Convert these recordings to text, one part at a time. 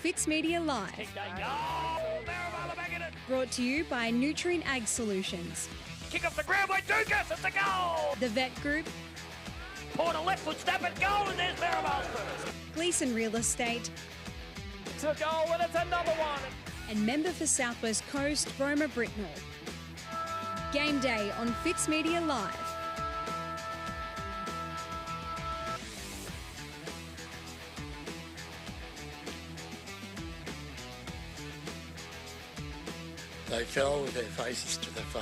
Fitz Media Live. Brought to you by Nutrient Ag Solutions. Kick off the ground by Dukas, it's a goal! The Vet Group. Porter left foot snap and goal, and there's Merrivale's first. Gleason Real Estate. It's a goal, and it's another one. And member for South West Coast, Broma Britnell. Game day on Fitz Media Live. They fell with their faces to the foe.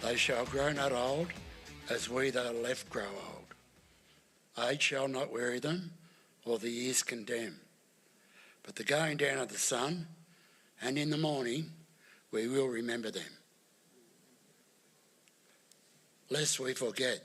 They shall grow not old, as we that are left grow old. Age shall not weary them, or the years condemn. But the going down of the sun, and in the morning, we will remember them. Lest we forget.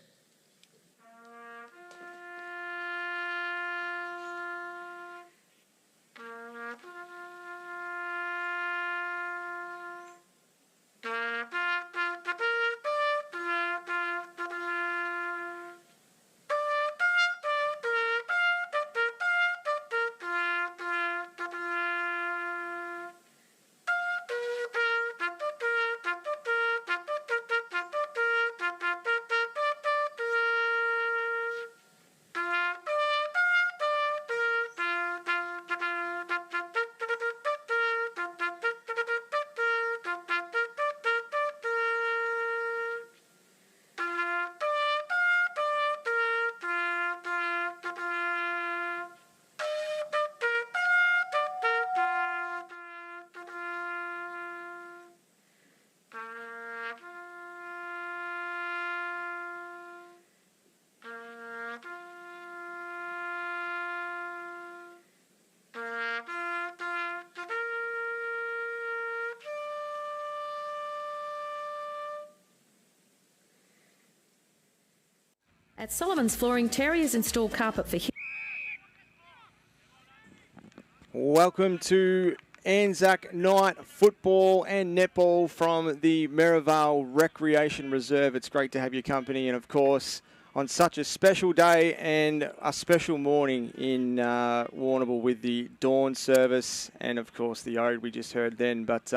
At Solomon's Flooring, Terriers install carpet for... Welcome to ANZAC night football and netball from the Merrivale Recreation Reserve. It's great to have your company, and of course, on such a special day and a special morning in Warrnambool with the dawn service and of course the ode we just heard then. But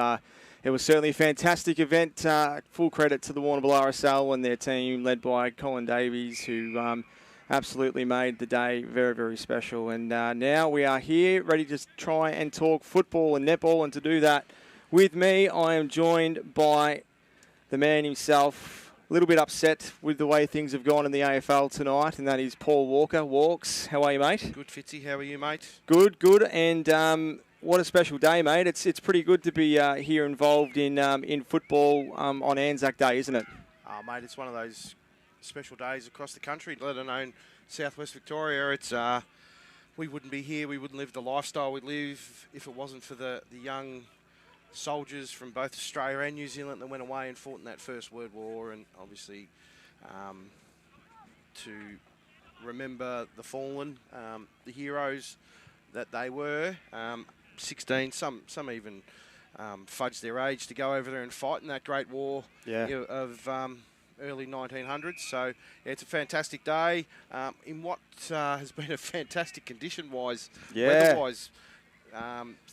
it was certainly a fantastic event. Full credit to the Warrnambool RSL and their team led by Colin Davies, who absolutely made the day very, very special. And now we are here ready to try and talk football and netball. And to do that with me, I am joined by the man himself, a little bit upset with the way things have gone in the AFL tonight, and that is Paul Walker. Walks, how are you, mate? Good, Fitzy. How are you, mate? Good, good. And what a special day, mate. It's pretty good to be here involved in football on ANZAC Day, isn't it? Oh, mate, it's one of those special days across the country, let alone Southwest Victoria. It's we wouldn't be here, we wouldn't live the lifestyle we live if it wasn't for the young soldiers from both Australia and New Zealand that went away and fought in that First World War, and obviously to remember the fallen, the heroes that they were. 16, some even fudged their age to go over there and fight in that great war of early 1900s. So yeah, it's a fantastic day in what has been a fantastic condition-wise, weather-wise,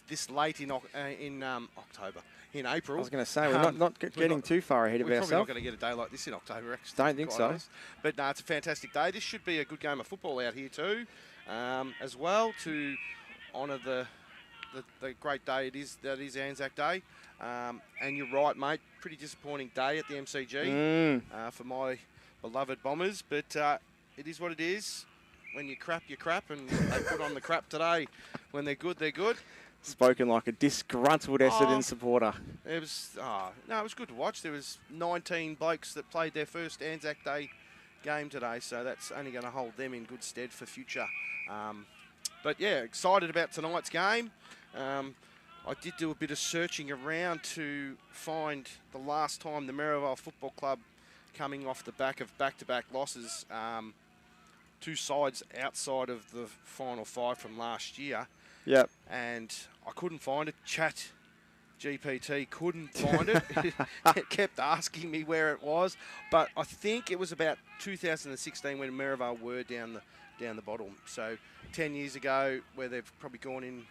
this late in October, in April. I was going to say, we're not getting too far ahead of ourselves. We're probably not going to get a day like this in October, actually. Don't think so. Honest. But no, it's a fantastic day. This should be a good game of football out here too, as well, to honour the great day that is ANZAC Day. And you're right, mate, pretty disappointing day at the MCG for my beloved Bombers, but it is what it is. When you crap, and they put on the crap today. When they're good, they're good. Spoken like a disgruntled Essendon supporter. It was it was good to watch. There was 19 blokes that played their first ANZAC Day game today, so that's only going to hold them in good stead for future. But yeah, excited about tonight's game. I did do a bit of searching around to find the last time the Merrivale Football Club, coming off the back of back-to-back losses, two sides outside of the final five from last year. Yep. And I couldn't find it. Chat GPT couldn't find it. It kept asking me where it was. But I think it was about 2016 when Merrivale were down down the bottom. So 10 years ago, where they've probably gone in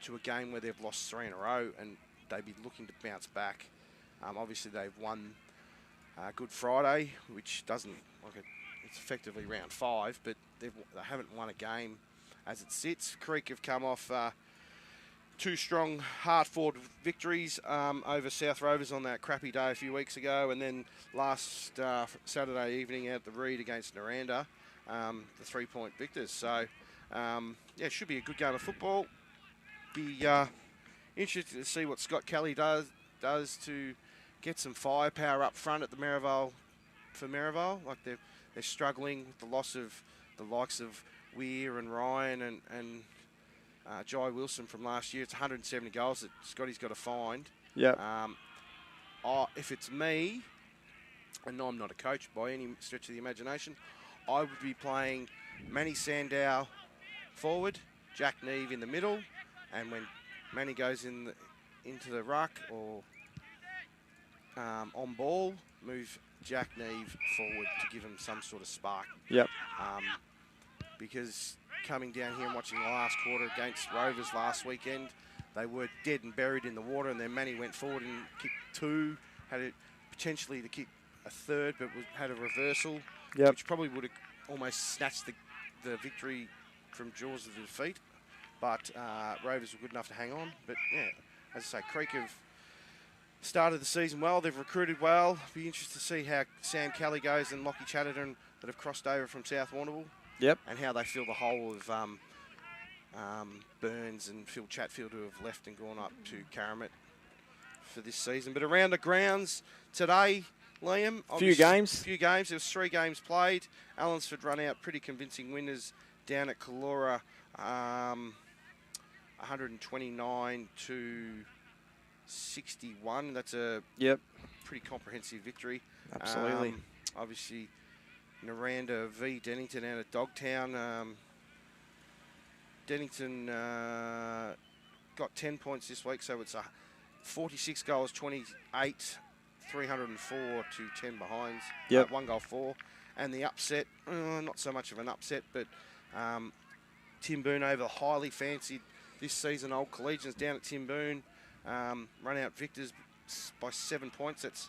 to a game where they've lost 3 in a row and they'd be looking to bounce back. Obviously, they've won Good Friday, which doesn't, it's effectively round 5, but they haven't won a game as it sits. Creek have come off 2 strong, hard-fought victories over South Rovers on that crappy day a few weeks ago, and then last Saturday evening out at the Reed against Noranda, the 3-point victors. So, yeah, it should be a good game of football. Be interested to see what Scott Kelly does to get some firepower up front at the Merrivale for Merrivale. Like they're struggling with the loss of the likes of Weir and Ryan and Jai Wilson from last year. It's 170 goals that Scotty's got to find. Yep. If it's me, and no, I'm not a coach by any stretch of the imagination, I would be playing Manny Sandow forward, Jack Neve in the middle, and when Manny goes into the ruck or on ball, move Jack Neve forward to give him some sort of spark. Yep. Because coming down here and watching the last quarter against Rovers last weekend, they were dead and buried in the water, and then Manny went forward and kicked 2, had it potentially to kick a 3rd, but had a reversal, which probably would have almost snatched the victory from jaws of the defeat. But Rovers were good enough to hang on. But yeah, as I say, Creek have started the season well. They've recruited well. Be interested to see how Sam Kelly goes and Lockie Chatterton that have crossed over from South Warrnambool. Yep. And how they feel the whole of Burns and Phil Chatfield, who have left and gone up to Karamat for this season. But around the grounds today, Liam. Few games. There was 3 games played. Allansford run out pretty convincing winners down at Kalora, 129 to 61. That's a pretty comprehensive victory. Absolutely. Obviously, Noranda v Dennington out at Dogtown. Dennington got 10 points this week, so it's 46 goals, 28, 304 to 10 behinds. Yep. 1 goal 4. And the upset, not so much of an upset, but Tim Boone over the highly fancied this season Old Collegians down at Tim Boone. Run out victors by 7 points. That's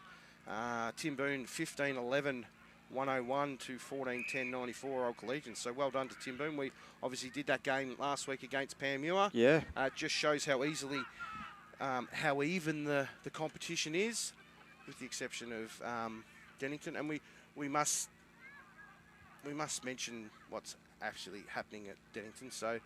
Tim Boone 15-11, 101 to 14-10, 94 Old Collegians. So well done to Tim Boone. We obviously did that game last week against Panmure. Yeah. It just shows how easily, how even the competition is, with the exception of Dennington. And we must mention what's actually happening at Dennington. So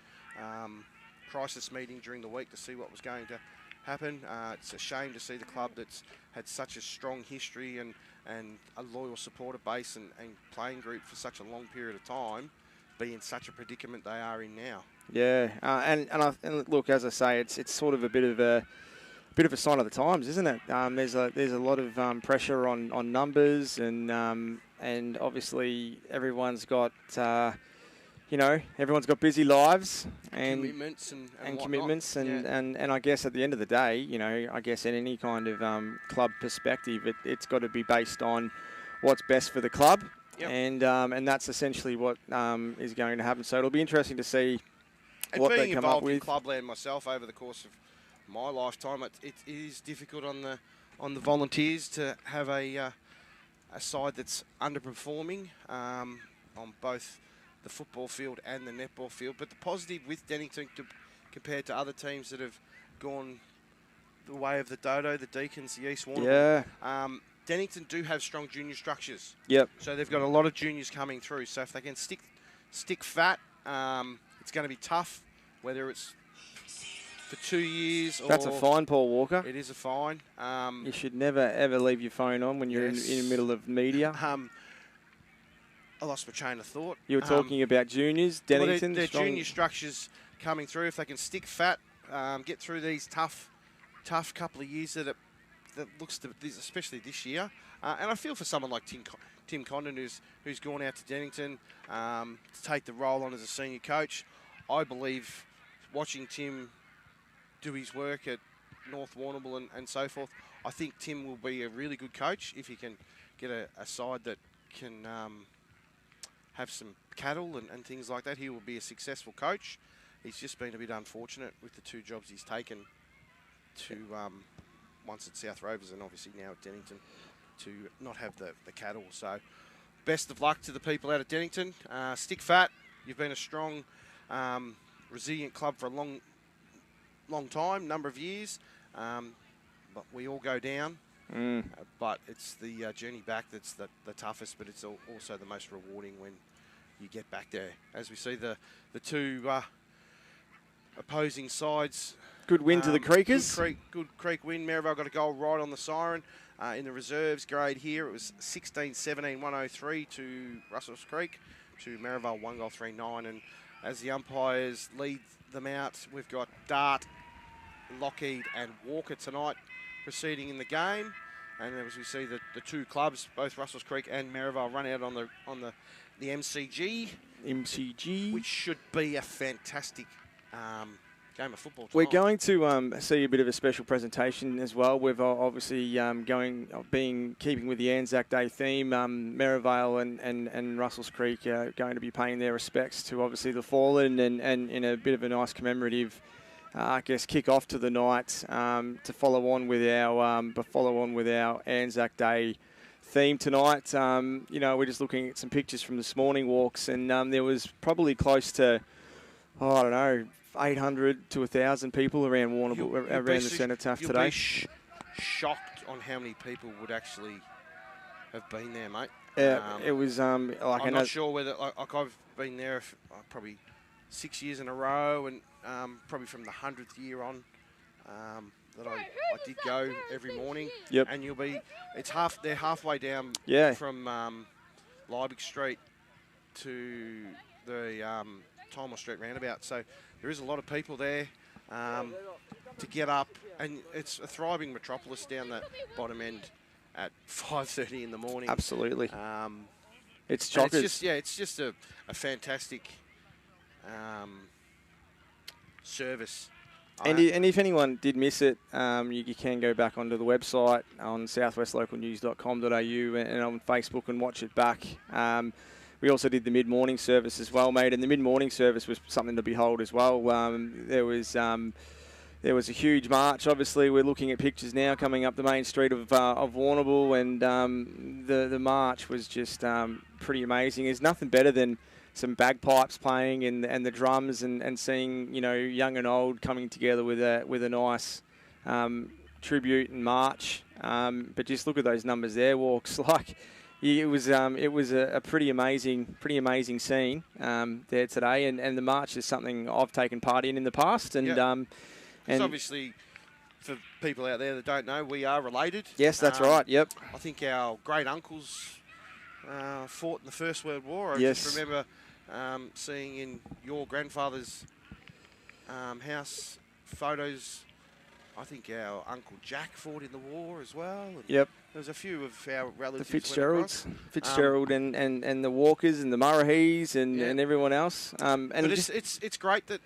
crisis meeting during the week to see what was going to happen. It's a shame to see the club that's had such a strong history and a loyal supporter base and playing group for such a long period of time be in such a predicament they are in now. Yeah, and look, as I say, it's sort of a bit of a sign of the times, isn't it? There's a lot of pressure on numbers, and obviously everyone's got everyone's got busy lives and commitments and commitments, and I guess at the end of the day, I guess in any kind of club perspective, it's got to be based on what's best for the club. Yep. And that's essentially what is going to happen. So it'll be interesting to see what they come up with. Being involved in clubland myself over the course of my lifetime, it is difficult on the volunteers to have a side that's underperforming on both the football field and the netball field. But the positive with Dennington compared to other teams that have gone the way of the Dodo, the Deacons, the East Warrnambool. Yeah. Dennington do have strong junior structures. Yep. So they've got a lot of juniors coming through. So if they can stick fat, it's going to be tough, whether it's for 2 years or... That's a fine, Paul Walker. It is a fine. You should never, ever leave your phone on when you're in the middle of media. I lost my train of thought. You were talking about juniors, Dennington. Their junior structures coming through. If they can stick fat, get through these tough couple of years that looks to, especially this year. And I feel for someone like Tim Condon, who's gone out to Dennington to take the role on as a senior coach. I believe watching Tim do his work at North Warrnambool and so forth, I think Tim will be a really good coach if he can get a side that can have some cattle and things like that. He will be a successful coach. He's just been a bit unfortunate with the 2 jobs he's taken to, once at South Rovers and obviously now at Dennington, to not have the cattle. So best of luck to the people out at Dennington. Stick fat. You've been a strong, resilient club for a long time, number of years. But we all go down. But it's the journey back that's the toughest, but it's also the most rewarding when you get back there. As we see the 2 opposing sides. Good win to the Creekers. Good Creek win. Merrivale got a goal right on the siren. In the reserves grade here, it was 16-17-103 to Russells Creek, to Merrivale 1 goal 3-9. And as the umpires lead them out, we've got Dart, Lockheed and Walker tonight proceeding in the game. And as we see the 2 clubs, both Russells Creek and Merrivale, run out on the MCG. Which should be a fantastic game of football tonight. We're going to see a bit of a special presentation as well. We've obviously keeping with the ANZAC Day theme. Merrivale and Russells Creek are going to be paying their respects to obviously the fallen, and in a bit of a nice commemorative, kick off to the night to follow on with our ANZAC Day theme tonight. We're just looking at some pictures from this morning walks, and there was probably close to, 800 to 1,000 people around around the Cenotaph today. You'll be shocked on how many people would actually have been there, mate. It was I'm not sure whether I've been there probably 6 years in a row, and probably from the 100th year on that I did go every morning. Yep. And they're halfway down from Liebig Street to the Timewell Street roundabout. So there is a lot of people there to get up, and it's a thriving metropolis down the bottom end at 5:30 in the morning. Absolutely. It's chockers. It's just a fantastic service. And if anyone did miss it, you can go back onto the website on southwestlocalnews.com.au and on Facebook and watch it back. We also did the mid-morning service as well, mate, and the mid-morning service was something to behold as well. There was a huge march. Obviously, we're looking at pictures now coming up the main street of Warrnambool, and the march was just pretty amazing. There's nothing better than some bagpipes playing and the drums and seeing young and old coming together with a nice tribute and march. But just look at those numbers there, walks. It was a pretty amazing scene there today, and the march is something I've taken part in the past, and and obviously for people out there that don't know, we are related. Yes, that's right. Yep. I think our great uncles fought in the First World War. I yes. just remember seeing in your grandfather's house photos. I think our Uncle Jack fought in the war as well. Yep. There was a few of our relatives. The Fitzgerald and the Walkers and the Murraheys and everyone else. And but it's great that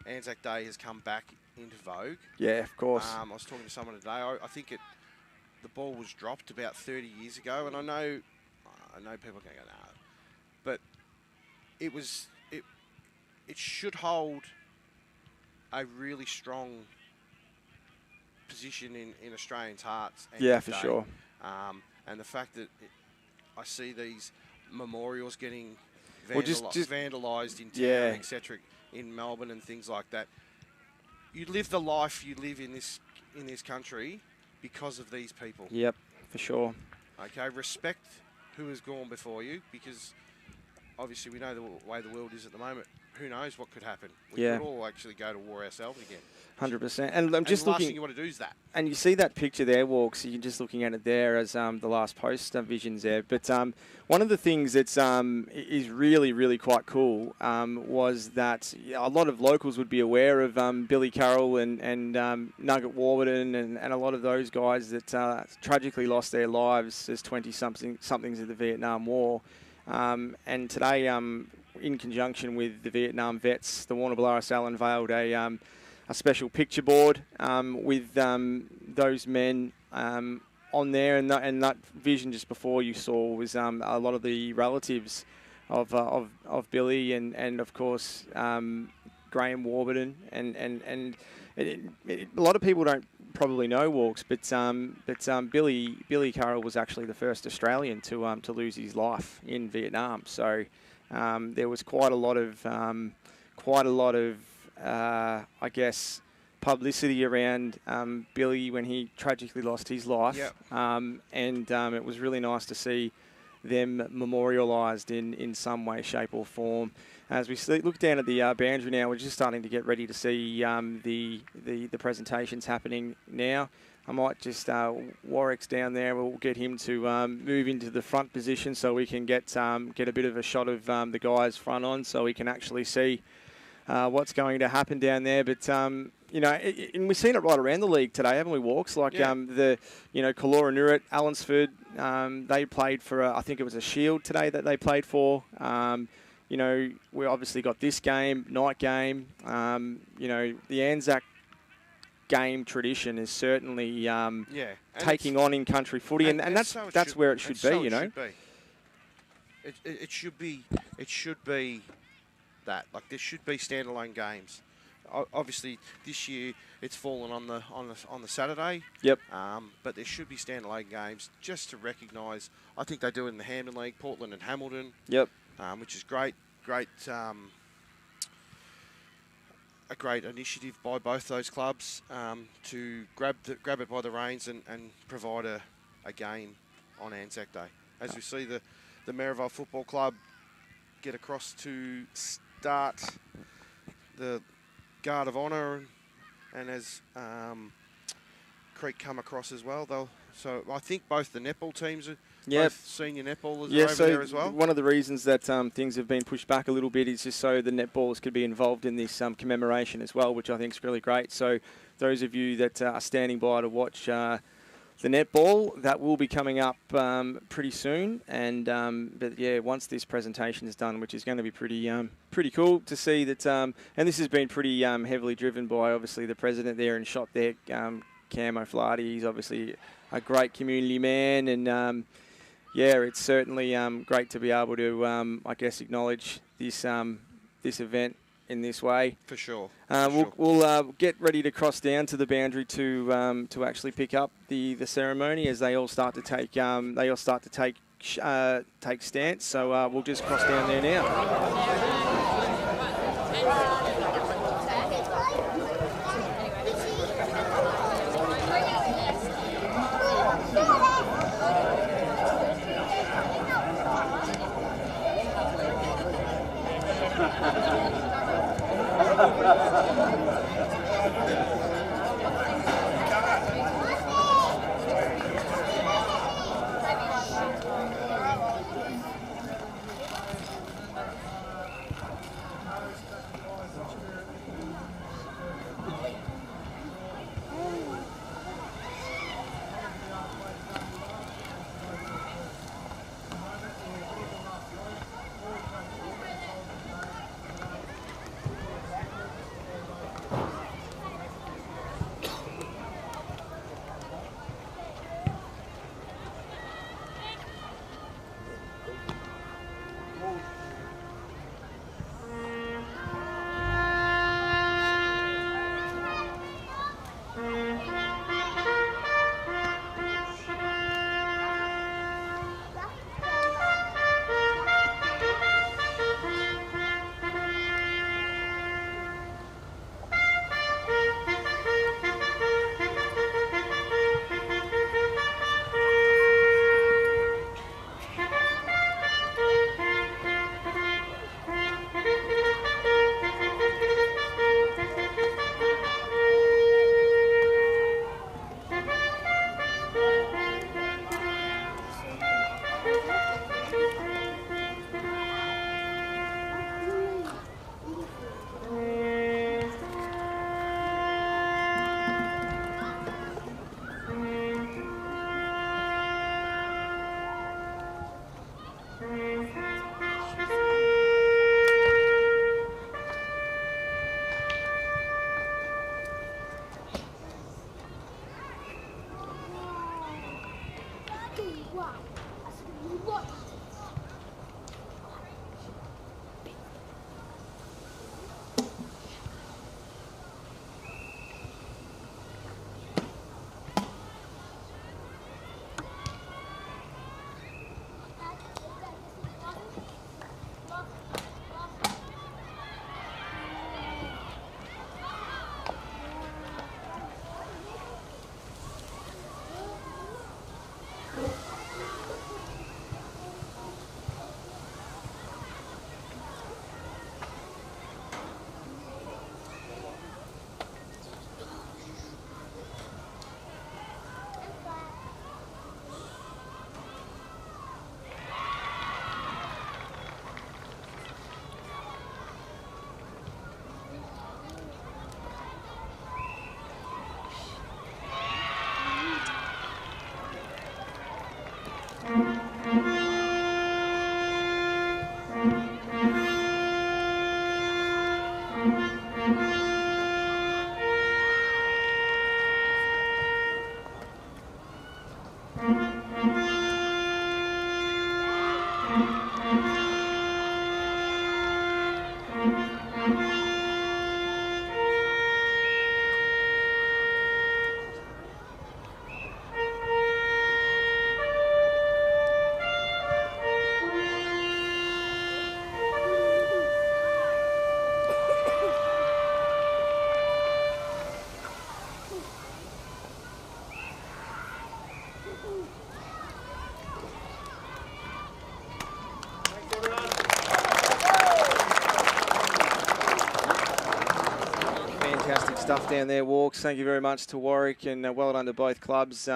ANZAC Day has come back into vogue. Yeah, of course. I was talking to someone today. I think the ball was dropped about 30 years ago, and I know people can go, nah, but it should hold a really strong position in Australians' hearts. Yeah, for sure. And the fact that I see these memorials getting vandalised in town, etc., in Melbourne and things like that. You live the life you live in this country because of these people. Yep, for sure. Okay, respect who has gone before you, because obviously we know the way the world is at the moment. Who knows what could happen? We could all actually go to war ourselves again. 100%. And I'm just the last looking. thing you want to do is that. And you see that picture there, Walks. You're just looking at it there as the last post visions there. But one of the things that's is really, really quite cool was that a lot of locals would be aware of Billy Carroll and Nugget Warburton and a lot of those guys that tragically lost their lives as 20-somethings of the Vietnam War. And today, in conjunction with the Vietnam vets, the Warrnambool RSL unveiled a special picture board with those men on there, and that vision just before you saw was a lot of the relatives of Billy and of course Graham Warburton and a lot of people don't probably know Walks, but Billy Carroll was actually the first Australian to lose his life in Vietnam. So there was quite a lot of I guess publicity around Billy when he tragically lost his life. Yep. And it was really nice to see them memorialised in some way, shape or form. As we look down at the boundary now, we're just starting to get ready to see the presentations happening now. I might just, Warwick's down there, we'll get him to move into the front position so we can get a bit of a shot of the guys front on so we can actually see what's going to happen down there. But, you know, and we've seen it right around the league today, haven't we, Walks? Like, Kalora Nurit, Allansford, they played for, I think it was a Shield today that they played for. You know, we obviously got this game, night game. You know, the ANZAC game tradition is certainly taking on in country footy, and that's where it should be, you know. It should be that. Like, there should be standalone games. Obviously, this year it's fallen on the Saturday. Yep. But there should be standalone games just to recognise. I think they do it in the Hampden League, Portland and Hamilton. Yep. Which is great. A great initiative by both those clubs to grab it by the reins and provide a game on ANZAC Day. As we see the Merrivale Football Club get across to start the Guard of Honour, and as Creek come across as well. So I think both the netball teams are both senior netballers are over there as well. One of the reasons that things have been pushed back a little bit is just so the netballers could be involved in this commemoration as well, which I think is really great. So those of you that are standing by to watch the netball, that will be coming up pretty soon. And but yeah, once this presentation is done, which is going to be pretty cool to see that. And this has been pretty heavily driven by obviously the president there and shot there, Cam O'Flaherty. He's obviously a great community man, and yeah, it's certainly great to be able to I guess acknowledge this this event in this way. For sure. We'll get ready to cross down to the boundary to actually pick up the ceremony as they all start to take take stance. So we'll just cross down there now. stuff down there, Walks. Thank you very much to Warwick, and well done to both clubs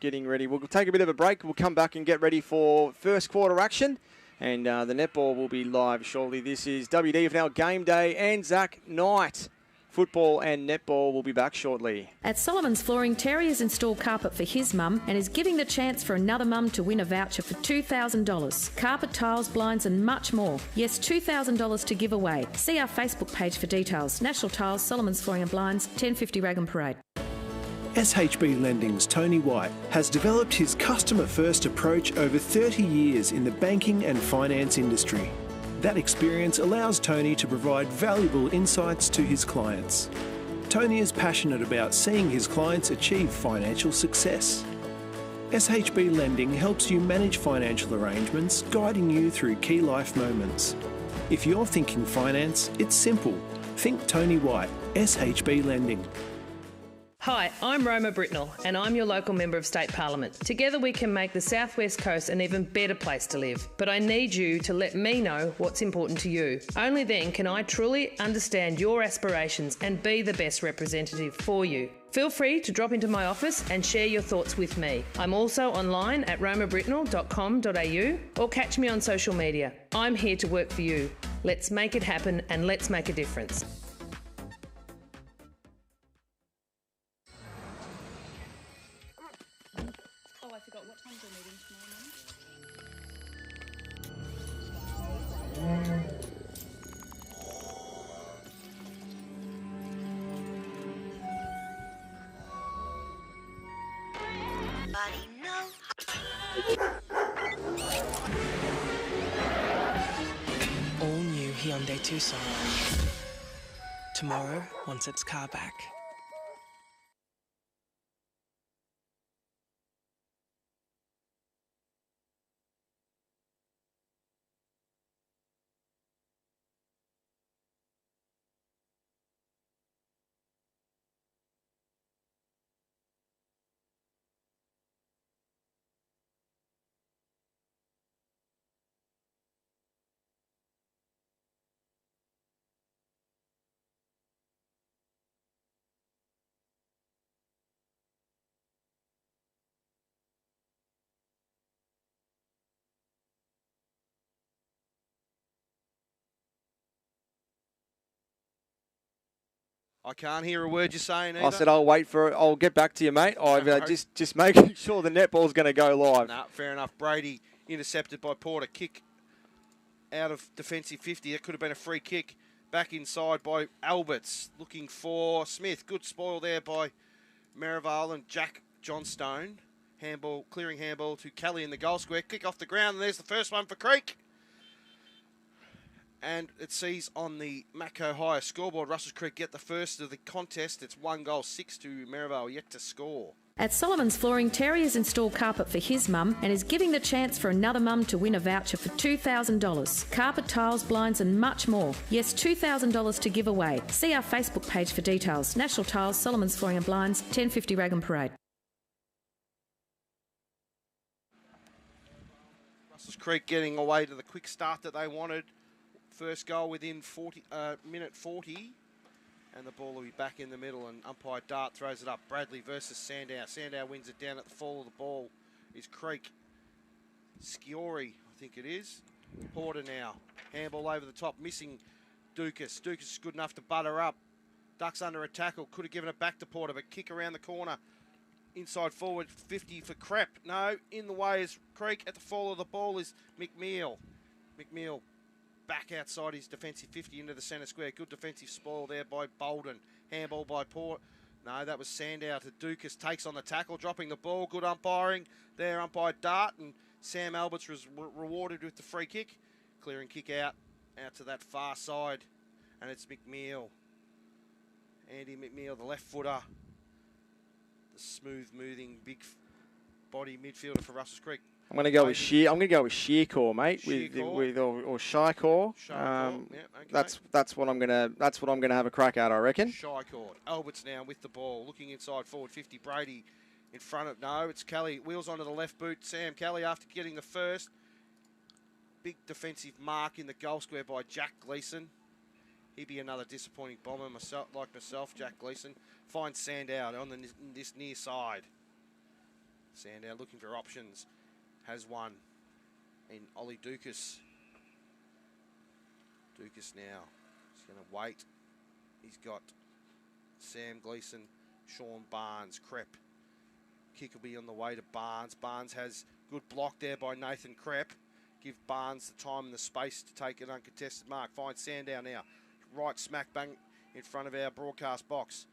getting ready. We'll take a bit of a break. We'll come back and get ready for first quarter action, and the netball will be live shortly. This is Wdfnl Game Day, ANZAC Night. Football and netball will be back shortly. At Solomon's Flooring, Terry has installed carpet for his mum and is giving the chance for another mum to win a voucher for $2,000. Carpet, tiles, blinds and much more. Yes, $2,000 to give away. See our Facebook page for details. National Tiles, Solomon's Flooring and Blinds, 1050 Raglan Parade. SHB Lending's Tony White has developed his customer-first approach over 30 years in the banking and finance industry. That experience allows Tony to provide valuable insights to his clients. Tony is passionate about seeing his clients achieve financial success. SHB Lending helps you manage financial arrangements, guiding you through key life moments. If you're thinking finance, it's simple. Think Tony White, SHB Lending. Hi, I'm Roma Britnell and I'm your local Member of State Parliament. Together we can make the South West Coast an even better place to live. But I need you to let me know what's important to you. Only then can I truly understand your aspirations and be the best representative for you. Feel free to drop into my office and share your thoughts with me. I'm also online at romabritnell.com.au or catch me on social media. I'm here to work for you. Let's make it happen and let's make a difference. All new Hyundai Tucson. Tomorrow wants its car back. I can't hear a word you're saying either. I said I'll wait for it. I'll get back to you, mate. I've just making sure the netball's going to go live. No, fair enough. Brady intercepted by Porter. Kick out of defensive 50. It could have been a free kick. Back inside by Alberts. Looking for Smith. Good spoil there by Merrivale and Jack Johnstone. Handball, clearing handball to Kelly in the goal square. Kick off the ground, and there's the first one for Creek. And it sees on the Macco Higher scoreboard, Russells Creek get the first of the contest. It's 1 goal, 6 to Merrivale, yet to score. At Solomon's Flooring, Terry has installed carpet for his mum and is giving the chance for another mum to win a voucher for $2,000. Carpet, tiles, blinds and much more. Yes, $2,000 to give away. See our Facebook page for details. National Tiles, Solomon's Flooring and Blinds, 1050 Raglan Parade. Russells Creek getting away to the quick start that they wanted. First goal within minute 40. And the ball will be back in the middle, and umpire Dart throws it up. Bradley versus Sandow. Sandow wins it down at the fall of the ball. Is Creek. Sciori, I think it is. Porter now. Handball over the top, missing Dukas. Dukas is good enough to butter up. Ducks under a tackle. Could have given it back to Porter, but kick around the corner. Inside forward, 50 for Crep. No, in the way is Creek. At the fall of the ball is McNeil. McNeil back outside his defensive 50 into the centre square. Good defensive spoil there by Bolden. Handball by Port. No, that was Sandow to Dukas. Takes on the tackle, dropping the ball. Good umpiring there, umpire Dart. And Sam Alberts was rewarded with the free kick. Clearing kick out to that far side. And it's McNeil. Andy McNeil, the left footer. The smooth-moving, big body midfielder for Russells Creek. I'm going to go with Shearcore, mate, or Shycore. Yeah, okay. That's what I'm gonna have a crack at, I reckon. Shycore. Alberts now with the ball, looking inside forward 50. Brady in front of it's Kelly. Wheels onto the left boot. Sam Kelly after getting the first. Big defensive mark in the goal square by Jack Gleeson. He'd be another disappointing bomber, like myself, Jack Gleeson. Finds Sandow on this near side. Sandow looking for options. Has one in Ollie Dukas. Dukas now. He's going to wait. He's got Sam Gleeson, Sean Barnes, Krepp. Kick will be on the way to Barnes. Barnes has good block there by Nathan Krepp. Give Barnes the time and the space to take an uncontested mark. Finds Sandow now. Right smack bang in front of our broadcast box.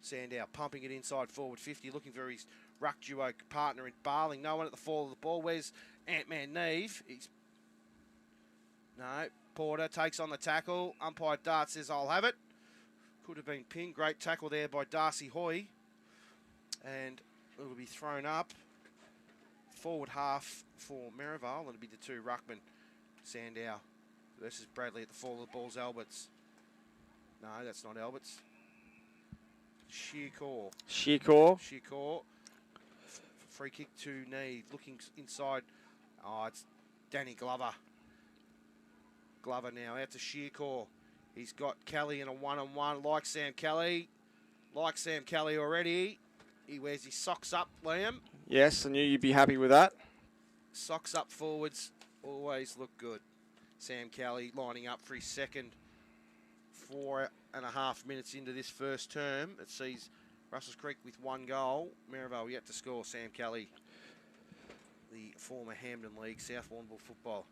Sandow pumping it inside forward 50, looking for his ruck duo partner in Barling. No one at the fall of the ball. Where's Ant-Man Neve? No. Porter takes on the tackle. Umpire Dart says, I'll have it. Could have been pinned. Great tackle there by Darcy Hoy. And it will be thrown up. Forward half for Merrivale. It'll be the two ruckmen. Sandow versus Bradley at the fall of the ball's Alberts. No, that's not Alberts. Shearcore. Free kick to Neve. Looking inside. Oh, it's Danny Glover. Glover now out to Shearcore. He's got Kelly in a one-on-one. Like Sam Kelly already. He wears his socks up, Liam. Yes, I knew you'd be happy with that. Socks up forwards always look good. Sam Kelly lining up for his second 4.5 minutes into this first term. It sees Russells Creek with 1 goal. Merrivale yet to score. Sam Kelly, the former Hampden League South Warrnambool football,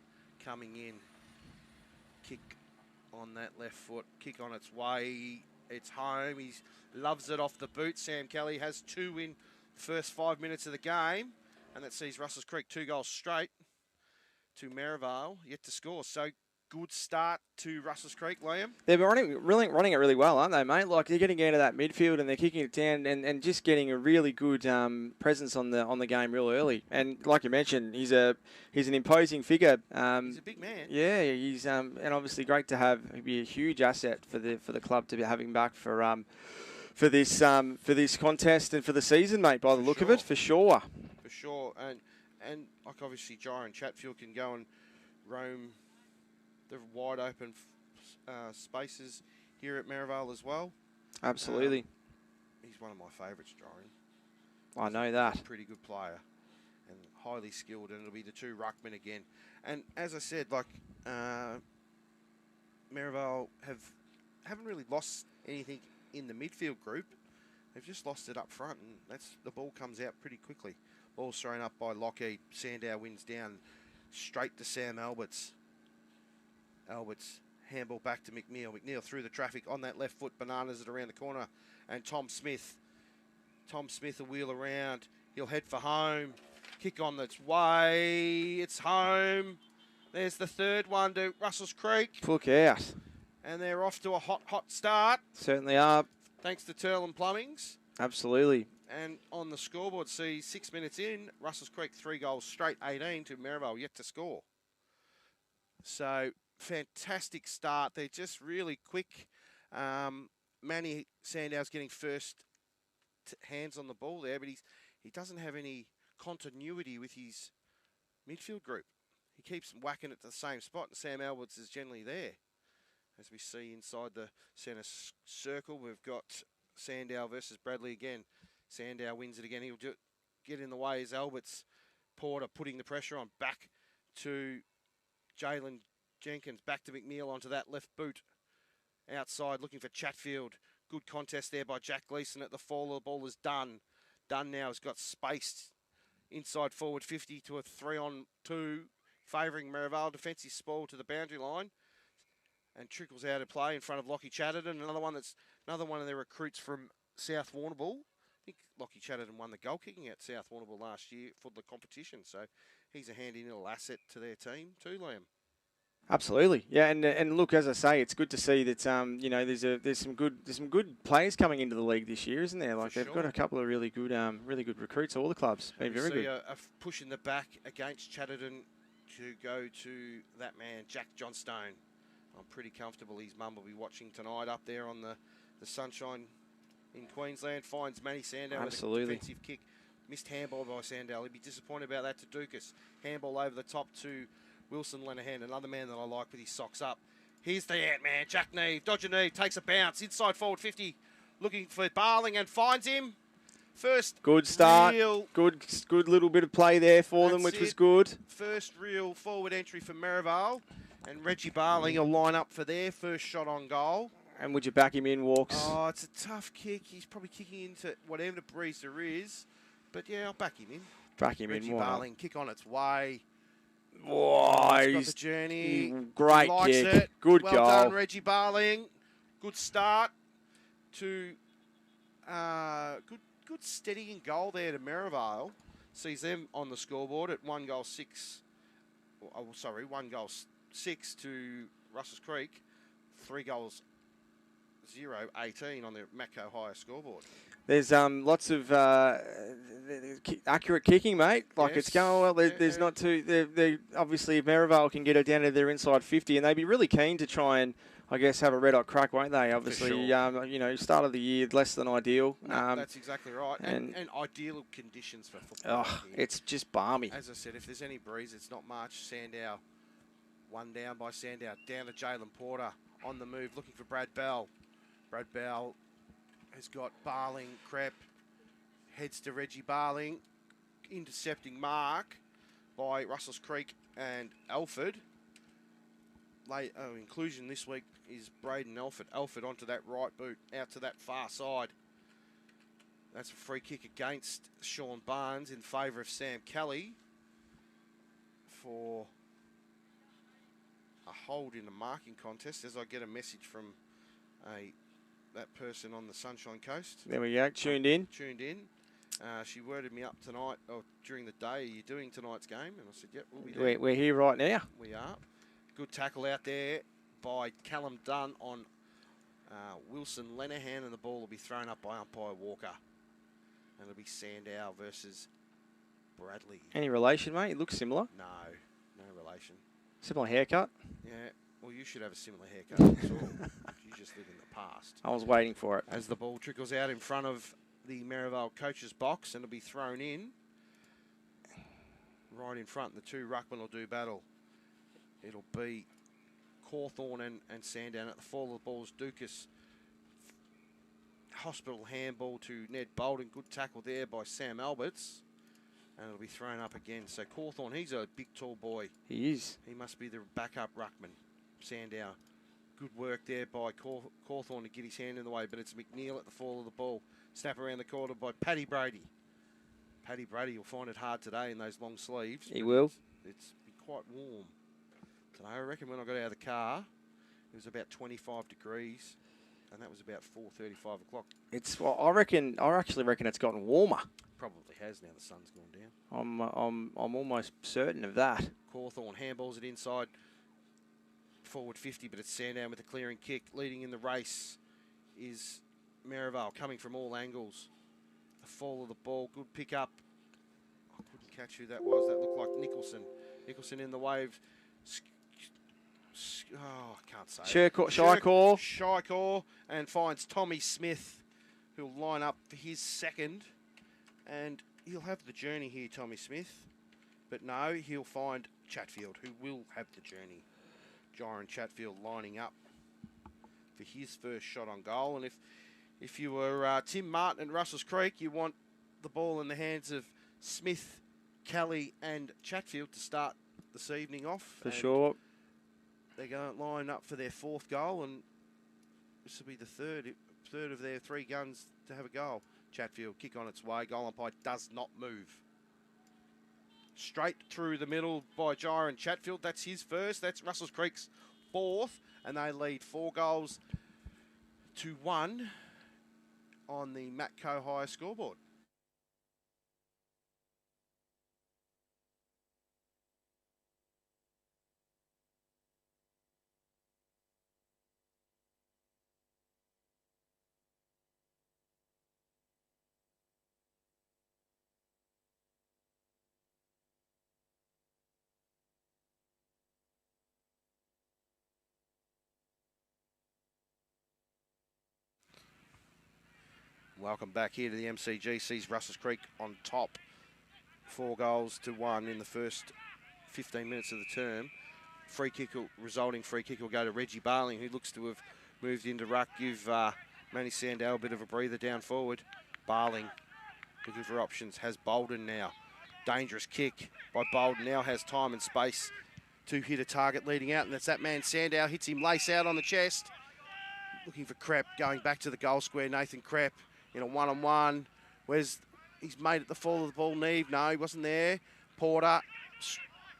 coming in. Kick on that left foot. Kick on its way. It's home. He loves it off the boot. Sam Kelly has 2 in the first 5 minutes of the game. And that sees Russells Creek 2 goals straight to Merrivale, yet to score. So good start to Russells Creek, Liam. They're running it really well, aren't they, mate? Like, they're getting into that midfield and they're kicking it down and just getting a really good presence on the game real early. And like you mentioned, he's an imposing figure. He's a big man. Yeah, he's and obviously great to have. He'd be a huge asset for the club to be having back for this contest and for the season, mate. By the look of it, for sure. For sure, and like obviously Jyron Chatfield can go and roam the wide open spaces here at Merrivale as well. Absolutely. He's one of my favourites, Jyron. I know that. He's a pretty good player and highly skilled, and it'll be the 2 ruckmen again. And as I said, like Merrivale haven't really lost anything in the midfield group. They've just lost it up front, and the ball comes out pretty quickly. Ball's thrown up by Lockheed. Sandow wins down straight to Sam Alberts. Alberts handball back to McNeil. McNeil through the traffic on that left foot. Bananas it around the corner. And Tom Smith. Tom Smith will wheel around. He'll head for home. Kick on its way. It's home. There's the third one to Russells Creek. Look out. And they're off to a hot start. Certainly are. Thanks to Turl and Plumbings. Absolutely. And on the scoreboard, see 6 minutes in, Russells Creek 3 goals straight, 18 to Merrivale yet to score. So fantastic start. They're just really quick. Manny Sandow's getting first hands on the ball there, but he doesn't have any continuity with his midfield group. He keeps whacking it to the same spot, and Sam Alberts is generally there. As we see inside the centre circle, we've got Sandow versus Bradley again. Sandow wins it again. He'll get in the way as Alberts. Porter putting the pressure on. Back to Jalen Jenkins. Back to McNeil onto that left boot. Outside looking for Chatfield. Good contest there by Jack Gleeson at the fall. The ball is done. Dunn now has got spaced inside forward 50 to a 3-on-2. Favouring Merrivale. Defensive spoil to the boundary line. And trickles out of play in front of Lockie Chatterton. Another one of their recruits from South Warrnambool. I think Lockie Chatterton won the goal kicking at South Warrnambool last year for the competition. So he's a handy little asset to their team too, Liam. Absolutely, yeah, and look, as I say, it's good to see that there's some good players coming into the league this year, isn't there? Like they've got a couple of really good recruits. All the clubs been very good. A push in the back against Chatterton to go to that man Jack Johnstone. I'm pretty comfortable his mum will be watching tonight up there on the sunshine in Queensland. Finds Manny Sandow with a defensive kick. Missed handball by Sandow. He'd be disappointed about that to Dukas. Handball over the top to Wilson Lenahan, another man that I like with his socks up. Here's the Ant-Man, Jack Neve, Dodger Neve, takes a bounce, inside forward 50, looking for Barling and finds him. First good start, real, good little bit of play there for them, which was good. First real forward entry for Merrivale, and Reggie Barling will line up for their first shot on goal. And would you back him in, Walks? Oh, it's a tough kick. He's probably kicking into whatever the breeze there is, but yeah, I'll back him in. Back him Reggie in, Barling, kick on its way. Whoa, He's got the journey. Great likes kick. It. Good well goal. Well done, Reggie Barling. Good start to good steadying goal there to Merrivale. Sees them on the scoreboard at 1 goal 6. Oh, sorry, 1 goal 6 to Russells Creek. 3 goals 0-18 on the Matco Higher scoreboard. There's lots of accurate kicking, mate. Like Yes. it's going well. There's not too. They obviously if Merrivale can get it down to their inside 50, and they'd be really keen to try and, I guess, have a red hot crack, won't they? Obviously, sure. You know, start of the year less than ideal. No, that's exactly right. And ideal conditions for football. Oh, it's just balmy. As I said, if there's any breeze, it's not much. Sandow, one down by Sandow, down to Jalen Porter on the move, looking for Brad Bell. Brad Bell has got Barling, Crepp, heads to Reggie Barling, intercepting mark by Russells Creek and Alford. Inclusion this week is Braden Alford. Alford onto that right boot, out to that far side. That's a free kick against Sean Barnes in favour of Sam Kelly for a hold in the marking contest, as I get a message from that person on the Sunshine Coast. There we go, tuned in. She worded me up tonight, or during the day, are you doing tonight's game? And I said, yep, we'll be there. We're here right now. We are. Good tackle out there by Callum Dunn on Wilson Lenahan, and the ball will be thrown up by umpire Walker. And it'll be Sandow versus Bradley. Any relation, mate? It looks similar. No relation. Similar haircut. Yeah, well, you should have a similar haircut. That's all. You just live in the past. I was waiting for it. As the ball trickles out in front of the Merrivale coach's box, and it'll be thrown in. Right in front, the two ruckmen will do battle. It'll be Cawthorne and Sandown at the fall of the balls. Dukas, hospital handball to Ned Bolden. Good tackle there by Sam Alberts. And it'll be thrown up again. So Cawthorne, he's a big, tall boy. He is. He must be the backup ruckman. Sandown. Good work there by Cawthorne to get his hand in the way, but it's McNeil at the fall of the ball. Snap around the corner by Paddy Brady. Paddy Brady will find it hard today in those long sleeves. He will. It's quite warm today. I reckon when I got out of the car, it was about 25 degrees, and that was about 4:35 o'clock. I actually reckon it's gotten warmer. Probably has now. The sun's gone down. I'm almost certain of that. Cawthorne handballs it inside. Forward 50, but it's Sandown with a clearing kick. Leading in the race is Merrivale, coming from all angles. The fall of the ball, good pick up. I couldn't catch who that was. That looked like Nicholson. Nicholson in the wave. I can't say. Shykor. And finds Tommy Smith, who'll line up for his second. And he'll have the journey here, Tommy Smith. But no, he'll find Chatfield, who will have the journey. Jyron Chatfield lining up for his first shot on goal. And if you were Tim Martin and Russells Creek, you want the ball in the hands of Smith, Kelly and Chatfield to start this evening off. For sure. They're going to line up for their fourth goal, and this will be the third of their 3 guns to have a goal. Chatfield, kick on its way. Goal umpire does not move. Straight through the middle by Jyron Chatfield. That's his first. That's Russells Creek's 4th. And they lead 4-1 on the Matco High scoreboard. Welcome back here to the MCG. Sees Russells Creek on top. 4-1 in the first 15 minutes of the term. resulting free kick will go to Reggie Barling, who looks to have moved into ruck. Give Manny Sandow a bit of a breather down forward. Barling looking for options, has Bolden now. Dangerous kick by Bolden, now has time and space to hit a target leading out, and that's that man Sandow, hits him lace out on the chest. Looking for Krepp, going back to the goal square. Nathan Krepp in a one-on-one. Where's he's made at the fall of the ball? Neve, no, he wasn't there. Porter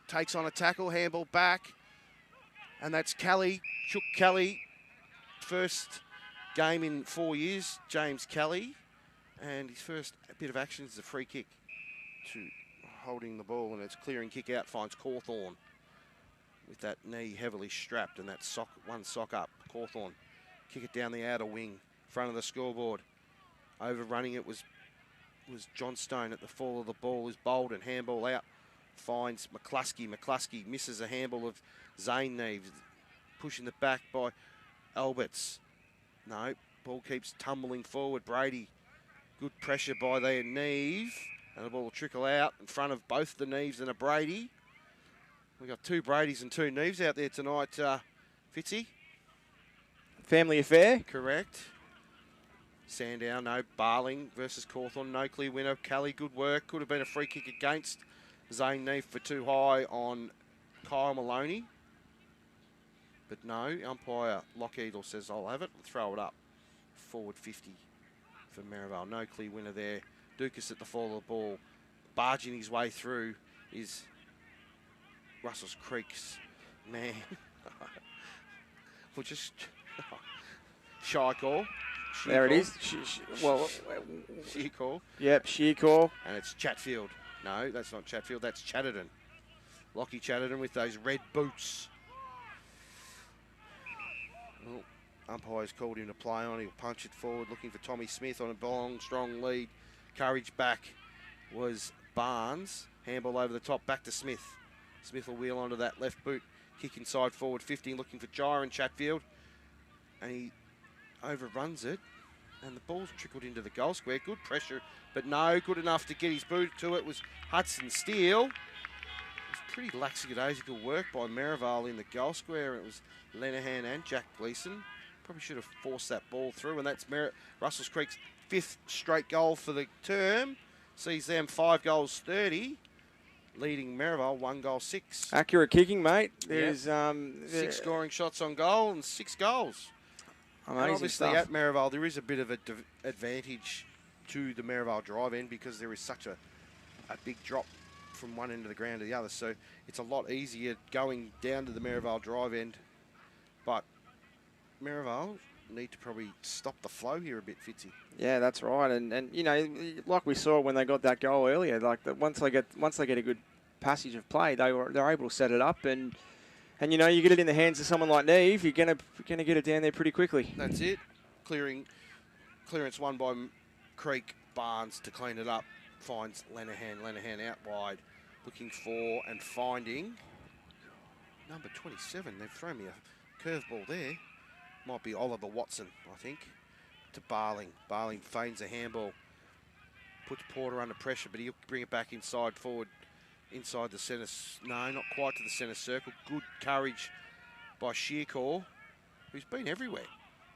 takes on a tackle, handball back, and that's Kelly, Chook Kelly. First game in 4 years, James Kelly, and his first bit of action is a free kick to holding the ball, and it's clearing kick out, finds Cawthorne with that knee heavily strapped and that one sock up. Cawthorne kick it down the outer wing, front of the scoreboard. Overrunning it was Johnstone at the fall of the ball. Is Bolden, handball out, finds McCluskey. McCluskey misses a handball of Zane Neves, pushing the back by Alberts. No, ball keeps tumbling forward. Brady, good pressure by their Neve, and the ball will trickle out in front of both the Neves and a Brady. We've got two Bradys and two Neves out there tonight, Fitzy. Family affair. Correct. Sandow, no. Barling versus Cawthorne, no clear winner. Kelly, good work. Could have been a free kick against Zane Neef for too high on Kyle Maloney. But no, umpire Lockheedle says, I'll have it. Throw it up. Forward 50 for Merrivale. No clear winner there. Dukas at the fall of the ball. Barging his way through is Russells Creek's man. We'll just... Shy call. There it is. Sheer call. Yep, sheer call. And it's Chatfield. No, that's not Chatfield. That's Chatterton. Lockie Chatterton with those red boots. Well, umpire's called him to play on. He'll punch it forward, looking for Tommy Smith on a long, strong lead. Courage back was Barnes. Handball over the top, back to Smith. Smith will wheel onto that left boot. Kick inside forward 50, looking for Gyron Chatfield. And he overruns it. And the ball's trickled into the goal square. Good pressure, but no good enough to get his boot to it was Hudson Steele. It was pretty lackadaisical work by Merrivale in the goal square. It was Lenehan and Jack Gleeson. Probably should have forced that ball through, and that's Russells Creek's 5th straight goal for the term. Sees them 5 goals 30, leading Merrivale 1 goal 6. Accurate kicking, mate. There's 6 scoring shots on goal and 6 goals. Amazing and obviously stuff. at Merrivale there is a bit of an advantage to the Merrivale drive end because there is such a big drop from one end of the ground to the other. So it's a lot easier going down to the Merrivale drive end. But Merrivale need to probably stop the flow here a bit, Fitzy. Yeah, that's right. And you know, like we saw when they got that goal earlier, like once they get a good passage of play, they're able to set it up and you know, you get it in the hands of someone like Neve, you're gonna get it down there pretty quickly. That's it. Clearance won by Creek. Barnes to clean it up. Finds Lenehan. Lenehan out wide. Looking for and finding number 27. They've thrown me a curveball there. Might be Oliver Watson, I think. To Barling. Barling feigns a handball. Puts Porter under pressure, but he'll bring it back inside forward. Inside the centre, no, not quite to the centre circle. Good courage by Shearcore, who's been everywhere.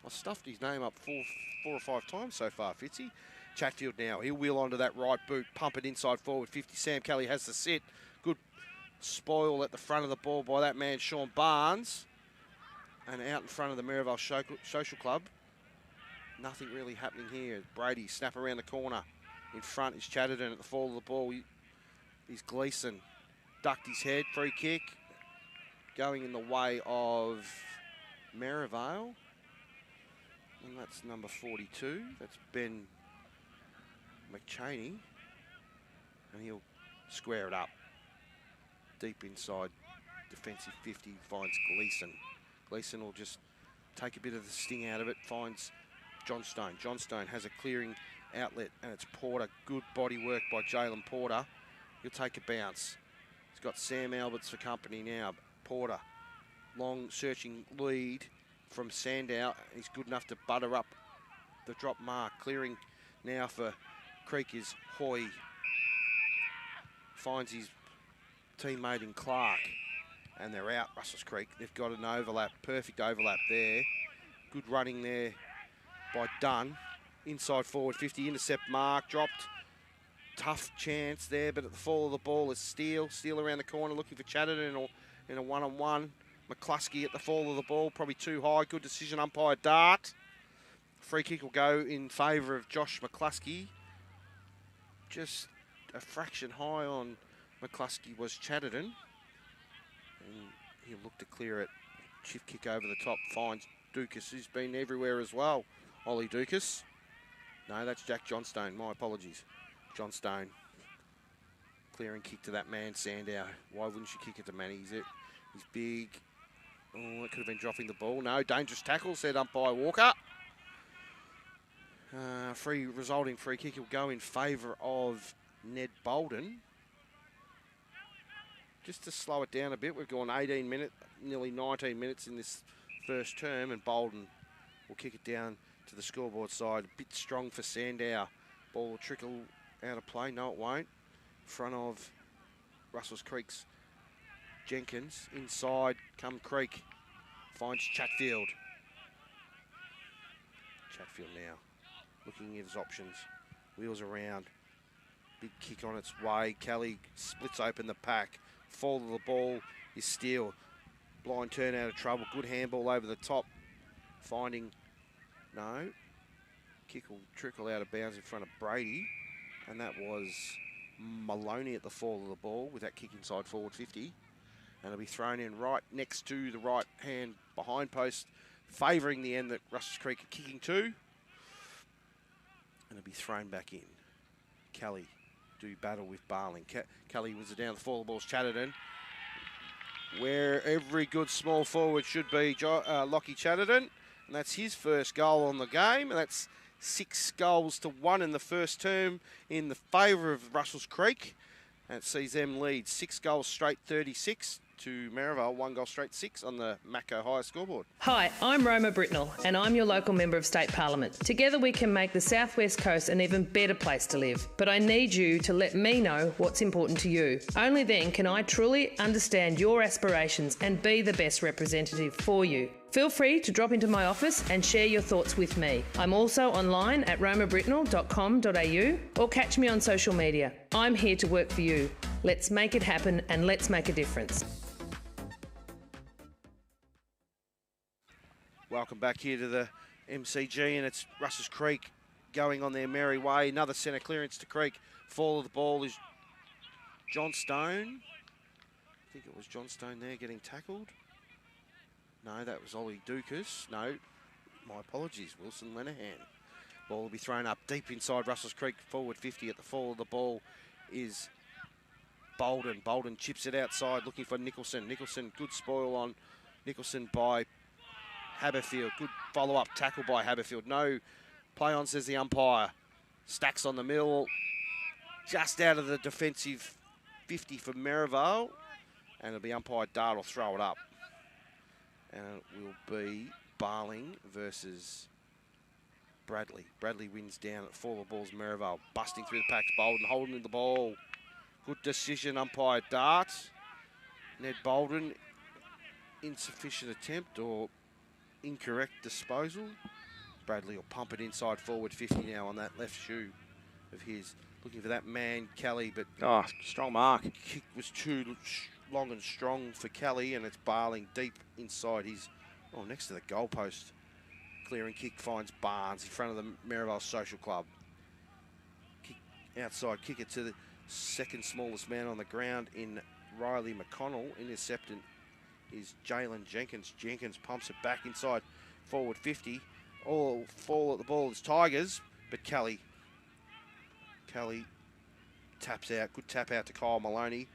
I've stuffed his name up four or five times so far, Fitzy. Chatfield now, he'll wheel onto that right boot, pump it inside forward 50. Sam Kelly has the sit. Good spoil at the front of the ball by that man, Sean Barnes. And out in front of the Merrivale Social Club. Nothing really happening here. Brady snap around the corner. In front is Chatterton at the fall of the ball. He's Gleeson. Ducked his head, free kick. Going in the way of Merrivale. And that's number 42. That's Ben McChaney. And he'll square it up. Deep inside defensive 50, finds Gleeson. Gleeson will just take a bit of the sting out of it, finds Johnstone. Johnstone has a clearing outlet, and it's Porter. Good body work by Jalen Porter. He'll take a bounce. He's got Sam Alberts for company now. Porter, long searching lead from Sandow. He's good enough to butter up the drop mark. Clearing now for Creek is Hoy. Finds his teammate in Clark. and they're out, Russells Creek. They've got an overlap, perfect overlap there. Good running there by Dunn. Inside forward 50, intercept mark, dropped. Tough chance there, but at the fall of the ball is Steele. Steele around the corner looking for Chatterton in a one-on-one. McCluskey at the fall of the ball, probably too high. Good decision, umpire Dart. Free kick will go in favour of Josh McCluskey. Just a fraction high on McCluskey was Chatterton. And he'll look to clear it. Shift kick over the top, finds Dukas, who's been everywhere as well. Ollie Dukas. No, that's Jack Johnstone. My apologies. Johnstone. Clearing kick to that man, Sandow. Why wouldn't you kick it to Manny? He's big. Oh, it could have been dropping the ball. No, dangerous tackle, said umpire Walker. Resulting free kick will go in favour of Ned Bolden. Just to slow it down a bit, we've gone 18 minutes, nearly 19 minutes in this first term, and Bolden will kick it down to the scoreboard side. A bit strong for Sandow. Ball will trickle out of play. No, it won't. In front of Russells Creek's Jenkins. Inside come Creek. Finds Chatfield. Chatfield now looking at his options. Wheels around. Big kick on its way. Kelly splits open the pack. Fall of the ball is Steele. Blind turn out of trouble. Good handball over the top. Finding... No. Kick will trickle out of bounds in front of Brady. And that was Maloney at the fall of the ball with that kick inside forward 50. And it'll be thrown in right next to the right hand behind post, favouring the end that Russells Creek are kicking to. And it'll be thrown back in. Kelly do battle with Barling. Kelly was down the fall of the ball's Chatterton. Where every good small forward should be Lockie Chatterton. And that's his first goal on the game. And that's 6-1 in the first term in the favour of Russells Creek. And it sees them lead 6 goals straight 36 to Merrivale, 1 goal straight 6 on the Macco High scoreboard. Hi, I'm Roma Britnell and I'm your local Member of State Parliament. Together we can make the South West Coast an even better place to live. But I need you to let me know what's important to you. Only then can I truly understand your aspirations and be the best representative for you. Feel free to drop into my office and share your thoughts with me. I'm also online at romabritnell.com.au or catch me on social media. I'm here to work for you. Let's make it happen and let's make a difference. Welcome back here to the MCG, and it's Russells Creek going on their merry way. Another centre clearance to Creek. Fall of the ball is Johnstone. I think it was Johnstone there getting tackled. No, that was Ollie Dukas. No, my apologies, Wilson Lenahan. Ball will be thrown up deep inside Russells Creek, forward 50 at the fall of the ball is Bolden. Bolden chips it outside looking for Nicholson. Nicholson, good spoil on Nicholson by Haberfield. Good follow-up tackle by Haberfield. No play on, says the umpire. Stacks on the mill. Just out of the defensive 50 for Merrivale. And it'll be umpire Dart will throw it up. And it will be Barling versus Bradley. Bradley wins down at fall of balls. Merrivale busting through the packs. Bolden holding the ball. Good decision, umpire Dart. Ned Bolden, insufficient attempt or incorrect disposal. Bradley will pump it inside forward 50 now on that left shoe of his. Looking for that man, Kelly, but... Oh, strong mark. Kick was too long and strong for Kelly, and it's Barling deep inside his... Oh, next to the goalpost. Clearing kick finds Barnes in front of the Merrivale Social Club. Kick outside, kick it to the second smallest man on the ground in Riley McConnell. Intercepted is Jalen Jenkins. Jenkins pumps it back inside forward 50. All fall at the ball is Tigers, but Kelly taps out. Good tap out to Kyle Maloney.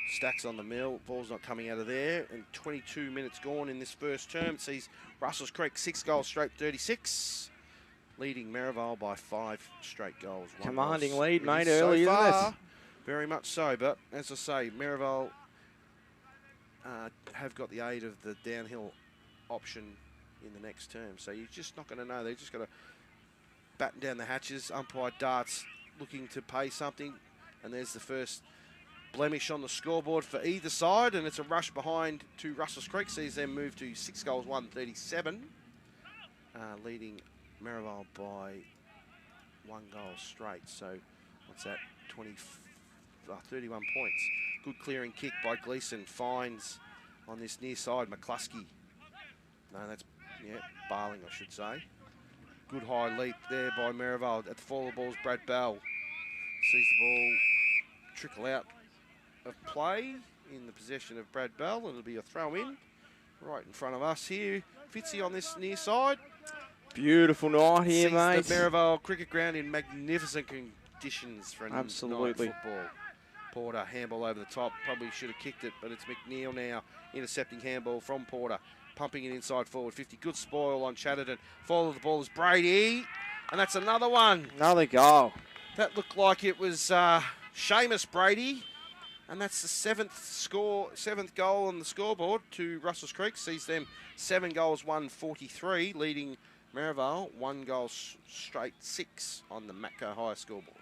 Stacks on the mill. Ball's not coming out of there. And 22 minutes gone in this first term. It sees Russells Creek 6 goals straight 36. Leading Merrivale by 5 straight goals. Commanding lead, mate, early, isn't it? Very much so. But as I say, Merrivale have got the aid of the downhill option in the next term. So you're just not going to know. They've just got to batten down the hatches. Umpire Dart's looking to pay something. And there's the first blemish on the scoreboard for either side, and it's a rush behind to Russells Creek, sees them move to 6 goals, 137, leading Merrivale by 1 goal straight. So what's that? 31 points. Good clearing kick by Gleeson. Finds on this near side McCluskey. No, that's Barling, I should say. Good high leap there by Merrivale. At the fall of the balls, Brad Bell sees the ball trickle out of play in the possession of Brad Bell, and it'll be a throw in right in front of us here. Fitzy on this near side. Beautiful night here, mate. The Merrivale cricket ground in magnificent conditions for a night football. Porter, handball over the top. Probably should have kicked it, but it's McNeil now intercepting handball from Porter. Pumping it inside forward 50. Good spoil on Chatterton. Fall of the ball is Brady. And that's another one. Another goal. That looked like it was Seamus Brady. And that's the seventh goal on the scoreboard to Russells Creek. Sees them 7 goals, 143, leading Merrivale 1 goal straight 6 on the Matco High scoreboard.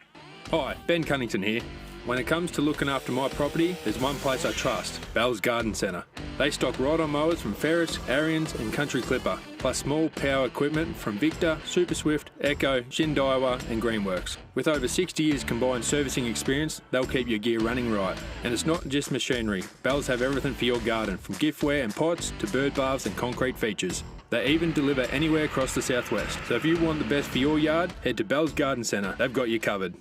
Hi, Ben Cunnington here. When it comes to looking after my property, there's one place I trust, Bell's Garden Centre. They stock ride-on mowers from Ferris, Ariens and Country Clipper, plus small power equipment from Victor, Super Swift, Echo, Shindaiwa and Greenworks. With over 60 years combined servicing experience, they'll keep your gear running right. And it's not just machinery. Bells have everything for your garden, from giftware and pots to bird baths and concrete features. They even deliver anywhere across the southwest. So if you want the best for your yard, head to Bell's Garden Centre. They've got you covered.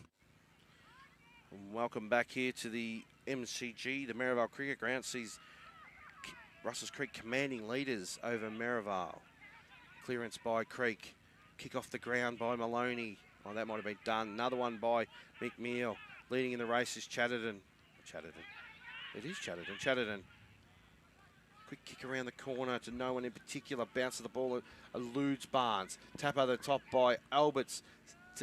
Welcome back here to the MCG. The Merrivale Cricket Ground sees Russells Creek commanding leaders over Merrivale. Clearance by Creek. Kick off the ground by Maloney. Oh, that might have been done. Another one by McNeil. Leading in the race is Chatterton. It is Chatterton. Chatterton. Quick kick around the corner to no one in particular. Bounce of the ball eludes Barnes. Tap over the top by Alberts.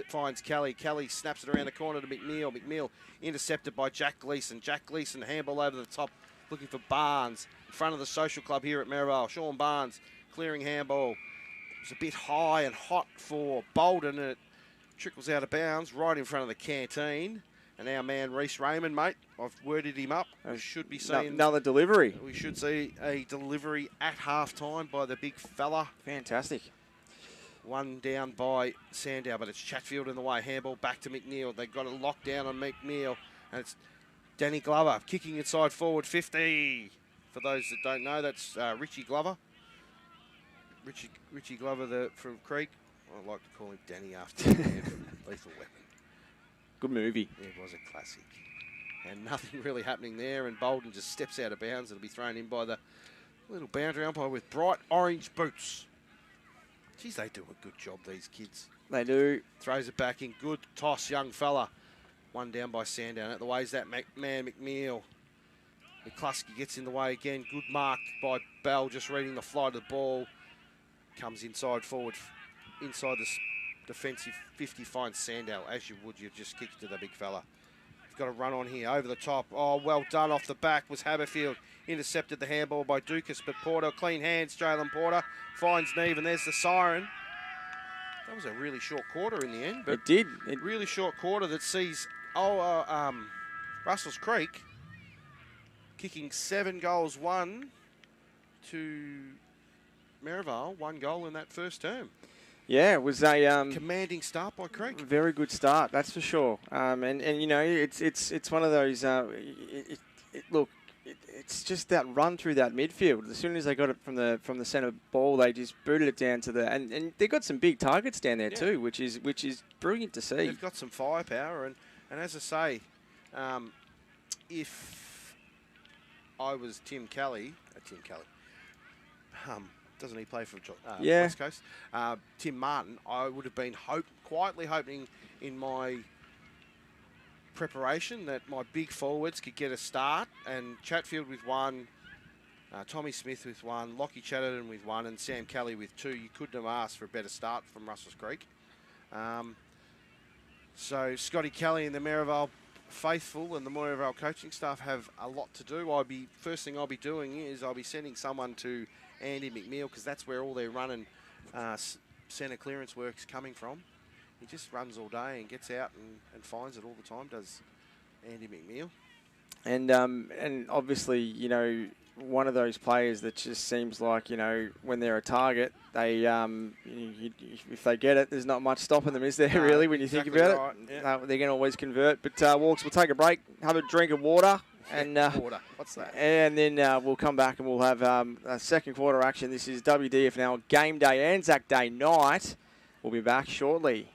Finds Kelly. Kelly snaps it around the corner to McNeil. McNeil intercepted by Jack Gleeson. Jack Gleeson handball over the top, looking for Barnes in front of the social club here at Merrivale. Sean Barnes clearing handball. It was a bit high and hot for Bolden, and it trickles out of bounds right in front of the canteen. And our man Reece Raymond, mate, I've worded him up. We should be seeing another delivery. We should see a delivery at half-time by the big fella. Fantastic. One down by Sandow, but it's Chatfield in the way. Handball back to McNeil. They've got a lockdown on McNeil. And it's Danny Glover kicking inside forward 50. For those that don't know, that's Richie Glover. Richie Glover from Creek. I like to call him Danny after Lethal Weapon. Good movie. It was a classic. And nothing really happening there. And Bolden just steps out of bounds. It'll be thrown in by the little boundary umpire with bright orange boots. Geez, they do a good job, these kids. They do. Throws it back in. Good toss, young fella. One down by Sandown. At the way is that man McNeil. McCluskey gets in the way again. Good mark by Bell, just reading the flight of the ball. Comes inside forward, inside the defensive 50, finds Sandow. As you would, you've just kicked to the big fella. You've got a run on here, over the top. Oh, well done off the back was Haberfield. Intercepted the handball by Dukas, but Porter, clean hands, Jalen Porter. Finds Neve, and there's the siren. That was a really short quarter in the end. But it did. Really short quarter that sees Russells Creek kicking 7 goals, 1 to Merrivale. 1 goal in that first term. Yeah, it was a commanding start by Creek. Very good start, that's for sure. And you know, it's one of those. Look. It's just that run through that midfield. As soon as they got it from the centre ball, they just booted it down to the and they got some big targets down there too, which is brilliant to see. They've got some firepower, and as I say, if I was Tim Kelly, doesn't he play for West Coast? Tim Martin, I would have been quietly hoping in my preparation that my big forwards could get a start, and Chatfield with 1, Tommy Smith with 1, Lockie Chatterton with 1, and Sam Kelly with 2. You couldn't have asked for a better start from Russells Creek. So Scotty Kelly and the Merrivale faithful and the Merrivale coaching staff have a lot to do. First thing I'll be doing is I'll be sending someone to Andy McNeil, because that's where all their running centre clearance work's coming from. He just runs all day and gets out and finds it all the time, does Andy McNeil. And obviously, you know, one of those players that just seems like, you know, when they're a target, they if they get it, there's not much stopping them, is there, really, when you think about right. it? Yeah. They're going to always convert. But, Walks, we'll take a break, have a drink of water. And Water. What's that? And then we'll come back and we'll have a second quarter action. This is Wdfnl Game Day, ANZAC Day night. We'll be back shortly.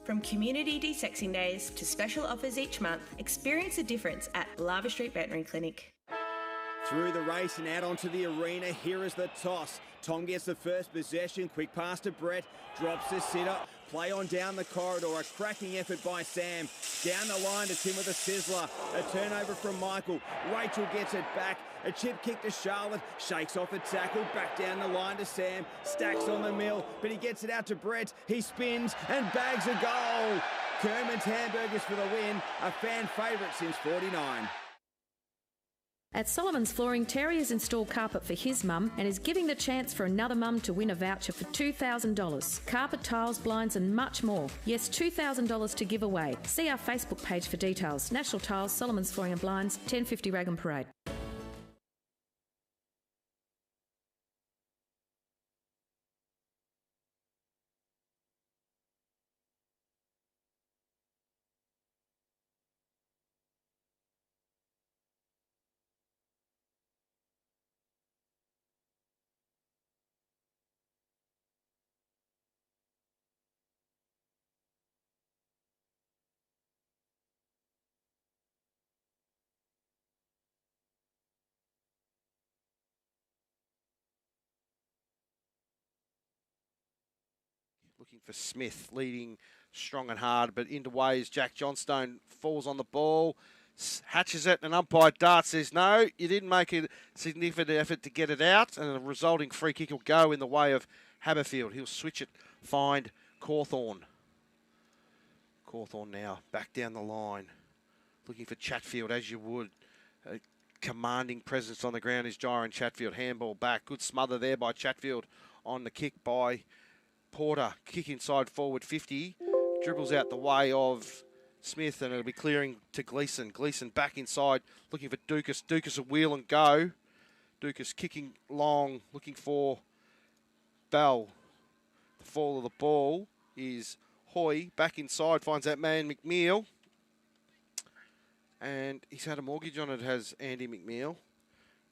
From community desexing days to special offers each month, experience the difference at Lava Street Veterinary Clinic. Through the race and out onto the arena, here is the toss. Tom gets the first possession, quick pass to Brett, drops the sitter, Play on down the corridor, a cracking effort by Sam. Down the line to Tim with a sizzler. A turnover from Michael. Rachel gets it back. A chip kick to Charlotte. Shakes off the tackle. Back down the line to Sam. Stacks on the mill, but he gets it out to Brett. He spins and bags a goal. Kerman's Hamburgers for the win. A fan favourite since 49. At Solomon's Flooring, Terry has installed carpet for his mum and is giving the chance for another mum to win a voucher for $2,000. Carpet, tiles, blinds and much more. Yes, $2,000 to give away. See our Facebook page for details. National Tiles, Solomon's Flooring and Blinds, 1050 Raglan Parade. Looking for Smith, leading strong and hard, but into ways. Jack Johnstone falls on the ball, hatches it, and umpire Dart says, no, you didn't make a significant effort to get it out, and the resulting free kick will go in the way of Haberfield. He'll switch it, find Cawthorn. Cawthorn now back down the line, looking for Chatfield, as you would. A commanding presence on the ground is Jyron Chatfield. Handball back, good smother there by Chatfield on the kick by Porter. Kick inside forward 50, dribbles out the way of Smith, and it'll be clearing to Gleeson. Gleeson back inside, looking for Dukas. Dukas a wheel and go. Dukas kicking long, looking for Bell. The fall of the ball is Hoy. Back inside, finds that man McNeil. And he's had a mortgage on it, has Andy McNeil.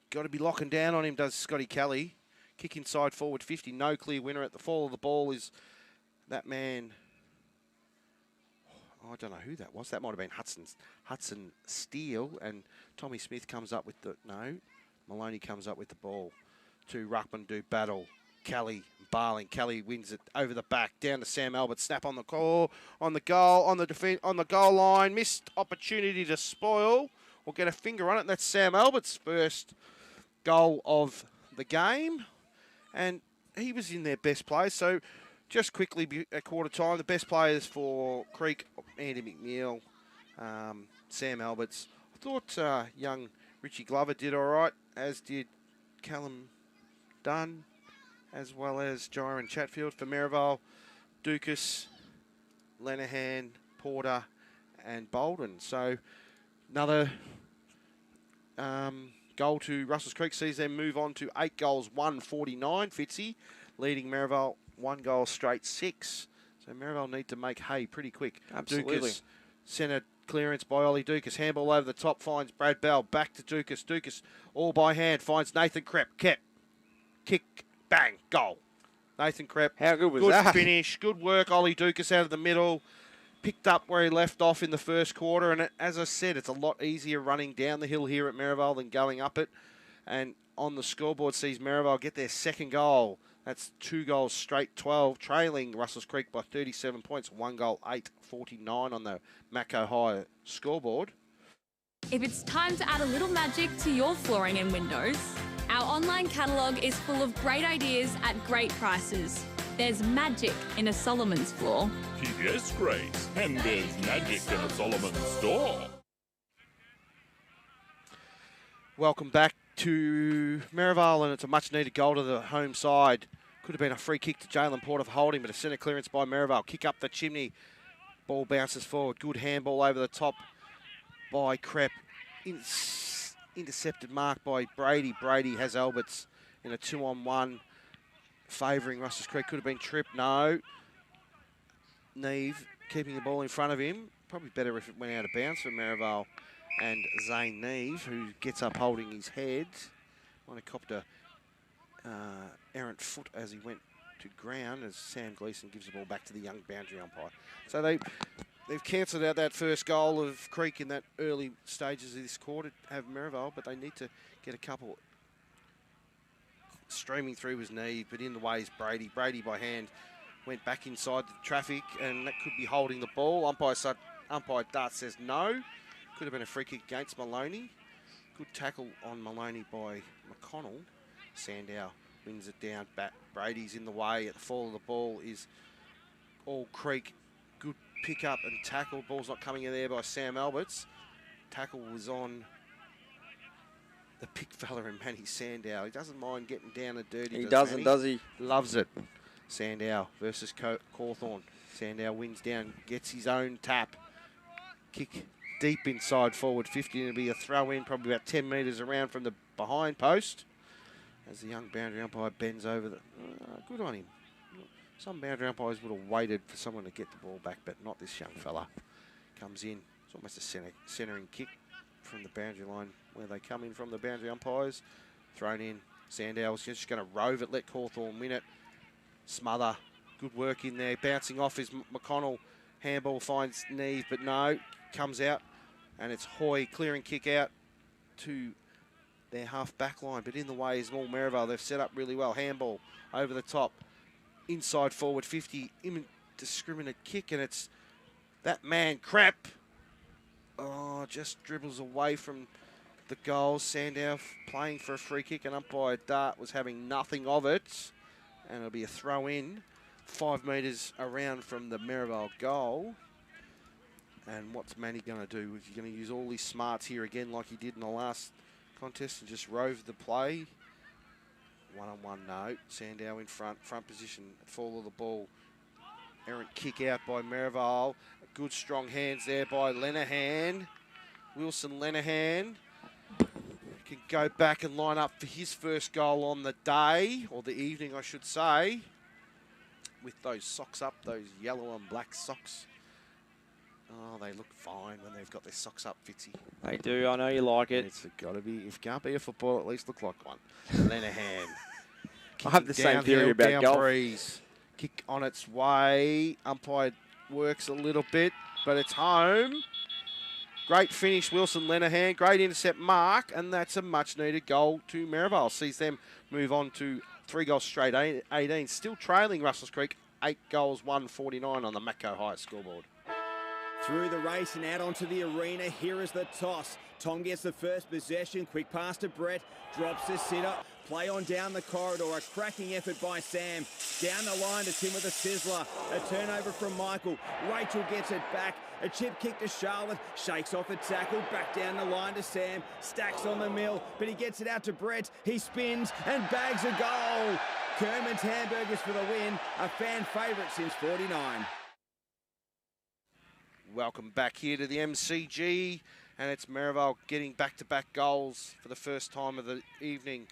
Got to be locking down on him, does Scotty Kelly. Kick inside forward 50, no clear winner. At the fall of the ball is that man. Oh, I don't know who that was. That might have been Hudson Steele, and Tommy Smith comes up with the, no, Maloney comes up with the ball. Two ruckman do battle. Kelly, Barling. Kelly wins it over the back, down to Sam Albert. Snap on the call, on the goal, on the defense, on the goal line. Missed opportunity to spoil or get a finger on it. That's Sam Albert's first goal of the game. And he was in their best players. So just quickly at quarter time, the best players for Creek, Andy McNeil, Sam Alberts. I thought young Richie Glover did all right, as did Callum Dunn, as well as Jyron Chatfield for Merrivale, Dukas, Lenehan, Porter and Bolden. So another goal to Russells Creek sees them move on to 8 goals, 149. Fitzy leading Merrivale 1 goal straight 6. So Merrivale need to make hay pretty quick. Absolutely. Dukas, centre clearance by Ollie Dukas. Handball over the top, finds Brad Bell. Back to Dukas. Dukas all by hand, finds Nathan Krepp. Kick, bang, goal. Nathan Krepp. How good was that? Good finish. Good work, Ollie Dukas out of the middle. Picked up where he left off in the first quarter, and as I said, it's a lot easier running down the hill here at Merrivale than going up it. And on the scoreboard sees Merrivale get their second goal. That's 2 goals straight, 12, trailing Russells Creek by 37 points. 1 goal, 8:49 on the Macco High scoreboard. If it's time to add a little magic to your flooring and windows, our online catalogue is full of great ideas at great prices. There's magic in a Solomon's floor. Yes, Grace, and there's magic in a Solomon's store. Welcome back to Merrivale, and it's a much-needed goal to the home side. Could have been a free kick to Jalen Porter for holding, but a centre clearance by Merrivale. Kick up the chimney. Ball bounces forward. Good handball over the top by Krepp. Intercepted mark by Brady. Brady has Alberts in a 2-on-1. Favouring Russells Creek. Could have been tripped. No. Neve keeping the ball in front of him. Probably better if it went out of bounds for Merrivale and Zane Neve, who gets up holding his head. Might have copped a errant foot as he went to ground, as Sam Gleeson gives the ball back to the young boundary umpire. So they've cancelled out that first goal of Creek in that early stages of this quarter, have Merrivale, but they need to get a couple. Streaming through his knee, but in the way is Brady. Brady by hand went back inside the traffic, and that could be holding the ball. Umpire Dart says no. Could have been a free kick against Maloney. Good tackle on Maloney by McConnell. Sandow wins it down back. Brady's in the way. At the fall of the ball is All Creek. Good pick up and tackle. Ball's not coming in there by Sam Alberts. Tackle was on the big fella in Manny Sandow. He doesn't mind getting down and dirty. He doesn't, does he? Loves it. Sandow versus Cawthorn. Sandow wins down, gets his own tap. Kick deep inside forward 50. It'll be a throw in, probably about 10 metres around from the behind post. As the young boundary umpire bends over the... good on him. Some boundary umpires would have waited for someone to get the ball back, but not this young fella. Comes in. It's almost a centering kick from the boundary line where they come in from the boundary umpires. Thrown in. Sandow's just going to rove it, let Cawthorn win it. Smother. Good work in there. Bouncing off is McConnell. Handball finds Neve, but no. Comes out. And it's Hoy clearing kick out to their half back line. But in the way is Mall Merrivale. They've set up really well. Handball over the top. Inside forward 50. Indiscriminate kick. And it's that man Crap. Oh, just dribbles away from the goal. Sandow playing for a free kick, and umpire Dart was having nothing of it. And it'll be a throw in 5 metres around from the Merrivale goal. And what's Manny going to do? Is he going to use all his smarts here again like he did in the last contest and just rove the play? One-on-one, no. Sandow in front position at fall of the ball. Errant kick out by Merrivale. Good strong hands there by Lenehan. Wilson Lenehan can go back and line up for his first goal on the day, or the evening I should say, with those socks up, those yellow and black socks. Oh, they look fine when they've got their socks up, Fitzy. They do, I know you like it. It's got to be, if you can't be a footballer, at least look like one. Lenehan. I have the same theory about golf. Breeze. Kick on its way. Umpire works a little bit, but it's home. Great finish, Wilson Lenehan. Great intercept, Mark, and that's a much-needed goal to Merrivale. Sees them move on to 3 goals straight, 18. Still trailing Russells Creek, 8 goals, 149 on the Macco High scoreboard. Through the race and out onto the arena, here is the toss. Tom gets the first possession, quick pass to Brett, drops the sitter, play on down the corridor, a cracking effort by Sam. Down the line to Tim with a sizzler, a turnover from Michael. Rachel gets it back, a chip kick to Charlotte, shakes off a tackle, back down the line to Sam, stacks on the mill, but he gets it out to Brett, he spins and bags a goal. Kerman's Hamburgers for the win, a fan favourite since 49. Welcome back here to the MCG, and it's Merrivale getting back-to-back goals for the first time of the evening.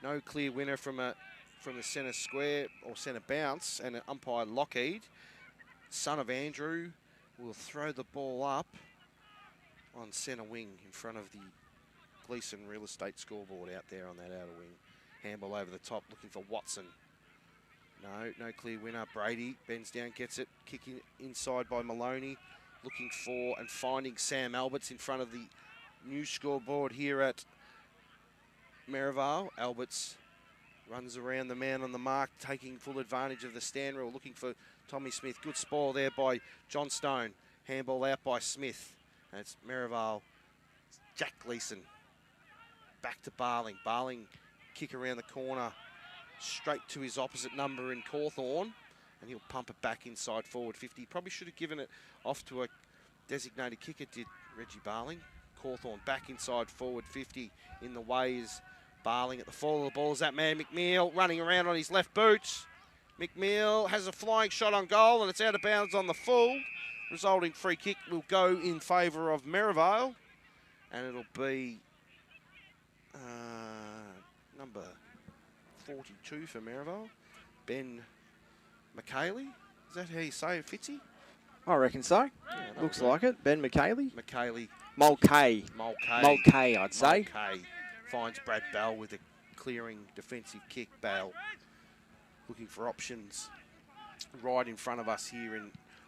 No clear winner from the centre square or centre bounce, and an umpire Lockheed, son of Andrew, will throw the ball up on centre wing in front of the Gleeson Real Estate scoreboard out there on that outer wing. Handball over the top, looking for Watson. No clear winner. Brady bends down, gets it, kicking inside by Maloney. Looking for and finding Sam Alberts in front of the new scoreboard here at Merrivale. Alberts runs around the man on the mark, taking full advantage of the stand rule, looking for Tommy Smith. Good spoil there by Johnstone. Handball out by Smith. And it's Merrivale. Jack Gleeson. Back to Barling. Barling kick around the corner, straight to his opposite number in Cawthorn. And he'll pump it back inside forward 50. Probably should have given it off to a designated kicker, did Reggie Barling. Cawthorn back inside forward 50. In the way is Barling at the fall of the ball. Is that man McNeil running around on his left boots. McNeil has a flying shot on goal, and it's out of bounds on the full. Resulting free kick will go in favour of Merrivale. And it'll be number 42 for Merrivale. Ben McKaylee, is that how you say it, Fitzy? I reckon so. Yeah, looks like it. Ben McKaylee. McKaylee. Mulcahy. I'd say. Mulcahy finds Brad Bell with a clearing defensive kick. Bell looking for options right in front of us here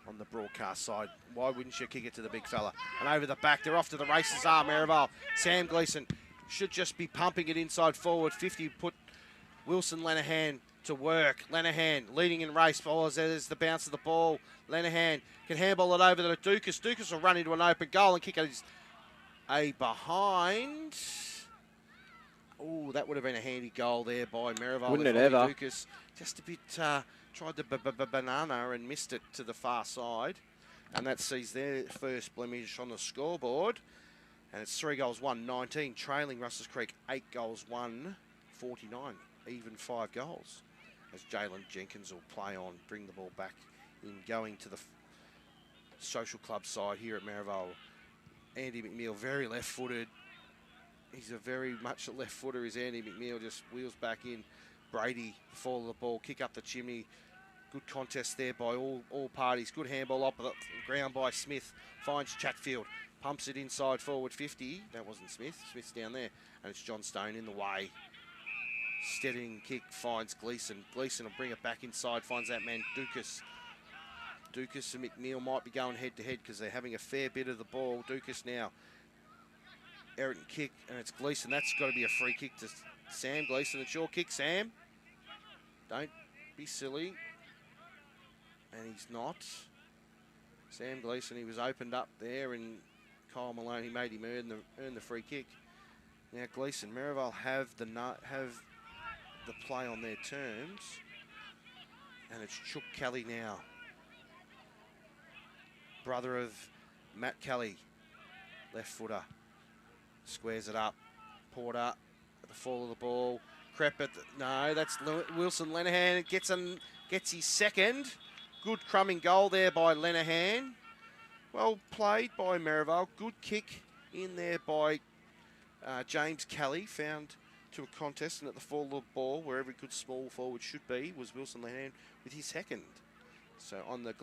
on the broadcast side. Why wouldn't you kick it to the big fella? And over the back, they're off to the races are Merrivale. Sam Gleeson should just be pumping it inside forward 50. Put Wilson Lenehan to work. Lenihan leading in race. Follows as the bounce of the ball. Lenihan can handball it over to Dukas. Dukas will run into an open goal and kick it a behind. Oh, that would have been a handy goal there by Merrivale. Wouldn't it ever? Dukas just a bit tried the banana and missed it to the far side. And that sees their first blemish on the scoreboard. And it's 3 goals, 1, 19, trailing Russells Creek 8 goals, 1, 49, even 5 goals. As Jalen Jenkins will play on, bring the ball back in, going to the social club side here at Merrivale. Andy McNeil, very left-footed. He's a very much a left footer, is Andy McNeil, just wheels back in. Brady, fall of the ball, kick up the chimney. Good contest there by all parties. Good handball up the ground by Smith. Finds Chatfield, pumps it inside forward 50. That wasn't Smith. Smith's down there. And it's John Stone in the way. Steadying kick finds Gleeson. Gleeson will bring it back inside, finds that man Dukas. Dukas and McNeil might be going head to head because they're having a fair bit of the ball. Dukas now. Errant kick, and it's Gleeson. That's got to be a free kick to Sam Gleeson. It's your kick, Sam. Don't be silly. And he's not. Sam Gleeson, he was opened up there, and Kyle Maloney made him earn the free kick. Now Gleeson, Merrivale have the play on their terms, and it's Chuck Kelly now. Brother of Matt Kelly, left footer. Squares it up. Porter at the fall of the ball. Crep at no, that's Wilson Lenihan. Gets his second. Good crumbing goal there by Lenihan. Well played by Merrivale. Good kick in there by James Kelly. Found to a contest, and at the fall of the ball, where every good small forward should be, was Wilson Lenihan with his second. So on the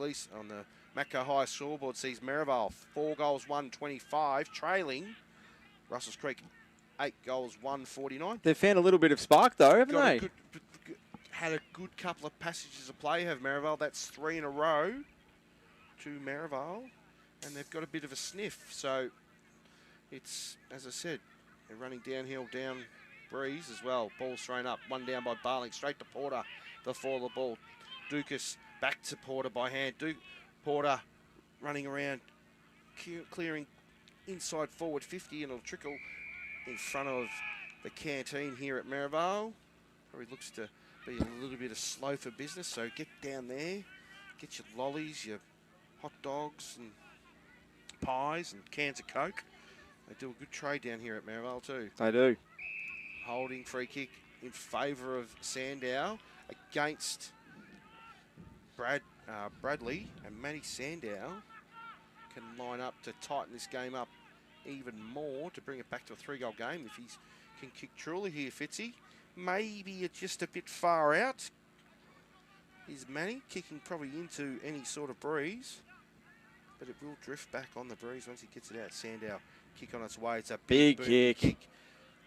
Macco High scoreboard sees Merrivale 4 goals, 1, 25, trailing Russells Creek 8 goals, 1, 49. They've found a little bit of spark though, haven't they? Had a good couple of passages of play, have Merrivale. That's 3 in a row to Merrivale, and they've got a bit of a sniff. So it's, as I said, they're running downhill, down breeze as well. Ball's thrown up, one down by Barling, straight to Porter. The fall of the ball. Dukas back to Porter by hand. Porter running around, clearing inside forward 50, and it'll trickle in front of the canteen here at Merrivale. Probably looks to be a little bit of slow for business, so get down there, get your lollies, your hot dogs and pies and cans of Coke. They do a good trade down here at Merrivale too. They do. Holding free kick in favour of Sandow against Bradley, and Matty Sandow can line up to tighten this game up even more to bring it back to a 3-goal game if he can kick truly here, Fitzy. Maybe it's just a bit far out. Is Manny kicking probably into any sort of breeze, but it will drift back on the breeze once he gets it out. Sandow kick on its way. It's a big kick.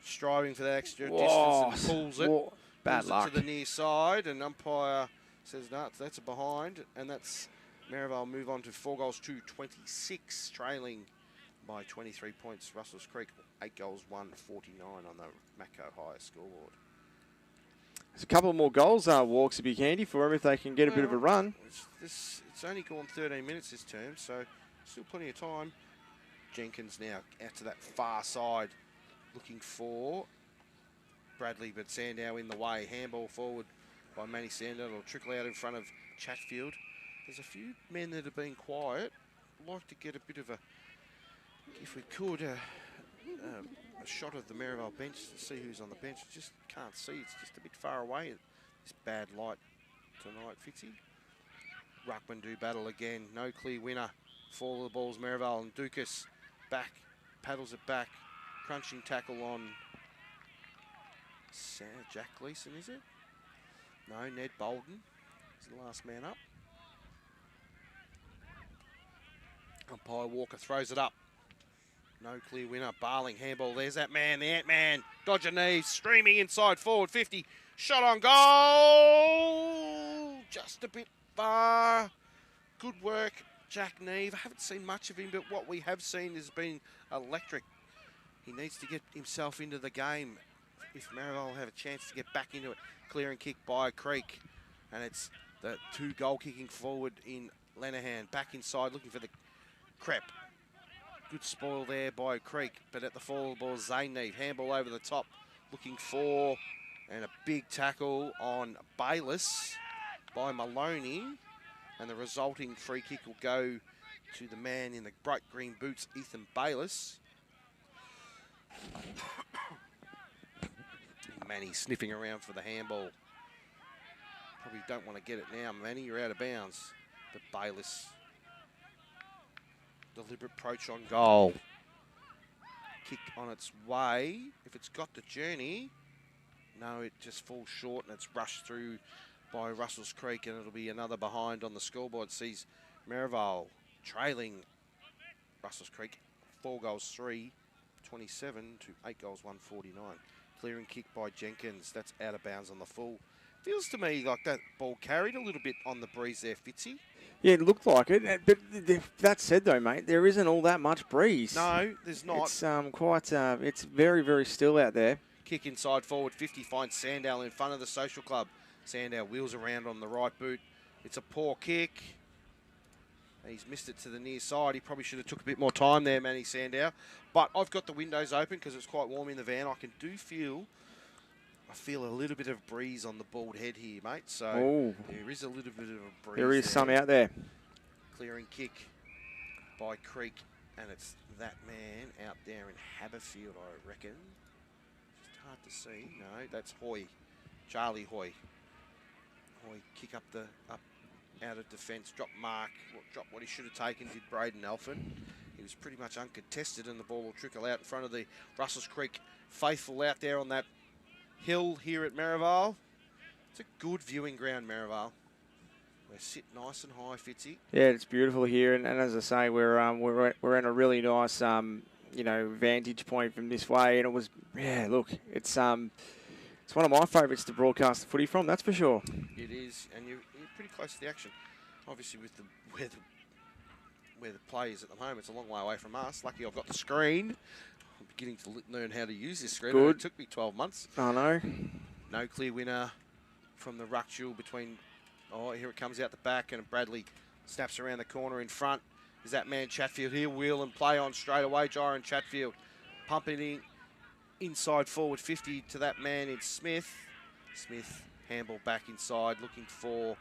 Striving for that extra distance and pulls it. Bad luck. To the near side, and umpire says no, that's a behind, and that's Merrivale move on to 4 goals to 26, trailing by 23 points. Russells Creek 8 goals, 1, 49 on the Macco High scoreboard. There's a couple more goals, Walks, would be handy for them if they can get a bit of a run. It's only gone 13 minutes this term, so still plenty of time. Jenkins now out to that far side, looking for Bradley, but Sandow in the way. Handball forward by Manny Sandow. It'll trickle out in front of Chatfield. There's a few men that have been quiet. I'd like to get a bit of a, if we could, a shot of the Merrivale bench to see who's on the bench. Just can't see. It's just a bit far away. This bad light tonight, Fitzy. Ruckman do battle again. No clear winner. Fall of the balls, Merrivale, and Dukas back, paddles it back. Crunching tackle on Jack Gleeson, is it? No, Ned Bolden is the last man up. Umpire Walker throws it up. No clear winner. Barling, handball. There's that man, the Ant-Man. Dodger knees, streaming inside forward 50. Shot on goal. Just a bit far. Good work, Jack Neve. I haven't seen much of him, but what we have seen has been electric. He needs to get himself into the game if Merrivale have a chance to get back into it. Clearing kick by Creek. And it's the 2 goal kicking forward in Lenihan. Back inside looking for the Crep. Good spoil there by Creek. But at the fall of the ball, Zayneve. Handball over the top. Looking for, and a big tackle on Bayliss by Maloney. And the resulting free kick will go to the man in the bright green boots, Ethan Bayliss. Manny sniffing around for the handball. Probably don't want to get it now, Manny. You're out of bounds. But Bayliss, deliberate approach on goal. Kick on its way. If it's got the journey, no, it just falls short and it's rushed through by Russells Creek, and it'll be another behind on the scoreboard. Sees Merrivale trailing Russells Creek 4 goals 3, 27 to 8 goals 149. Clearing kick by Jenkins. That's out of bounds on the full. Feels to me like that ball carried a little bit on the breeze there, Fitzy. Yeah, it looked like it. But that said, though, mate, there isn't all that much breeze. No, there's not. It's it's very, very still out there. Kick inside forward 50 finds Sandow in front of the Social Club. Sandow wheels around on the right boot. It's a poor kick. He's missed it to the near side. He probably should have took a bit more time there, Manny Sandow. But I've got the windows open because it's quite warm in the van. I feel a little bit of breeze on the bald head here, mate. So there is a little bit of a breeze. There is some out there. Clearing kick by Creek. And it's that man out there in Haberfield, I reckon. Just hard to see. No, that's Hoy. Charlie Hoy. Hoy kick up out of defence, drop mark, drop what he should have taken, did Braden Elfin. He was pretty much uncontested, and the ball will trickle out in front of the Russells Creek faithful out there on that hill here at Merrivale. It's a good viewing ground, Merrivale. We're sitting nice and high, Fitzy. Yeah, it's beautiful here, and as I say, we're in a really nice vantage point from this way, and it was look, it's one of my favourites to broadcast the footy from, that's for sure. It is, and you're pretty close to the action. Obviously, with where the play is at the moment, it's a long way away from us. Lucky I've got the screen. I'm beginning to learn how to use this screen. Good. It took me 12 months. I know. No clear winner from the ruck duel between... Oh, here it comes out the back, and Bradley snaps around the corner in front. Is that man Chatfield? He'll wheel and play on straight away. Jiron Chatfield pumping in inside forward 50 to that man in Smith. Smith handball back inside, looking for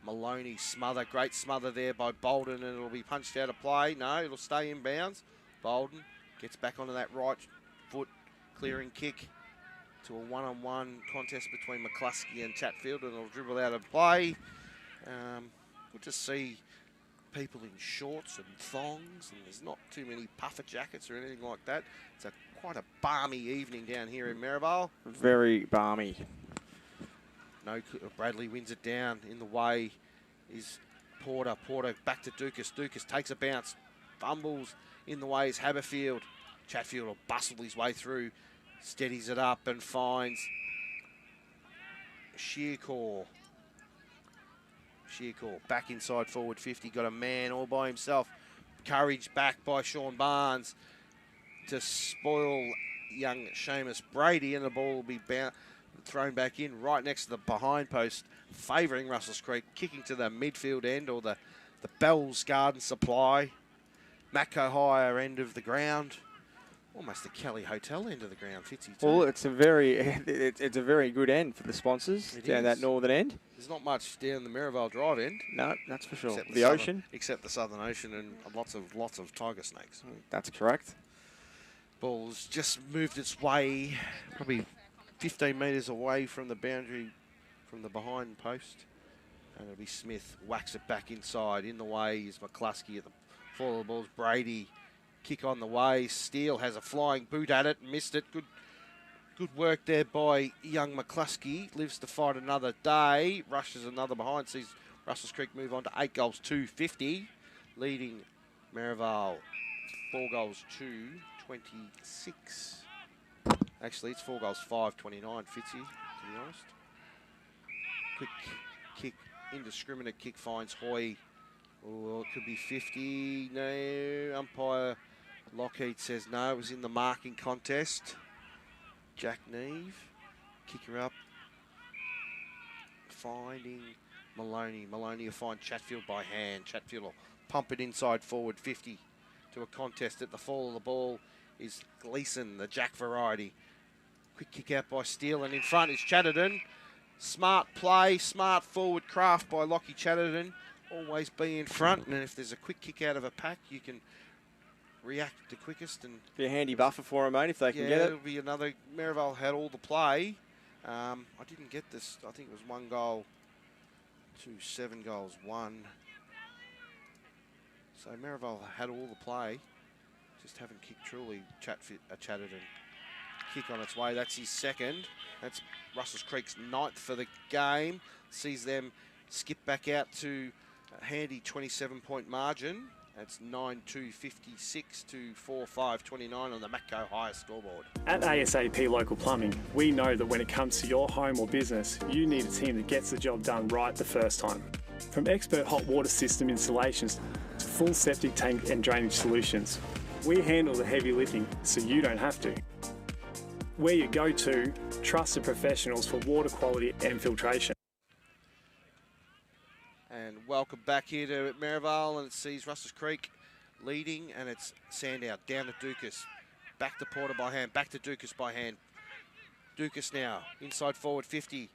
Maloney. Smother, great smother there by Bolden, and it'll be punched out of play. No, it'll stay in bounds. Bolden gets back onto that right foot, clearing kick to a one-on-one contest between McCluskey and Chatfield, and it'll dribble out of play. Good to see people in shorts and thongs, and there's not too many puffer jackets or anything like that. It's quite a balmy evening down here in Merrivale. Very balmy. No, Bradley wins it down. In the way is Porter. Porter back to Dukas. Dukas takes a bounce, fumbles. In the way is Haberfield. Chatfield will bustle his way through, steadies it up and finds Shearcore. Shearcore back inside forward 50. Got a man all by himself. Courage back by Sean Barnes to spoil young Seamus Brady, and the ball will be thrown back in right next to the behind post, favouring Russells Creek, kicking to the midfield end, or the Bell's Garden Supply, Matco Hire end of the ground, almost the Kelly Hotel end of the ground, Fitzy too. Well, it's a very good end for the sponsors down that northern end. There's not much down the Merrivale Drive end. No, that's for sure. Except the ocean, except the Southern Ocean, and lots of tiger snakes. That's correct. Ball's just moved its way, probably 15 metres away from the boundary, from the behind post. And it'll be Smith, whacks it back inside. In the way is McCluskey at the fall of the balls. Brady, kick on the way. Steele has a flying boot at it, missed it. Good work there by young McCluskey. Lives to fight another day. Rushes another behind. Sees Russells Creek move on to 8 goals 250. Leading Merrivale 4 goals 2-26. Actually, it's 4 goals 5-29, Fitzy, to be honest. Quick kick, indiscriminate kick finds Hoy. Oh, it could be 50. No, umpire Lockheed says no. It was in the marking contest. Jack Neve. Kick her up. Finding Maloney. Maloney will find Chatfield by hand. Chatfield will pump it inside forward 50 to a contest. At the fall of the ball is Gleeson, the Jack variety. Quick kick out by Steele, and in front is Chatterton. Smart play, smart forward craft by Lockie Chatterton. Always be in front, and if there's a quick kick out of a pack, you can react the quickest. And be a handy buffer for them, mate, if they can get it. It'll be another. Merrivale had all the play. I didn't get this. I think it was 1 goal to 7 goals, 1. So Merrivale had all the play. Just haven't kicked truly. Chatterton. Kick on its way. That's his second. That's Russells Creek's 9th for the game. Sees them skip back out to a handy 27-point margin. That's 9-2-56 to 4-5-29 on the Matco highest scoreboard. At ASAP Local Plumbing, we know that when it comes to your home or business, you need a team that gets the job done right the first time. From expert hot water system installations to full septic tank and drainage solutions, we handle the heavy lifting so you don't have to. We're your go-to, trusted professionals for water quality and filtration. And welcome back here to Merrivale, and it sees Russells Creek leading, and it's Sandow down to Dukas. Back to Porter by hand, back to Dukas by hand. Dukas now, inside forward 50.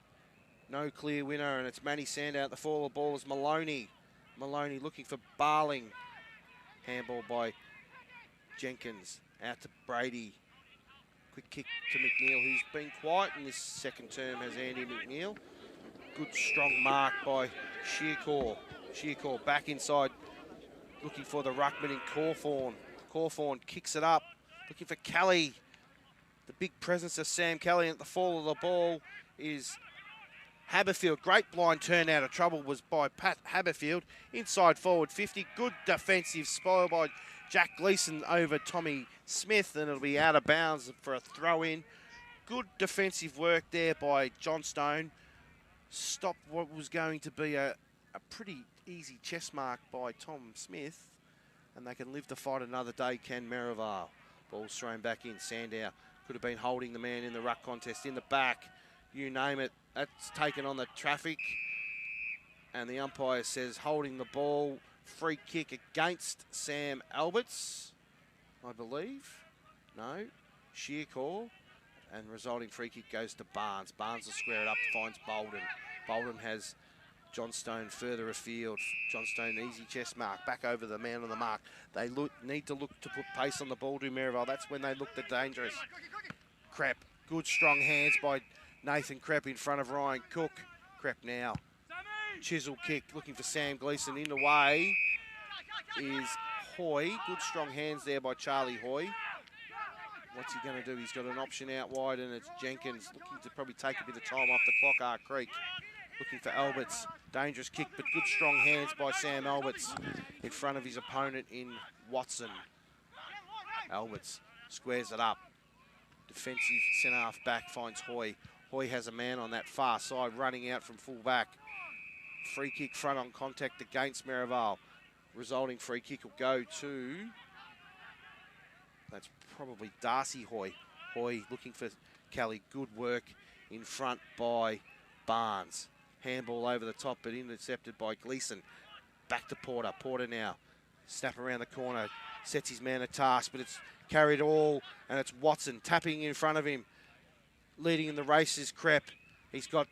No clear winner, and it's Manny Sandow. At the fall of the ball is Maloney. Maloney looking for Barling. Handball by Jenkins. Out to Brady. Quick kick to McNeil, who's been quiet in this second term, has Andy McNeil. Good strong mark by Shearcore. Shearcore back inside, looking for the ruckman in Cawthorn. Cawthorn kicks it up, looking for Kelly. The big presence of Sam Kelly. At the fall of the ball is Haberfield. Great blind turn out of trouble was by Pat Haberfield. Inside forward 50. Good defensive spoil by Jack Gleeson over Tommy Smith, and it'll be out of bounds for a throw-in. Good defensive work there by Johnstone. Stopped what was going to be a pretty easy chest mark by Tom Smith, and they can live to fight another day, can Merrivale. Ball's thrown back in. Sandow could have been holding the man in the ruck contest. In the back, you name it. That's taken on the traffic, and the umpire says holding the ball. Free kick against Sam Alberts, I believe. No, Shearcore, and resulting free kick goes to Barnes. Barnes will square it up, finds Bolden. Bolden has Johnstone further afield. Johnstone, easy chest mark, back over the man on the mark. They need to look to put pace on the ball to Merrivale. That's when they look the dangerous. Krepp, good strong hands by Nathan Krepp in front of Ryan Cook. Krepp now. Chisel kick, looking for Sam Gleeson. In the way is Hoy. Good strong hands there by Charlie Hoy. What's he going to do? He's got an option out wide, and it's Jenkins looking to probably take a bit of time off the clock. Creek looking for Alberts. Dangerous kick, but good strong hands by Sam Alberts in front of his opponent in Watson. Alberts squares it up. Defensive centre-half back finds Hoy. Hoy has a man on that far side running out from full back. Free kick front on contact against Merrivale. Resulting free kick will go to, that's probably Darcy Hoy. Hoy looking for Kelly. Good work in front by Barnes. Handball over the top, but intercepted by Gleeson. Back to Porter. Porter now. Snap around the corner. Sets his man a task, but it's carried all, and it's Watson tapping in front of him. Leading in the race is Krepp. He's got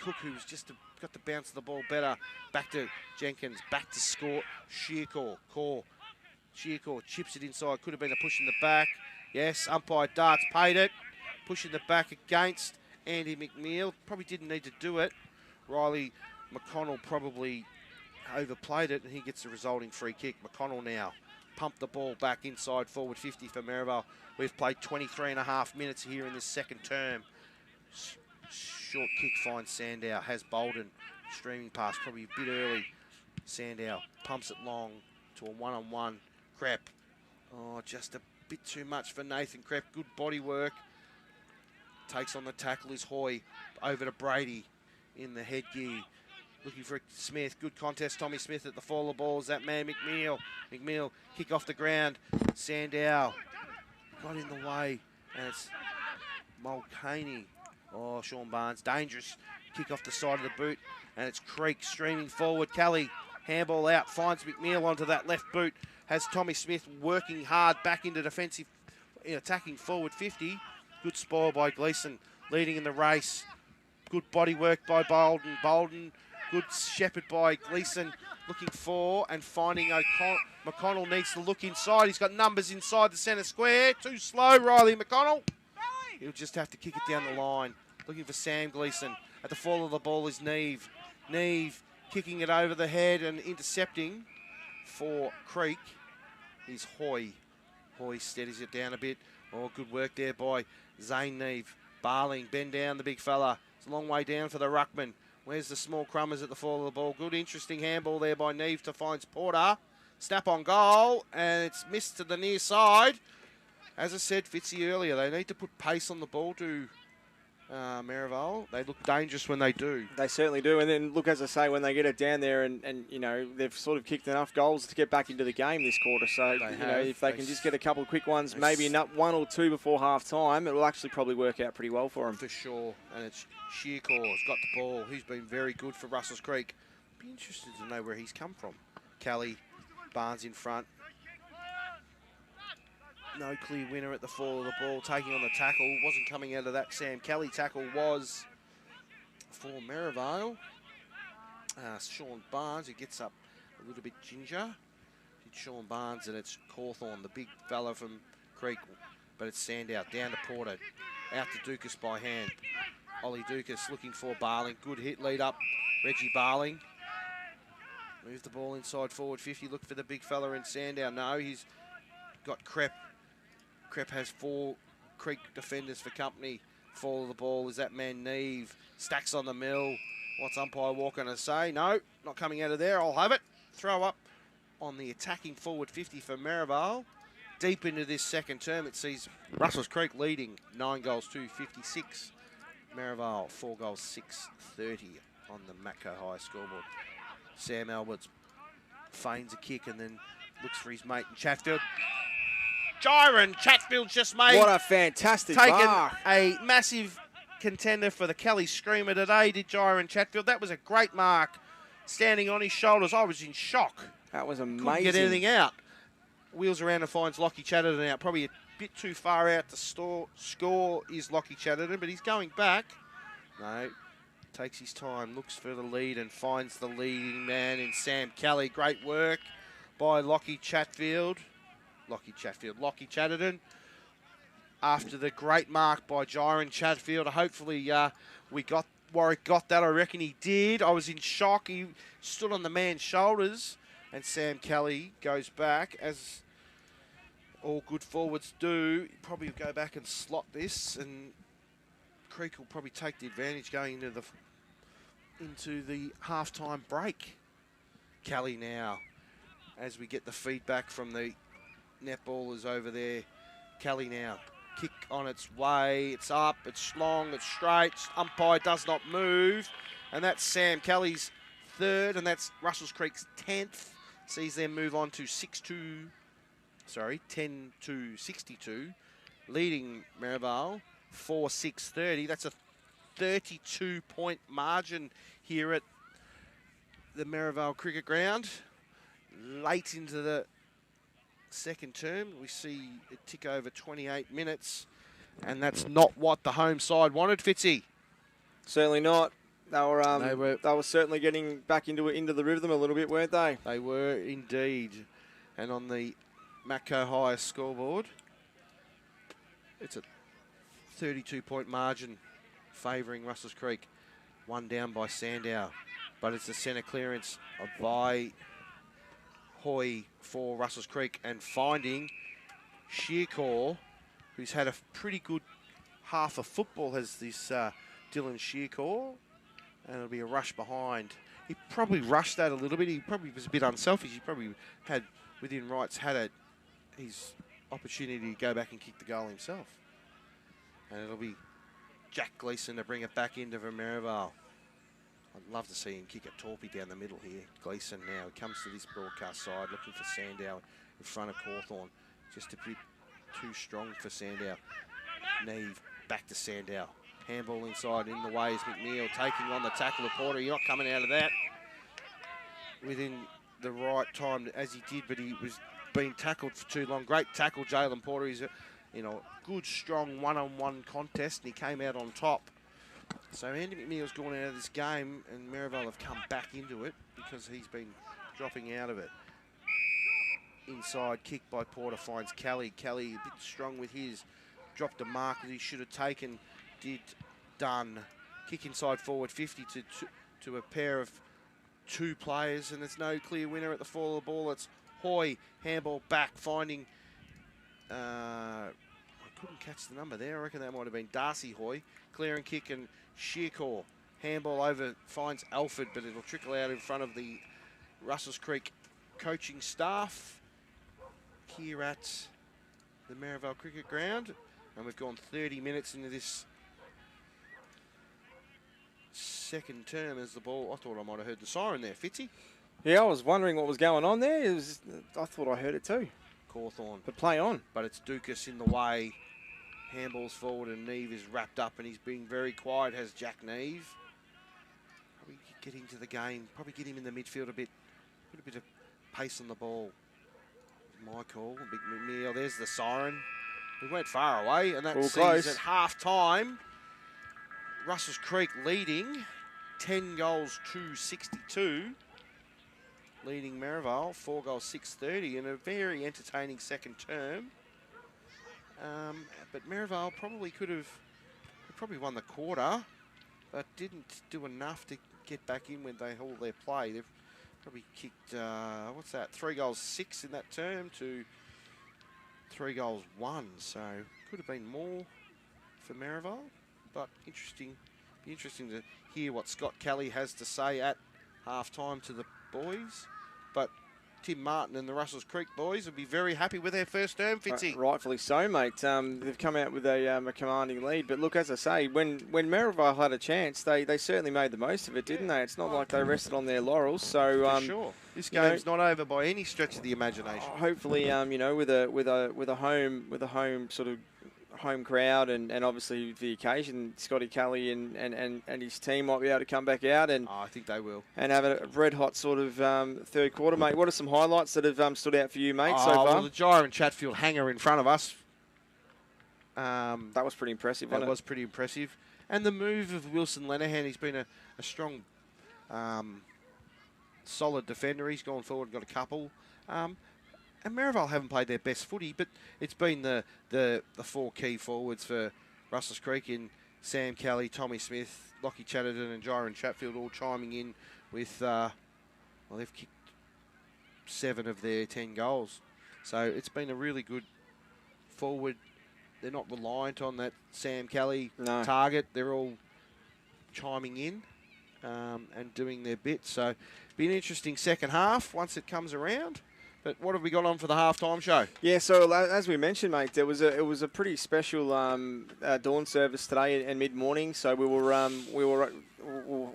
Cook, who's just got to bounce the ball better. Back to Jenkins. Back to score. Shearcore. Shearcore chips it inside. Could have been a push in the back. Yes, umpire darts paid it. Pushing the back against Andy McNeil. Probably didn't need to do it. Riley McConnell probably overplayed it, and he gets the resulting free kick. McConnell now pumped the ball back inside forward 50 for Merrivale. We've played 23.5 minutes here in this second term. Short kick finds Sandow. Has Bolden. Streaming pass probably a bit early. Sandow pumps it long to a one-on-one. Krepp. Oh, just a bit too much for Nathan Krepp. Good body work. Takes on the tackle is Hoy. Over to Brady in the headgear. Looking for Smith. Good contest. Tommy Smith at the fall of balls. That man McNeil. McNeil kick off the ground. Sandow got in the way. And it's Mulcahy. Oh, Sean Barnes, dangerous kick off the side of the boot, and it's Creek streaming forward. Kelly, handball out, finds McNeil onto that left boot, has Tommy Smith working hard back into defensive, attacking forward 50. Good spoil by Gleeson, leading in the race. Good body work by Bolden. Bolden, good shepherd by Gleeson, looking for and finding O'Connell. McConnell needs to look inside. He's got numbers inside the centre square. Too slow, Riley McConnell. He'll just have to kick it down the line. Looking for Sam Gleeson. At the fall of the ball is Neve. Neve kicking it over the head and intercepting for Creek is Hoy. Hoy steadies it down a bit. Oh, good work there by Zane Neve. Barling, bend down the big fella. It's a long way down for the ruckman. Where's the small crummers at the fall of the ball? Good, interesting handball there by Neve to find Porter. Snap on goal, and it's missed to the near side. As I said, Fitzy earlier, they need to put pace on the ball to Merrivale. They look dangerous when they do. They certainly do. And then, look, as I say, when they get it down there and you know, they've sort of kicked enough goals to get back into the game this quarter. So, you know, if they can just get a couple of quick ones, maybe one or two before half-time, it will actually probably work out pretty well for them. For sure. And it's Shearcor's got the ball. He's been very good for Russells Creek. Be interested to know where he's come from. Kelly, Barnes in front. No clear winner at the fall of the ball, taking on the tackle. Wasn't coming out of that Sam Kelly tackle, was for Merrivale. Sean Barnes, who gets up a little bit ginger. It's Sean Barnes, and it's Cawthorne, the big fella from Creek. But it's Sandow, down to Porter. Out to Dukas by hand. Ollie Dukas looking for Barling. Good hit, lead up. Reggie Barling. Move the ball inside forward 50. Look for the big fella in Sandow. No, he's got Crepp. Crepp has 4 Creek defenders for company. Fall of the ball is that man Neve. Stacks on the mill. What's umpire Walker going to say? No, not coming out of there. I'll have it. Throw up on the attacking forward 50 for Merrivale. Deep into this second term, it sees Russells Creek leading 9 goals to 56. Merrivale 4 goals 6-30 on the Matco High scoreboard. Sam Alberts feigns a kick and then looks for his mate in Chatfield. Gyron Chatfield just made. What a fantastic mark. A massive contender for the Kelly Screamer today, did Gyron Chatfield. That was a great mark. Standing on his shoulders, I was in shock. That was amazing. Couldn't get anything out. Wheels around and finds Lockie Chatterton out. Probably a bit too far out to score is Lockie Chatterton, but he's going back. No, takes his time, looks for the lead and finds the leading man in Sam Kelly. Great work by Lockie Chatterton. After the great mark by Gyron Chatfield. Hopefully Warwick got that. I reckon he did. I was in shock. He stood on the man's shoulders. And Sam Kelly goes back, as all good forwards do. Probably go back and slot this. And Creek will probably take the advantage going into the halftime break. Kelly now, as we get the feedback from the netballers over there. Kelly now, kick on its way. It's up, it's long, it's straight. Umpire does not move. And that's Sam Kelly's 3rd, and that's Russells Creek's 10th. Sees them move on to 10-62, leading Merrivale 4-6-30. That's a 32-point margin here at the Merrivale Cricket Ground. Late into the second term, we see it tick over 28 minutes, and that's not what the home side wanted, Fitzy. Certainly not. They were certainly getting back into the rhythm a little bit, weren't they? They were indeed. And on the Matco High scoreboard, it's a 32-point margin favouring Russells Creek. 1 down by Sandow, but it's a centre clearance by Hoy for Russells Creek, and finding Shearcor, who's had a pretty good half of football, has this Dylan Shearcor. And it'll be a rush behind. He probably rushed that a little bit. He probably was a bit unselfish. He probably had, within rights, had his opportunity to go back and kick the goal himself. And it'll be Jack Gleeson to bring it back into Merrivale. I'd love to see him kick a torpy down the middle here. Gleeson now, he comes to this broadcast side, looking for Sandow in front of Cawthorne. Just a bit too strong for Sandow. Neve back to Sandow. Handball inside, in the way is McNeil, taking on the tackle of Porter. You're not coming out of that within the right time as he did, but he was being tackled for too long. Great tackle, Jalen Porter. He's in a good, strong one-on-one contest, and he came out on top. So Andy McNeil's gone out of this game, and Merrivale have come back into it because he's been dropping out of it. Inside kick by Porter finds Kelly. Kelly a bit strong with his. Dropped a mark that he should have taken. Did done. Kick inside forward 50 to a pair of two players, and there's no clear winner at the fall of the ball. It's Hoy. Handball back, finding... I couldn't catch the number there. I reckon that might have been Darcy Hoy. Clear and kick and Shearcore. Handball over, finds Alford, but it'll trickle out in front of the Russells Creek coaching staff here at the Merrivale Cricket Ground. And we've gone 30 minutes into this second term as the ball... I thought I might have heard the siren there. Fitzy? Yeah, I was wondering what was going on there. I thought I heard it too. Cawthorn. But play on. But it's Dukas in the way. Handballs forward and Neve is wrapped up and he's being very quiet, has Jack Neve. Probably get into the game. Probably get him in the midfield a bit. Put a bit of pace on the ball. My call. Big McNeil. There's the siren. We went far away, and that sees at half-time Russells Creek leading 10 goals to 62. Leading Merrivale 4 goals 6-30 in a very entertaining second term. But Merrivale probably probably won the quarter, but didn't do enough to get back in when they hauled their play. They've probably kicked, 3 goals 6 in that term to 3 goals 1. So could have been more for Merrivale, but be interesting to hear what Scott Kelly has to say at half-time to the boys. But Tim Martin and the Russells Creek boys will be very happy with their first term, Fitzy. Rightfully so, mate. They've come out with a commanding lead. But look, as I say, when Merrivale had a chance, they certainly made the most of it, didn't they? It's not like they rested on their laurels. So for sure, this game's not over by any stretch of the imagination. Hopefully, with a home sort of home crowd and obviously the occasion, Scotty Kelly and his team might be able to come back out and I think they will and have a red hot sort of third quarter, mate. What are some highlights that have stood out for you, mate, so far? Well, the Gyre and Chatfield hanger in front of us. That was pretty impressive. That was pretty impressive, and the move of Wilson Lenahan. He's been a strong, solid defender. He's gone forward and got a couple. And Merrivale haven't played their best footy, but it's been the four key forwards for Russells Creek in Sam Kelly, Tommy Smith, Lockie Chatterton and Gyron Chatfield all chiming in with, they've kicked 7 of their 10 goals. So it's been a really good forward. They're not reliant on that Sam Kelly target. They're all chiming in and doing their bit. So be an interesting second half once it comes around. But what have we got on for the halftime show? Yeah, so as we mentioned, mate, it was a pretty special dawn service today and mid morning. So we'll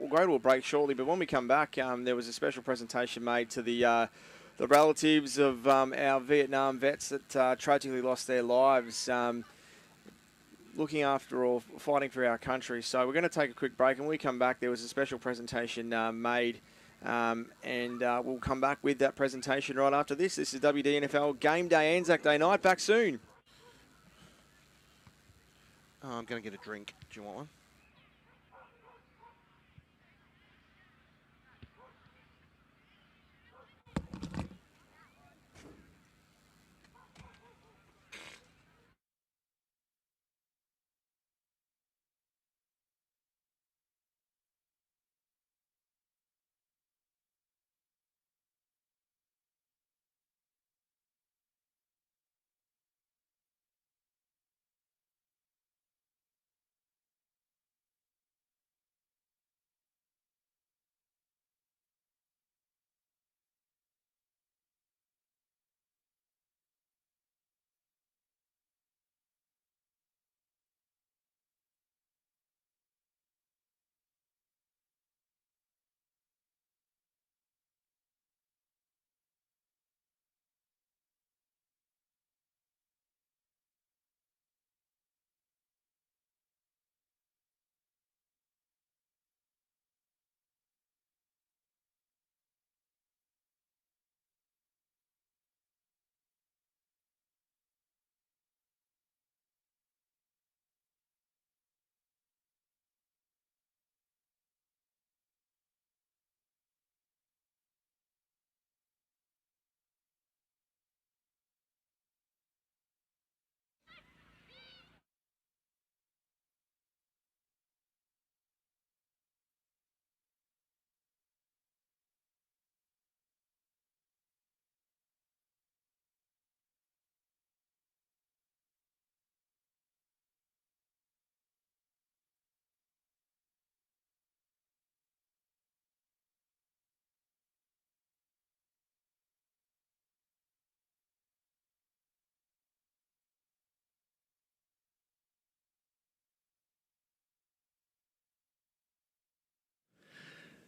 go to a break shortly. But when we come back, there was a special presentation made to the relatives of our Vietnam vets that tragically lost their lives, looking after or fighting for our country. So we're going to take a quick break, and when we come back, there was a special presentation made. And we'll come back with that presentation right after this. This is Wdfnl Game Day, ANZAC Day night. Back soon. I'm going to get a drink. Do you want one?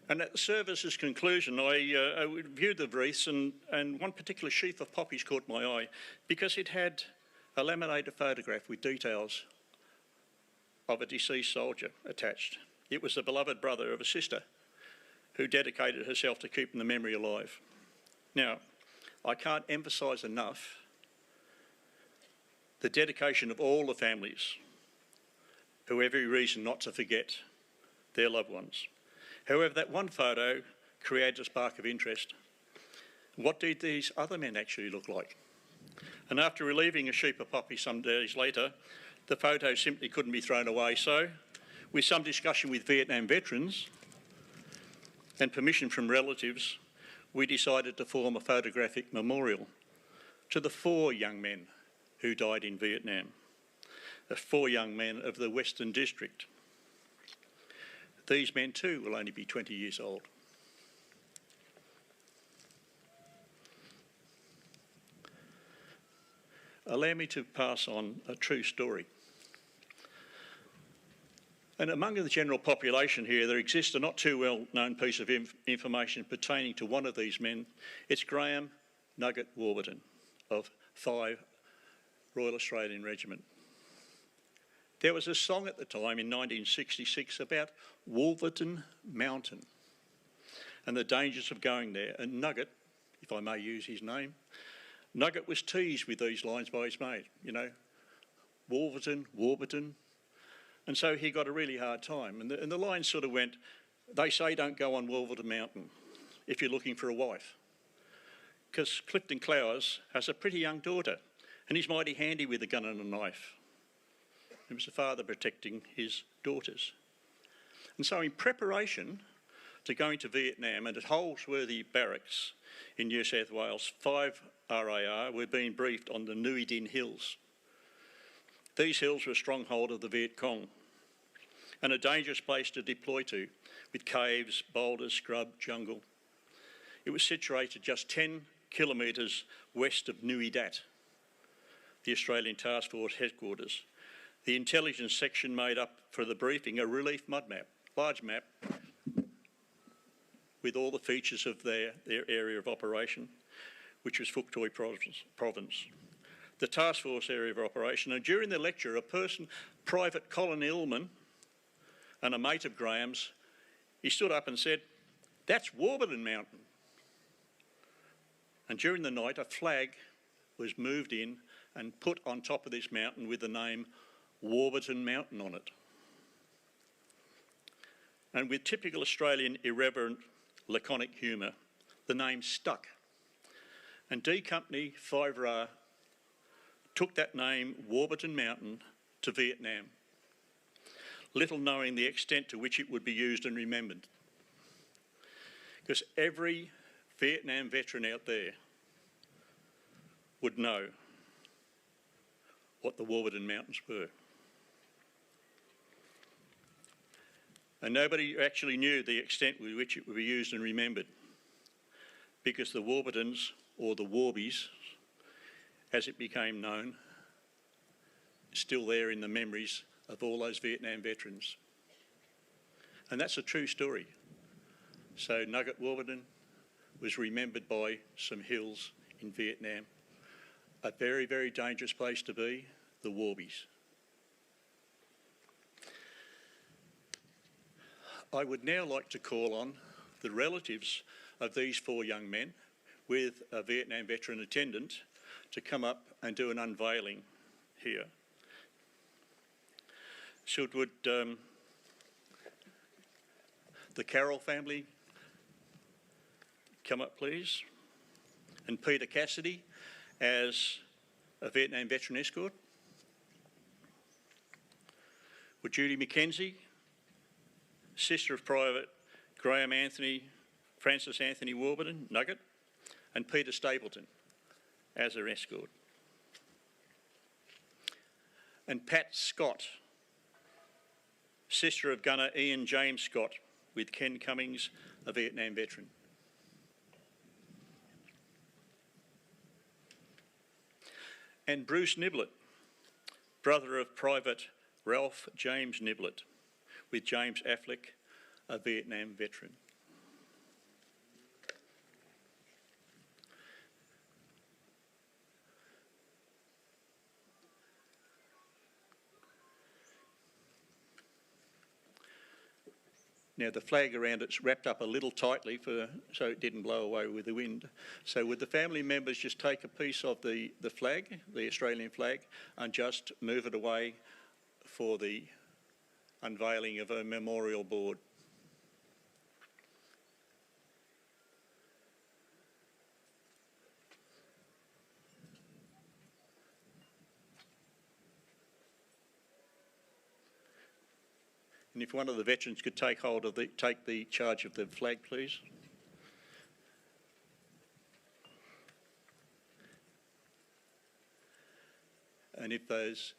And at the service's conclusion, I viewed the wreaths, and one particular sheaf of poppies caught my eye because it had a laminated photograph with details of a deceased soldier attached. It was the beloved brother of a sister who dedicated herself to keeping the memory alive. Now, I can't emphasise enough the dedication of all the families who have every reason not to forget their loved ones. However, that one photo created a spark of interest. What did these other men actually look like? And after relieving a sheep of poppies some days later, the photo simply couldn't be thrown away. So, with some discussion with Vietnam veterans and permission from relatives, we decided to form a photographic memorial to the 4 young men who died in Vietnam, the 4 young men of the Western District. These men too will only be 20 years old. Allow me to pass on a true story. And among the general population here, there exists a not too well-known piece of information pertaining to one of these men. It's Graham Nugget Warburton of 5 Royal Australian Regiment. There was a song at the time in 1966 about Wolverton Mountain and the dangers of going there. And Nugget, if I may use his name, Nugget was teased with these lines by his mate, you know, Wolverton, Warburton. And so he got a really hard time. And the line sort of went, they say don't go on Wolverton Mountain if you're looking for a wife. Because Clifton Clowers has a pretty young daughter and he's mighty handy with a gun and a knife. It was the father protecting his daughters. And so in preparation to going to Vietnam and at Holsworthy Barracks in New South Wales, 5 RAR were being briefed on the Nui Din Hills. These hills were a stronghold of the Viet Cong and a dangerous place to deploy to, with caves, boulders, scrub, jungle. It was situated just 10 kilometres west of Nui Dat, the Australian Task Force headquarters. The intelligence section made up for the briefing a relief mud map, large map, with all the features of their area of operation, which was Phuoc Toi province. The task force area of operation, and during the lecture, a person, Private Colin Illman, and a mate of Graham's, he stood up and said, "That's Warburton Mountain." And during the night, a flag was moved in and put on top of this mountain with the name Warburton Mountain on it. And with typical Australian irreverent, laconic humour, the name stuck. And D Company 5RA took that name, Warburton Mountain, to Vietnam, little knowing the extent to which it would be used and remembered. Because every Vietnam veteran out there would know what the Warburton Mountains were. And nobody actually knew the extent with which it would be used and remembered, because the Warburtons, or the Warbies, as it became known, is still there in the memories of all those Vietnam veterans. And that's a true story. So Nugget Warburton was remembered by some hills in Vietnam. A very, very dangerous place to be, the Warbies. I would now like to call on the relatives of these 4 young men with a Vietnam veteran attendant to come up and do an unveiling here. Would the Carroll family come up, please? And Peter Cassidy as a Vietnam veteran escort. Would Judy McKenzie, sister of Private Graham Francis Anthony Warburton, Nugget, and Peter Stapleton as her escort. And Pat Scott, sister of Gunner Ian James Scott, with Ken Cummings, a Vietnam veteran. And Bruce Niblett, brother of Private Ralph James Niblett, with James Affleck, a Vietnam veteran. Now the flag around it's wrapped up a little tightly so it didn't blow away with the wind. So would the family members just take a piece of the flag, the Australian flag, and just move it away for the unveiling of a memorial board? And if one of the veterans could take the charge of the flag, please. And if those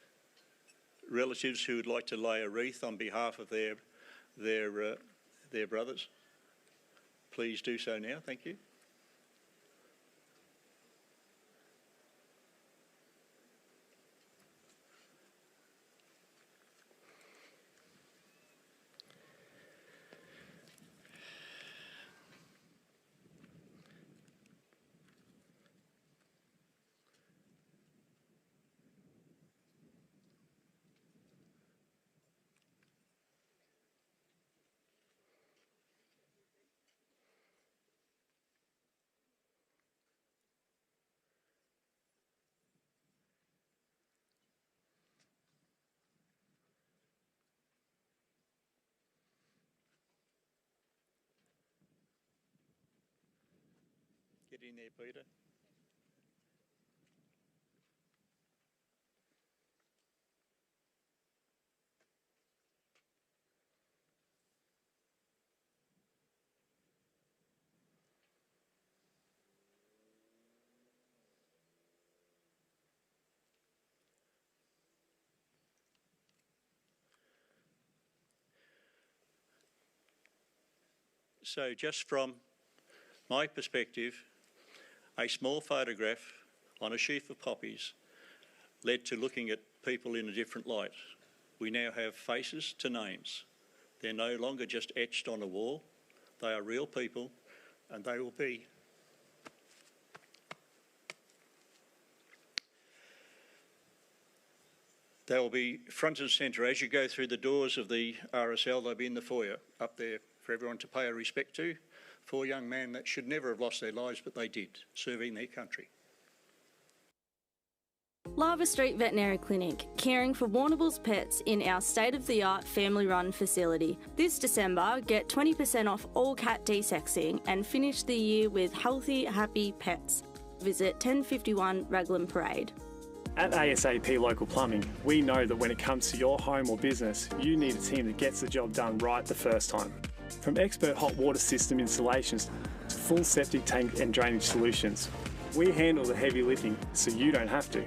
relatives who would like to lay a wreath on behalf of their brothers, please do so now. Thank you. Get in there, Peter. So just from my perspective, a small photograph on a sheaf of poppies led to looking at people in a different light. We now have faces to names. They're no longer just etched on a wall. They are real people, and they will be front and centre. As you go through the doors of the RSL, they'll be in the foyer up there for everyone to pay a respect to. 4 young men that should never have lost their lives, but they did, serving their country. Lava Street Veterinary Clinic, caring for Warrnambool's pets in our state-of-the-art family-run facility. This December, get 20% off all cat desexing and finish the year with healthy, happy pets. Visit 1051 Raglan Parade. At ASAP Local Plumbing, we know that when it comes to your home or business, you need a team that gets the job done right the first time. From expert hot water system installations to full septic tank and drainage solutions, we handle the heavy lifting so you don't have to.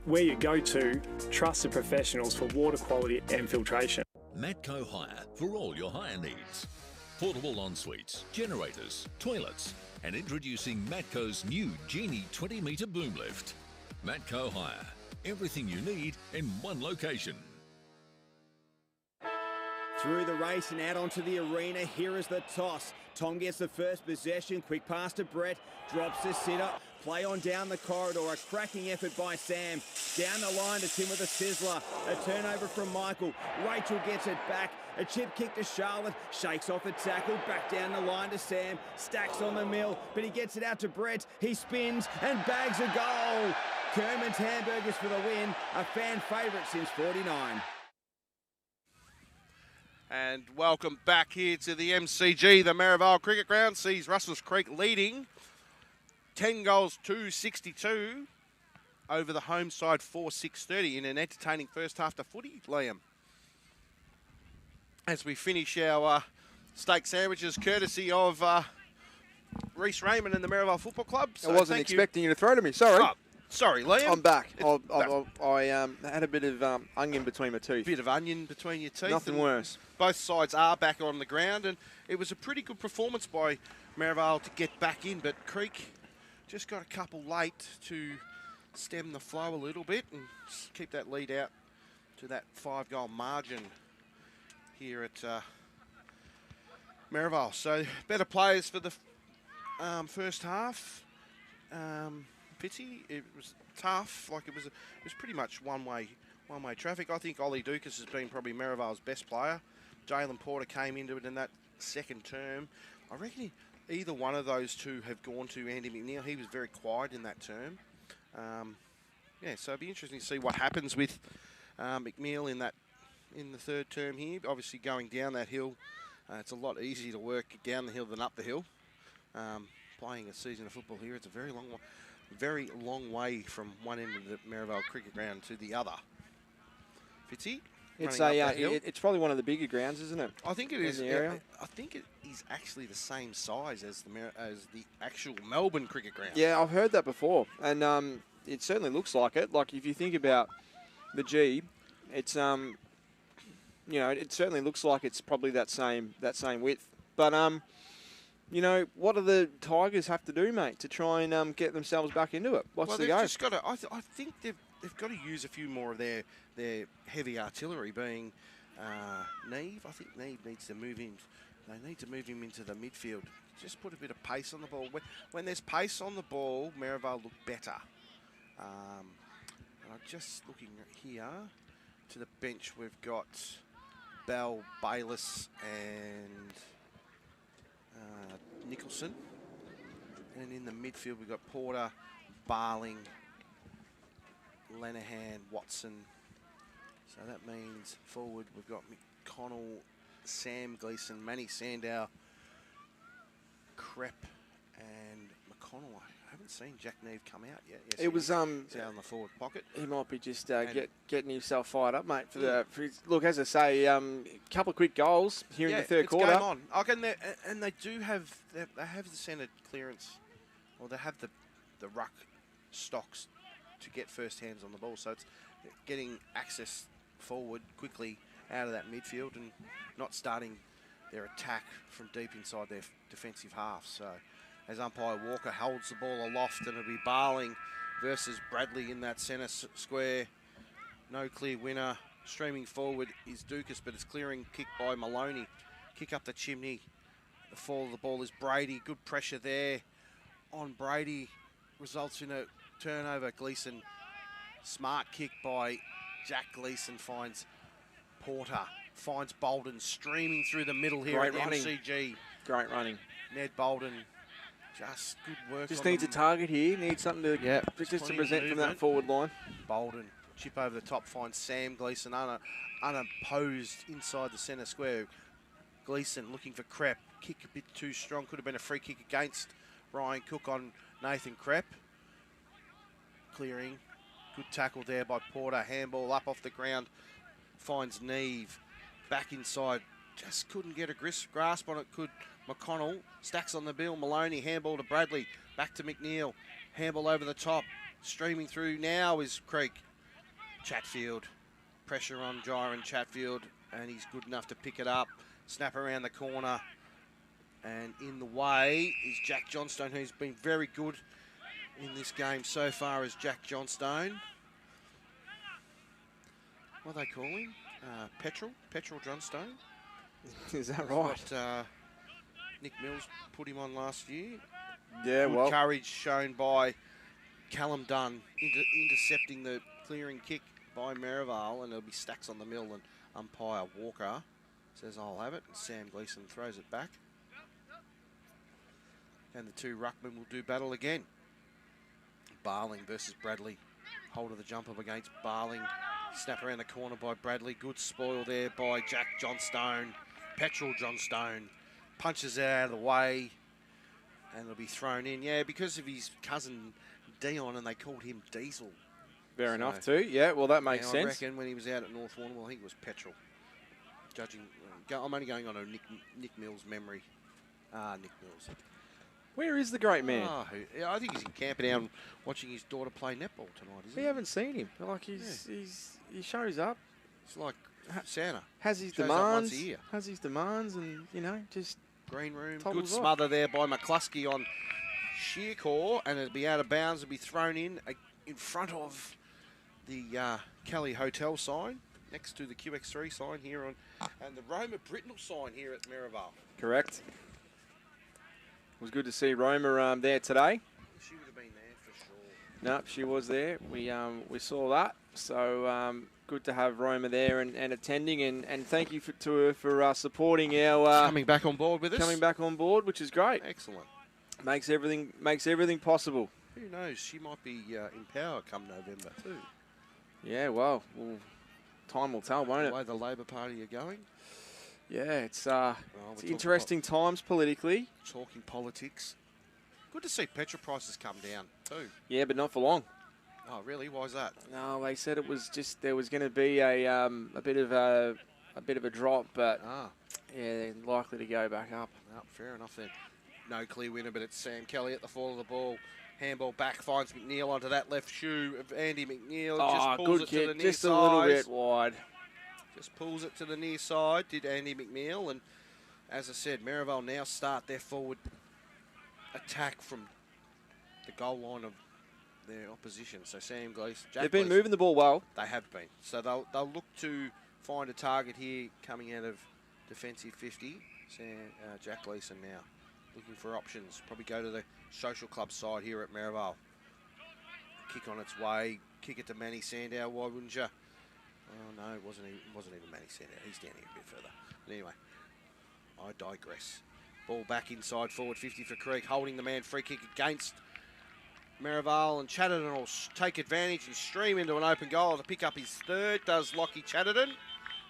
We're your go-to, trusted professionals for water quality and filtration. Matco Hire for all your hire needs. Portable en-suites, generators, toilets, and introducing Matco's new Genie 20-metre boom lift. Matco Hire, everything you need in one location. Through the race and out onto the arena, here is the toss. Tom gets the first possession, quick pass to Brett, drops the sitter, play on down the corridor, a cracking effort by Sam. Down the line to Tim with a sizzler, a turnover from Michael. Rachel gets it back, a chip kick to Charlotte, shakes off the tackle, back down the line to Sam, stacks on the mill, but he gets it out to Brett, he spins and bags a goal. Kerman's Hamburgers for the win, a fan favourite since '49. And welcome back here to the MCG. The Merrivale Cricket Ground sees Russells Creek leading 10 goals to 62 over the home side 4-6-30 in an entertaining first half to footy, Liam. As we finish our steak sandwiches courtesy of Reece Raymond and the Merrivale Football Club. So I wasn't expecting you to throw to me, sorry. Oh, sorry, Liam. I'm back. I had a bit of onion between my teeth. Bit of onion between your teeth. Nothing worse. Both sides are back on the ground, and it was a pretty good performance by Merrivale to get back in, but Creek just got a couple late to stem the flow a little bit and keep that lead out to that 5-goal margin here at Merrivale. So better players for the first half. Pity, it was tough. Like it was pretty much one-way traffic. I think Ollie Dukas has been probably Merrivale's best player Jalen Porter came into it in that second term. I reckon either one of those two have gone to Andy McNeil. He was very quiet in that term. Yeah, so it'll be interesting to see what happens with McNeil in the third term here. Obviously going down that hill, it's a lot easier to work down the hill than up the hill. Playing a season of football here, it's a very long way from one end of the Merrivale cricket ground to the other. Fitzy? It's probably one of the bigger grounds, isn't it? I think it is. I think it is actually the same size as the actual Melbourne cricket ground. Yeah, I've heard that before, and it certainly looks like it. Like if you think about the G, it's it certainly looks like it's probably that same width. But what do the Tigers have to do, mate, to try and get themselves back into it? What's the go? Just got to. I think they've got to use a few more of their heavy artillery, being Neve. I think Neve needs to move in. They need to move him into the midfield. Just put a bit of pace on the ball. When there's pace on the ball, Merrivale look better. And I'm just looking here to the bench. We've got Bell, Bayliss, and Nicholson. And in the midfield, we've got Porter, Barling, Lenehan, Watson. So that means forward we've got McConnell, Sam Gleeson, Manny Sandow, Crepp, and McConnell. I haven't seen Jack Neve come out yet. Yes, It was he's out in the forward pocket. He might be just getting himself fired up, mate. Look, as I say, a couple of quick goals here in the third quarter. Game on. And they do have the centre clearance, or they have the ruck stocks to get first hands on the ball. So it's getting access forward quickly out of that midfield and not starting their attack from deep inside their defensive half. So as umpire Walker holds the ball aloft, and it'll be Barling versus Bradley in that centre square. No clear winner. Streaming forward is Dukas, but it's clearing kick by Maloney. Kick up the chimney. The fall of the ball is Brady. Good pressure there on Brady. Results in a turnover. Gleeson. Smart kick by Jack Gleeson finds Porter. Finds Bolden streaming through the middle here at MCG. Great running. Ned Bolden. Just good work. Just needs a target here. Needs something to just to present from that forward line. Bolden. Chip over the top, finds Sam Gleeson unopposed inside the centre square. Gleeson looking for Crepp. Kick a bit too strong. Could have been a free kick against Ryan Cook on Nathan Crepp. Clearing. Good tackle there by Porter. Handball up off the ground. Finds Neve. Back inside. Just couldn't get a grasp on it. Could McConnell. Stacks on the bill. Maloney. Handball to Bradley. Back to McNeil. Handball over the top. Streaming through now is Creek. Chatfield. Pressure on Jiren Chatfield. And he's good enough to pick it up. Snap around the corner. And in the way is Jack Johnstone, who's been very good in this game so far as Jack Johnstone. What are they calling? Petrol Johnstone. Is that right? What, Nick Mills put him on last year. Yeah, good well. Courage shown by Callum Dunn, intercepting the clearing kick by Merrivale, and there'll be stacks on the mill, and umpire Walker says, I'll have it, and Sam Gleeson throws it back. And the two ruckmen will do battle again. Barling versus Bradley. Hold of the jump up against Barling. Snap around the corner by Bradley. Good spoil there by Jack Johnstone. Petrol Johnstone. Punches it out of the way. And it'll be thrown in. Yeah, because of his cousin Dion, and they called him Diesel. Fair enough too. Yeah, well, that makes sense. I reckon when he was out at North Warrnambool, I think it was Petrol. Judging, I'm only going on a Nick Mills memory. Nick Mills. Where is the great man? I think he's in Camperdown watching his daughter play netball tonight, isn't he? We haven't seen him. Like he shows up. It's like Santa. Has his Shows up demands. once a year. Has his demands, and just green room. Good toddles off. smother there by McCluskey on Shearcore, and it'll be out of bounds. It'll be thrown in front of the Kelly Hotel sign, next to the QX3 sign here on, and the Roma Britnell sign here at Merrivale. Correct. It was good to see Roma there today. She would have been there for sure. No, she was there. We saw that. So good to have Roma there and attending, and thank you to her for supporting our coming back on board with us. Coming back on board, which is great. Excellent. Makes everything possible. Who knows? She might be in power come November too. Yeah, well, time will tell, won't it? The way the Labor Party are going. Yeah, it's interesting times politically. Talking politics. Good to see petrol prices come down too. Yeah, but not for long. Oh, really? Why is that? No, they said it was just there was going to be a bit of a drop, but yeah, they're likely to go back up. No, fair enough then. No clear winner, but it's Sam Kelly at the fall of the ball. Handball back finds McNeil onto that left shoe of Andy McNeil. Just pulls good it kick, to the near just side. a little bit wide. Just pulls it to the near side, did Andy McNeil. And as I said, Merrivale now start their forward attack from the goal line of their opposition. So Sam Gleeson, They've been moving the ball well. They have been. So they'll look to find a target here coming out of defensive 50. Jack Gleeson now looking for options. Probably go to the social club side here at Merrivale. Kick on its way. Kick it to Manny Sandow. Why wouldn't you? Oh no, it wasn't even Manny Sandow. He's down here a bit further. But anyway, I digress. Ball back inside forward 50 for Creek, holding the man. Free kick against Merrivale, and Chatterton will take advantage and stream into an open goal to pick up his third. Does Lockie Chatterton.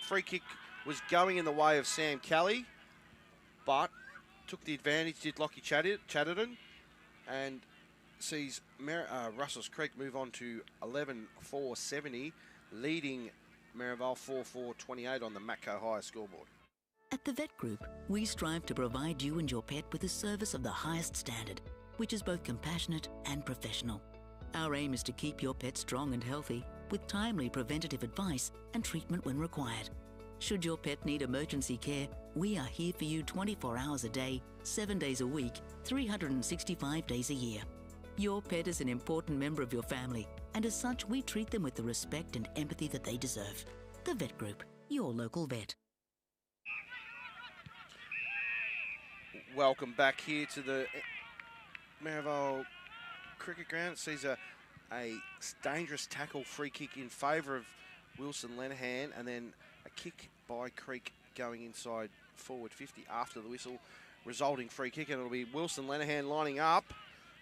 Free kick was going in the way of Sam Kelly, but took the advantage, did Lockie Chatterton, and sees Russells Creek move on to 11-4-70, leading Merrivale 4-4-28 on the Matco High scoreboard. At the Vet Group, we strive to provide you and your pet with a service of the highest standard, which is both compassionate and professional. Our aim is to keep your pet strong and healthy with timely preventative advice and treatment when required. Should your pet need emergency care, we are here for you 24 hours a day, 7 days a week, 365 days a year. Your pet is an important member of your family, and as such, we treat them with the respect and empathy that they deserve. The Vet Group, your local vet. Welcome back here to the Merrivale cricket ground. It sees a dangerous tackle free kick in favour of Wilson Lenahan, and then a kick by Creek going inside forward 50 after the whistle, resulting free kick, and it'll be Wilson Lenahan lining up,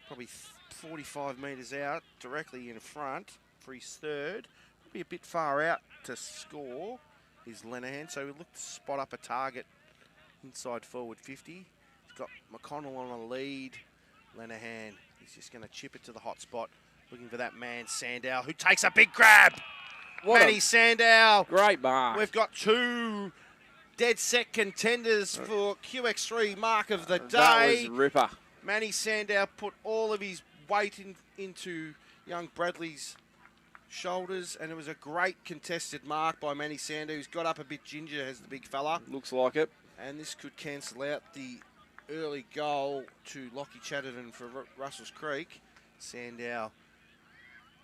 probably 45 metres out, directly in front for his third. Probably a bit far out to score is Lenahan, so we look to spot up a target inside forward 50. He's got McConnell on a lead. Lenahan, he's just going to chip it to the hot spot, looking for that man Sandow, who takes a big grab. Manny Sandow. Great mark. We've got two dead set contenders for QX3 mark of the day. That was ripper. Manny Sandow put all of his weight into young Bradley's shoulders, and it was a great contested mark by Manny Sandow, who's got up a bit ginger as the big fella. Looks like it. And this could cancel out the early goal to Lockie Chatterton for Russells Creek. Sandow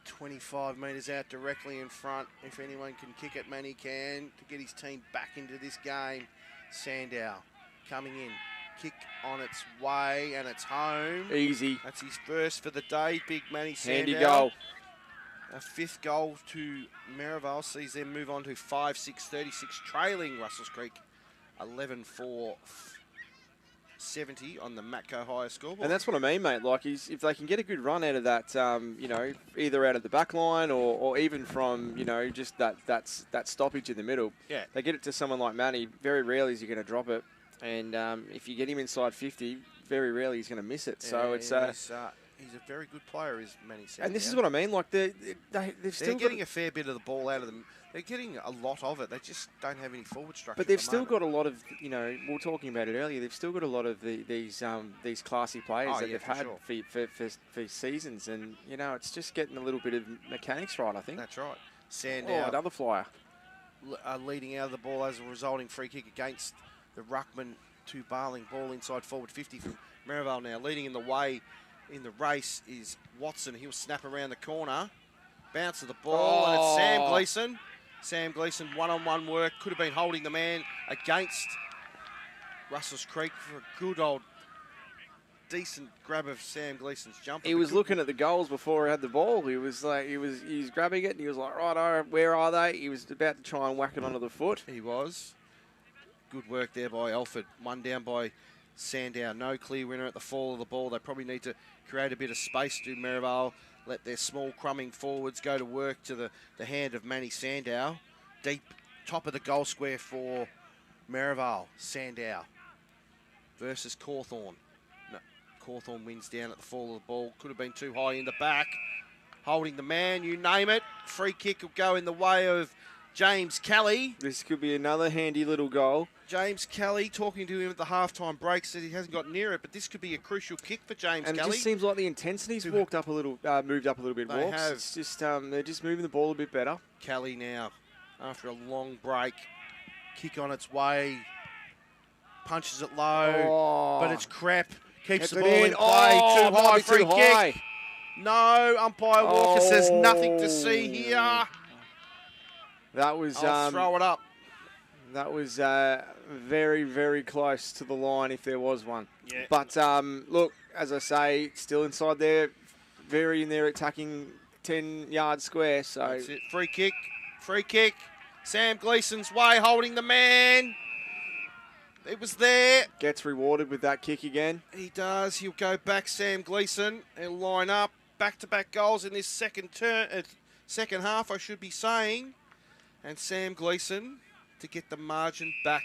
25 metres out directly in front. If anyone can kick it, Manny can, to get his team back into this game. Sandow coming in. Kick on its way, and it's home. Easy. That's his first for the day. Big Manny Sandow. Handy goal. A fifth goal to Merrivale sees them move on to 5-6-36, trailing Russells Creek 11-4-70 on the Matco High scoreboard. And that's what I mean, mate. Like, if they can get a good run out of that, you know, either out of the back line or even from, you know, just that stoppage in the middle. Yeah. They get it to someone like Manny, very rarely is he going to drop it. And if you get him inside 50, very rarely he's going to miss it. Yeah, so it's... he's a very good player, is Manny Sandow. And this is what I mean. Like, they're still getting a fair bit of the ball out of them. They're getting a lot of it. They just don't have any forward structure. But they've still got a lot of, you know, we were talking about it earlier, they've still got a lot of these classy players that they've had for seasons. And, you know, it's just getting a little bit of mechanics right, I think. That's right. Sandow. Another flyer. Leading out of the ball as a resulting free kick against the ruckman to Barling. Ball inside forward 50 from Merrivale now. Leading in the way in the race is Watson. He'll snap around the corner. Bounce of the ball, and it's Sam Gleeson. Sam Gleeson, one-on-one work. Could have been holding the man against Russells Creek for a good old decent grab of Sam Gleeson's jumper. He was looking at the goals before he had the ball. He was grabbing it and he was like, righto, where are they? He was about to try and whack it onto the foot. He was. Good work there by Alford. One down by Sandow. No clear winner at the fall of the ball. They probably need to create a bit of space to Merrivale. Let their small crumbing forwards go to work to the hand of Manny Sandow. Deep top of the goal square for Merrivale. Sandow versus Cawthorn. No, Cawthorn wins down at the fall of the ball. Could have been too high in the back. Holding the man, you name it. Free kick will go in the way of James Kelly. This could be another handy little goal. James Kelly, talking to him at the halftime break, said he hasn't got near it, but this could be a crucial kick for James Kelly. And it just seems like the intensity's moved up a little bit. They have. It's just they're just moving the ball a bit better. Kelly now, after a long break, kick on its way, punches it low, but it's crap. Keeps the ball in play. Too high, free kick. No, umpire Walker says nothing to see here. That was. I'll throw it up. That was very, very close to the line if there was one. Yeah. But look, as I say, still inside there, very in there attacking 10-yard square. So that's it. Free kick. Free kick. Sam Gleeson's way, holding the man. It was there. Gets rewarded with that kick again. He does. He'll go back, Sam Gleeson. He'll line up. Back-to-back goals in this second half, I should be saying. And Sam Gleeson to get the margin back.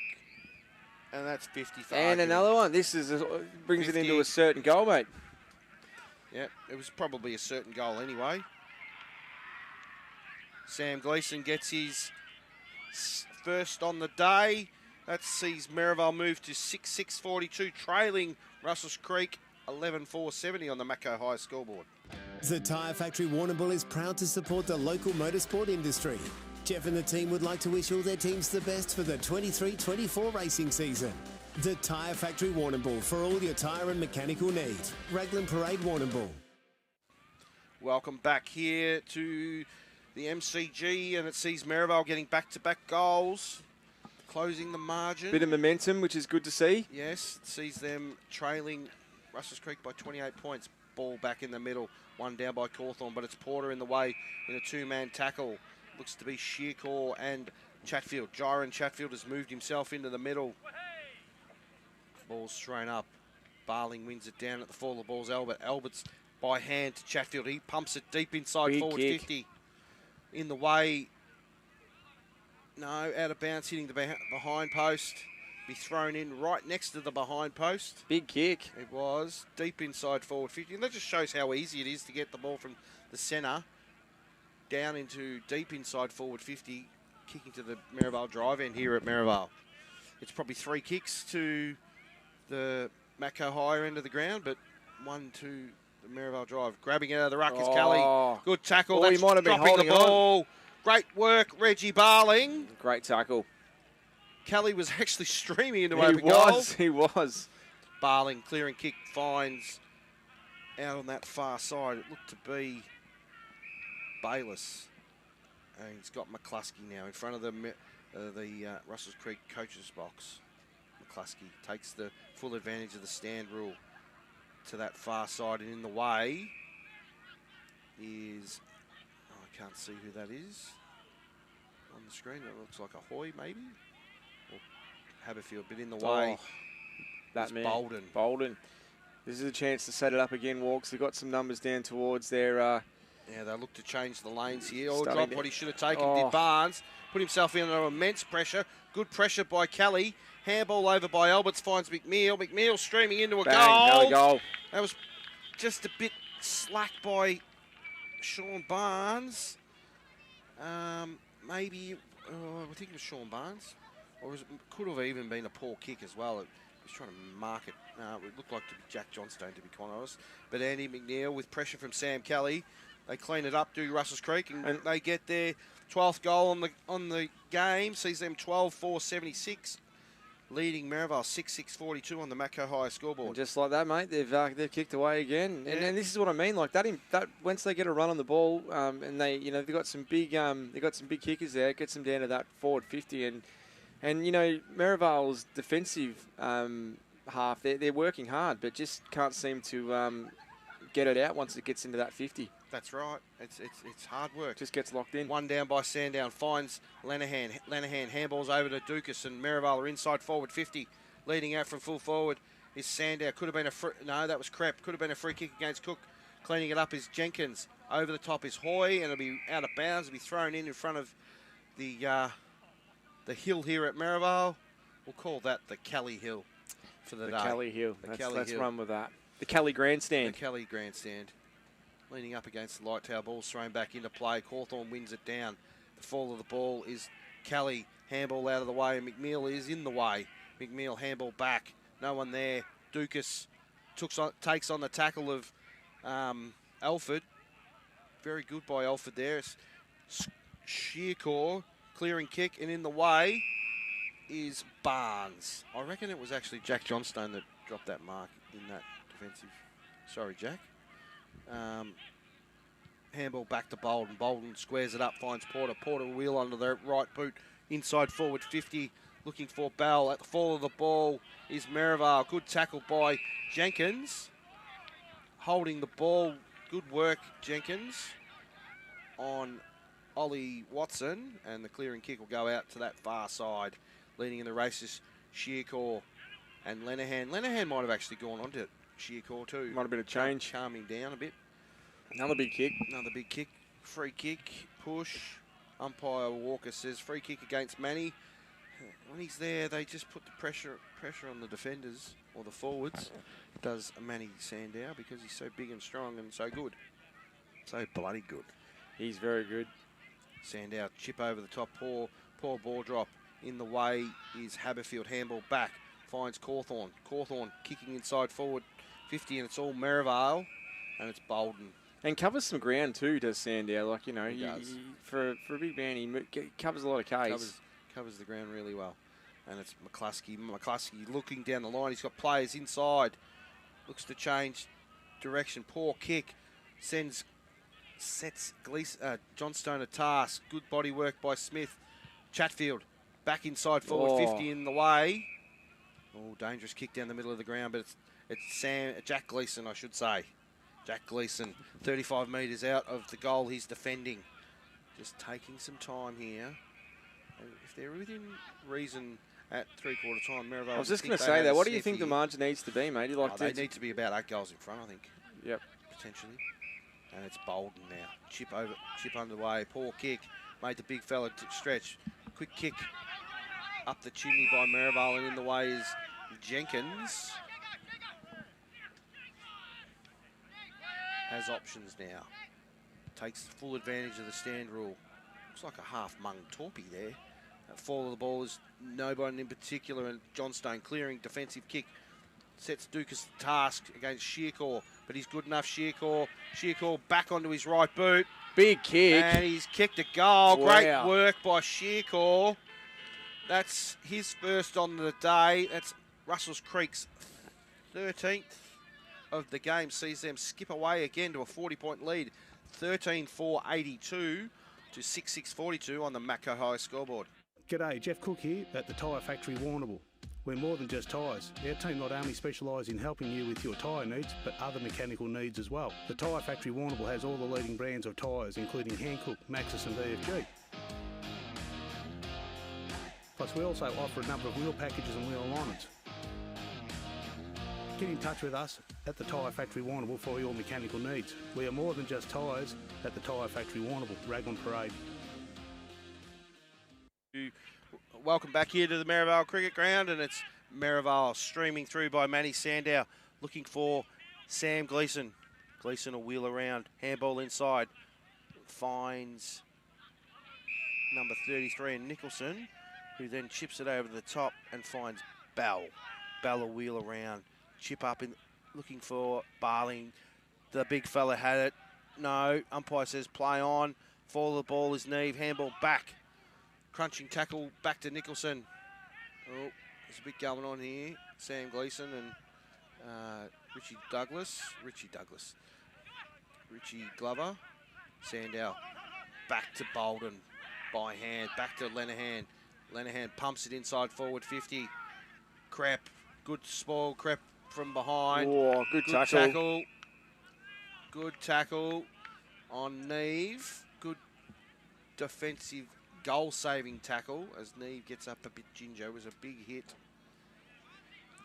And that's 55. And another one. This brings 50. It into a certain goal, mate. Yeah, it was probably a certain goal anyway. Sam Gleeson gets his first on the day. That sees Merrivale move to 6-6-42, trailing Russells Creek 11-4-70 on the Macco High scoreboard. The Tyre Factory Warrnambool is proud to support the local motorsport industry. Jeff and the team would like to wish all their teams the best for the 23-24 racing season. The Tyre Factory Warrnambool for all your tyre and mechanical needs. Raglan Parade Warrnambool. Welcome back here to the MCG, and it sees Merrivale getting back-to-back goals, closing the margin. Bit of momentum, which is good to see. Yes, it sees them trailing Russells Creek by 28 points. Ball back in the middle, one down by Cawthorn, but it's Porter in the way in a two-man tackle. Looks to be Shearcore and Chatfield. Jiren Chatfield has moved himself into the middle. Ball's thrown up. Barling wins it down at the fall of the ball's Albert. Albert's by hand to Chatfield. He pumps it deep inside forward kick. 50. In the way. No, out of bounds, hitting the behind post. Be thrown in right next to the behind post. Big kick. It was. Deep inside forward 50. And that just shows how easy it is to get the ball from the centre down into deep inside forward 50, kicking to the Merrivale drive end here at Merrivale. It's probably 3 kicks to the Macco higher end of the ground, but 1 to the Merrivale drive. Grabbing it out of the ruck is Kelly. Good tackle. That's he might have been holding the ball. On. Great work, Reggie Barling. Great tackle. Kelly was actually streaming into open goal. He was. Barling clearing kick finds out on that far side. It looked to be Bayless. And he's got McCluskey now in front of the Russells Creek coach's box. McCluskey takes the full advantage of the stand rule to that far side, and in the way is, I can't see who that is on the screen. It looks like a Hoy maybe, or Haberfield, but in the way that man, Bolden. Bolden. This is a chance to set it up again, Walks. They've got some numbers down towards their... yeah, they look to change the lanes here. Or drop what he should have taken. Did Barnes. Put himself in under immense pressure. Good pressure by Kelly. Handball over by Alberts, finds McNeil. McNeil streaming into a goal. Another goal. That was just a bit slack by Sean Barnes. Maybe, I think it was Sean Barnes. Or it could have even been a poor kick as well. It was trying to mark it. It looked like to be Jack Johnstone, to be quite honest. But Andy McNeil with pressure from Sam Kelly. They clean it up, do Russells Creek, and they get their 12th goal on the game. Sees them 12-4-76, leading Merrivale 6-6-42 on the Macco High scoreboard. And just like that, mate, they've kicked away again. Yeah. And this is what I mean, like that once they get a run on the ball, and they've got some big kickers there, it gets them down to that forward 50, and Merrivale's defensive half. They're working hard, but just can't seem to get it out once it gets into that 50. That's right. It's hard work. Just gets locked in. One down by Sandown. Finds Lenahan. Lenahan handballs over to Dukas, and Merrivale are inside forward 50. Leading out from full forward is Sandown. Could have been a no, that was Crep. Could have been a free kick against Cook. Cleaning it up is Jenkins. Over the top is Hoy, and it'll be out of bounds. It'll be thrown in front of the hill here at Merrivale. We'll call that the Kelly Hill for the day. Kelly Hill. Let's Hill. run with that. The Kelly Grandstand. The Kelly Grandstand. Leaning up against the light tower. Ball's thrown back into play. Cawthorn wins it down. The fall of the ball is Kelly. Handball out of the way. McNeil is in the way. McNeil handball back. No one there. Dukas takes on the tackle of Alford. Very good by Alford there. It's Shearcore clearing kick, and in the way is Barnes. I reckon it was actually Jack Johnstone that dropped that mark in that defensive. Sorry, Jack. Handball back to Bolden. Bolden squares it up, finds Porter. Porter wheel onto the right boot. Inside forward 50, looking for Bell. At the fall of the ball is Merrivale. Good tackle by Jenkins. Holding the ball. Good work, Jenkins, on Ollie Watson. And the clearing kick will go out to that far side. Leading in the race is Shearcore and Lenahan. Lenahan might have actually gone on to Shearcore too. Might have been a change. Calm him down a bit. Another big kick. Another big kick. Free kick. Push. Umpire Walker says free kick against Manny. When he's there, they just put the pressure on the defenders or the forwards. Does Manny Sandow, because he's so big and strong and so good. So bloody good. He's very good. Sandow chip over the top. Poor ball drop. In the way is Haberfield. Handball back. Finds Cawthorn. Cawthorn kicking inside forward 50, and it's all Merrivale, and it's Bolden. And covers some ground too, does Sandow. Like, you know, He does. For a big man, he covers a lot of Ks. Covers the ground really well. And it's McCluskey. McCluskey looking down the line. He's got players inside. Looks to change direction. Poor kick. Sets Johnstone a task. Good body work by Smith. Chatfield back inside forward 50 in the way. Oh, dangerous kick down the middle of the ground, but it's Jack Gleeson, I should say. Jack Gleeson, 35 metres out of the goal he's defending. Just taking some time here. And if they're within reason at three-quarter time, Merrivale... I was just going to say that. What do you think the margin needs to be, mate? They need to be about 8 goals in front, I think. Yep. Potentially. And it's Bolden now. Chip underway. Poor kick. Made the big fella stretch. Quick kick up the chimney by Merrivale, and in the way is Jenkins. Has options now. Takes full advantage of the stand rule. Looks like a half-mung torpy there. That fall of the ball is nobody in particular, and Johnstone clearing defensive kick. Sets Dukas the task against Shearcore, but he's good enough, Shearcore. Shearcore back onto his right boot. Big kick. And he's kicked a goal. Wow. Great work by Shearcore. That's his first on the day. That's Russells Creek's 13th of the game. Sees them skip away again to a 40-point lead. 13-4-82 to 6-6-42 on the Macco High scoreboard. G'day, Jeff Cook here at the Tyre Factory Warrnambool. We're more than just tyres. Our team not only specialise in helping you with your tyre needs, but other mechanical needs as well. The Tyre Factory Warrnambool has all the leading brands of tyres, including Hankook, Maxxis and VFG. Plus, we also offer a number of wheel packages and wheel alignments. Get in touch with us at the Tyre Factory Warrnambool for your mechanical needs. We are more than just tyres at the Tyre Factory Warrnambool, Raglan Parade. Welcome back here to the Merrivale Cricket Ground, and it's Merrivale streaming through by Manny Sandow, looking for Sam Gleeson. Gleeson will wheel around, handball inside, finds number 33 in Nicholson, who then chips it over the top and finds Bell. Bell will wheel around, chip up in, looking for Barling. The big fella had it. No, umpire says play on. Fall of the ball is Neve, handball back. Crunching tackle back to Nicholson. Oh, there's a bit going on here. Sam Gleeson and Richie Glover. Sandow back to Bolden by hand. Back to Lenahan. Lenahan pumps it inside forward 50. Crap Good spoil crept from behind. Oh, good tackle. Good tackle on Neve. Good defensive goal-saving tackle as Neve gets up a bit ginger. It was a big hit.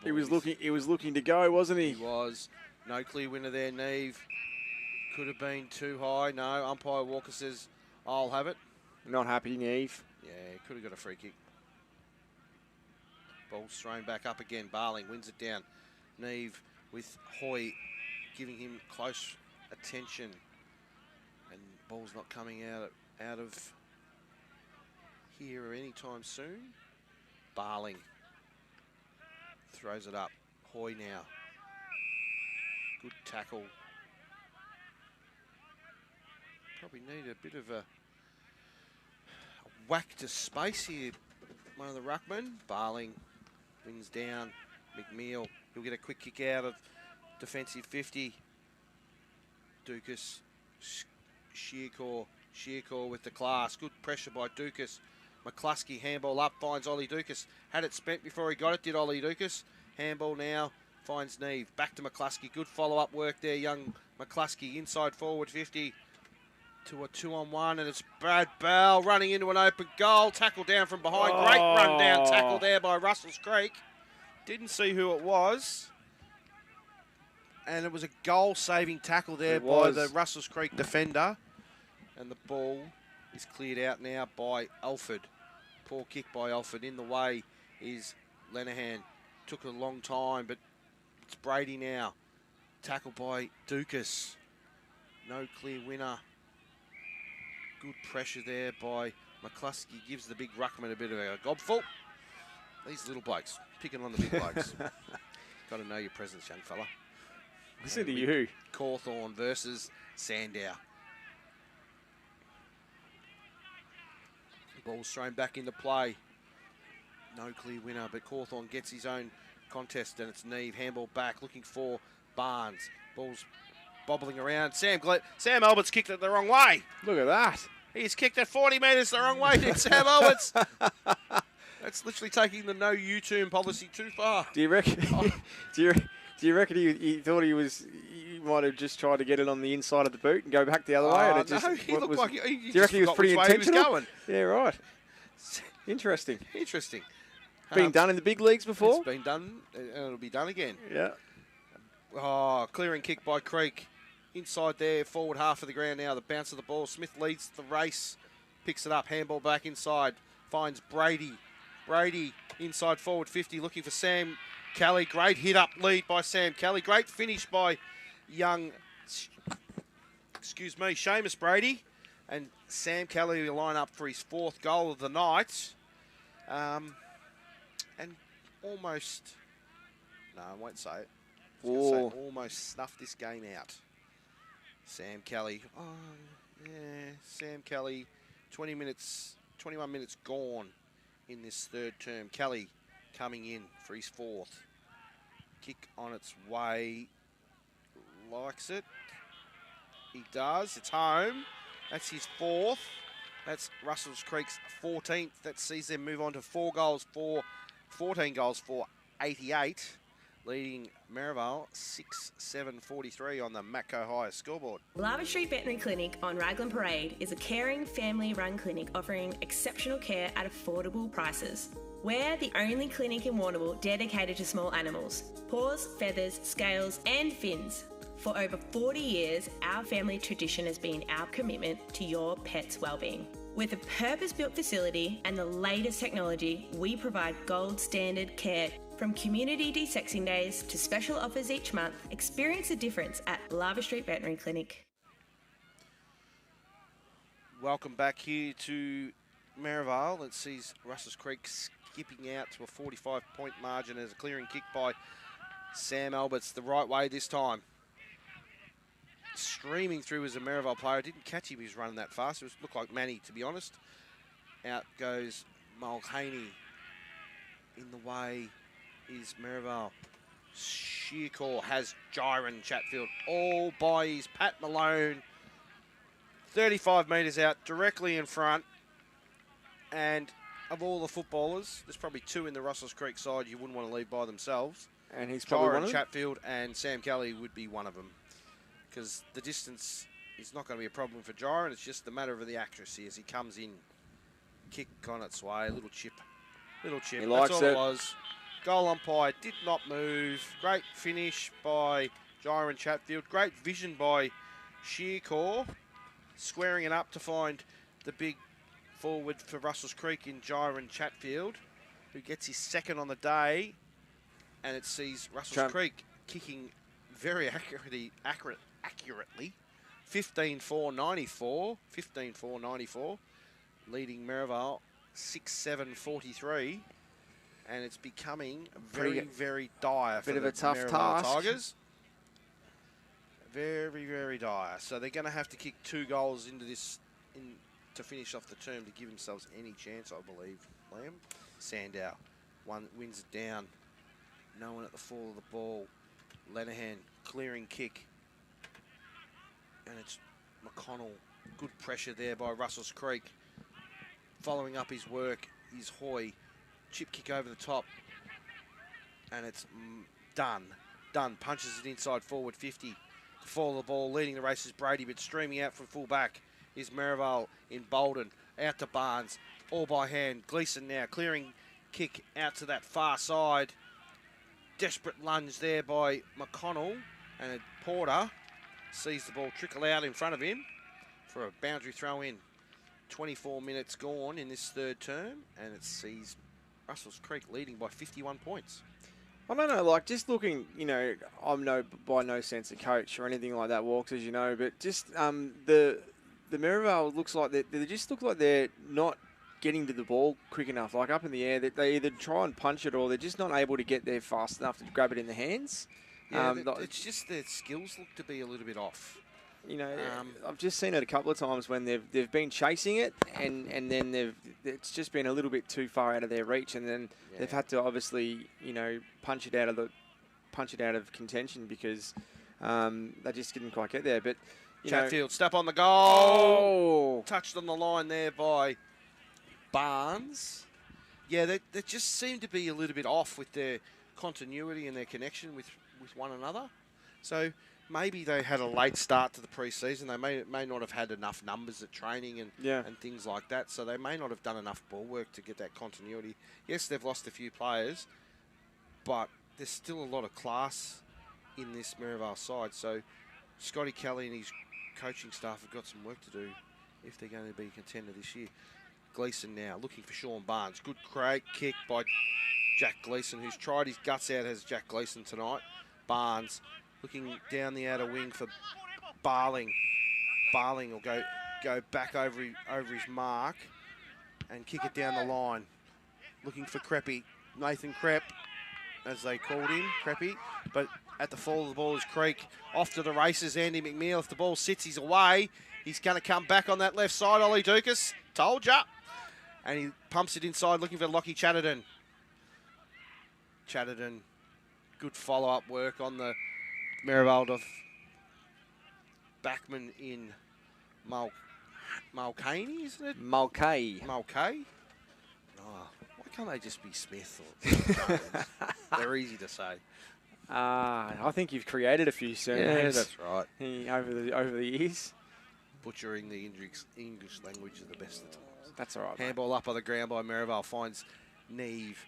He was looking to go, wasn't he? He was. No clear winner there, Neve. Could have been too high. No, umpire Walker says, I'll have it. Not happy, Neve. Yeah, could have got a free kick. Ball's thrown back up again. Barling wins it down. Neve with Hoy giving him close attention. And ball's not coming out of here anytime soon. Barling throws it up. Hoy now. Good tackle. Probably need a bit of a whack to space here. One of the ruckmen. Barling wins down. McNeil. He'll get a quick kick out of defensive 50. Dukas. Shearcore with the class. Good pressure by Dukas. McCluskey, handball up, finds Ollie Dukas. Had it spent before he got it, did Ollie Dukas. Handball now, finds Neve. Back to McCluskey. Good follow-up work there, young McCluskey. Inside forward 50 to a 2-on-1, and it's Brad Bell running into an open goal. Tackle down from behind. Oh. Great run down tackle there by Russells Creek. Didn't see who it was. And it was a goal-saving tackle there by the Russells Creek defender. And the ball is cleared out now by Alford. Poor kick by Alford. In the way is Lenehan. Took a long time, but it's Brady now. Tackle by Dukas. No clear winner. Good pressure there by McCluskey. Gives the big ruckman a bit of a gobful. These little blokes, picking on the big blokes. Got to know your presence, young fella. Listen to you. Cawthorn versus Sandow. Ball's thrown back into play. No clear winner, but Cawthorn gets his own contest, and it's Neve. Handball back, looking for Barnes. Ball's bobbling around. Sam Albert's kicked it the wrong way. Look at that. He's kicked it 40 metres the wrong way, did Sam Alberts. That's literally taking the no U-turn policy too far. Do you reckon? Do you reckon he thought he might have just tried to get it on the inside of the boot and go back the other way? And it just, no, he looked like do you reckon he was pretty intentional? He was going. Yeah, right. Interesting. Interesting. Been done in the big leagues before? It's been done, and it'll be done again. Yeah. Oh, clearing kick by Creek. Inside there, forward half of the ground now. The bounce of the ball. Smith leads the race. Picks it up. Handball back inside. Finds Brady. Brady inside forward 50, looking for Sam Kelly. Great hit up lead by Sam Kelly. Great finish by young, Seamus Brady. And Sam Kelly will line up for his 4th goal of the night. And almost, no, I won't say it. I was gonna say almost snuffed this game out. Sam Kelly. Oh, yeah, Sam Kelly. 21 minutes gone in this 3rd term. Kelly coming in for his 4th. Kick on its way. Likes it. He does. It's home. That's his 4th. That's Russells Creek's 14th. That sees them move on to 14 goals for 88. Leading Merrivale 6-7-43 on the Matco High scoreboard. Lava Street Veterinary Clinic on Raglan Parade is a caring family-run clinic offering exceptional care at affordable prices. We're the only clinic in Warrnambool dedicated to small animals. Paws, feathers, scales and fins. For over 40 years, our family tradition has been our commitment to your pet's well-being. With a purpose-built facility and the latest technology, we provide gold standard care. From community de-sexing days to special offers each month, experience the difference at Lava Street Veterinary Clinic. Welcome back here to Merrivale. It sees Russells Creek skipping out to a 45-point margin as a clearing kick by Sam Alberts the right way this time. Streaming through as a Merrivale player. Didn't catch him, he was running that fast. It looked like Manny, to be honest. Out goes Mulhaney. In the way is Merrivale. Shearcore has Jiren Chatfield all by his Pat Malone. 35 metres out, directly in front. And of all the footballers, there's probably 2 in the Russells Creek side you wouldn't want to leave by themselves. And he's probably one of them? Chatfield and Sam Kelly would be one of them. Because the distance is not going to be a problem for Gyron. It's just a matter of the accuracy as he comes in. Kick on its way, little chip. Little chip, He that's likes all it. it was. Goal umpire did not move. Great finish by Gyron Chatfield. Great vision by Shearcore. Squaring it up to find the big forward for Russells Creek in Gyron Chatfield, who gets his second on the day. And it sees Russells Creek kicking very accurately. 15-4-94. 15-4-94. Leading Merrivale 6-7-43. And it's becoming very, very dire for the tough Merrivale task. Tigers. Very, very dire. So they're going to have to kick 2 goals into this to finish off the term to give themselves any chance, I believe. Liam Sandow wins it down. No one at the fall of the ball. Lenihan clearing kick. And it's McConnell. Good pressure there by Russells Creek. Following up his work is Hoy. Chip kick over the top. And it's done. Punches it inside forward 50. The fall of the ball. Leading the race is Brady, but streaming out from full back is Merrivale in Bolden. Out to Barnes. All by hand. Gleeson now clearing kick out to that far side. Desperate lunge there by McConnell. And Porter sees the ball trickle out in front of him for a boundary throw in. 24 minutes gone in this third term. And it sees Russells Creek leading by 51 points. I don't know, like, just looking, I'm by no sense a coach or anything like that, Walks, as you know, but just the Merrivale looks like they just look like they're not getting to the ball quick enough, like up in the air. They either try and punch it or they're just not able to get there fast enough to grab it in the hands. Yeah, it's just their skills look to be a little bit off. I've just seen it a couple of times when they've been chasing it and then it's just been a little bit too far out of their reach, and then they've had to obviously punch it out of contention because they just didn't quite get there. But Chatfield step on the goal, touched on the line there by Barnes. Yeah, they just seem to be a little bit off with their continuity and their connection with one another. So maybe they had a late start to the pre-season. They may not have had enough numbers at training and things like that. So they may not have done enough ball work to get that continuity. Yes, they've lost a few players, but there's still a lot of class in this Merrivale side. So Scotty Kelly and his coaching staff have got some work to do if they're going to be a contender this year. Gleeson now looking for Sean Barnes. Good kick by Jack Gleeson, who's tried his guts out as Jack Gleeson tonight. Barnes looking down the outer wing for Barling. Barling will go back over his mark and kick it down the line. Looking for Creppy. Nathan Crepp, as they called him, Creppy. But at the fall of the ball is Creek. Off to the races, Andy McNeil. If the ball sits, he's away. He's going to come back on that left side, Ollie Dukas. Told ya. And he pumps it inside, looking for Lockie Chatterton. Chatterton, good follow-up work on the Merrivale of Backman in Mulcahy, isn't it? Mulcahy. Oh, why can't they just be Smith or Jones? They're easy to say. I think you've created a few surnames. Yeah, that's right. Over the years. Butchering the English language at the best of times. That's all right. Handball up on the ground by Merrivale finds Neve.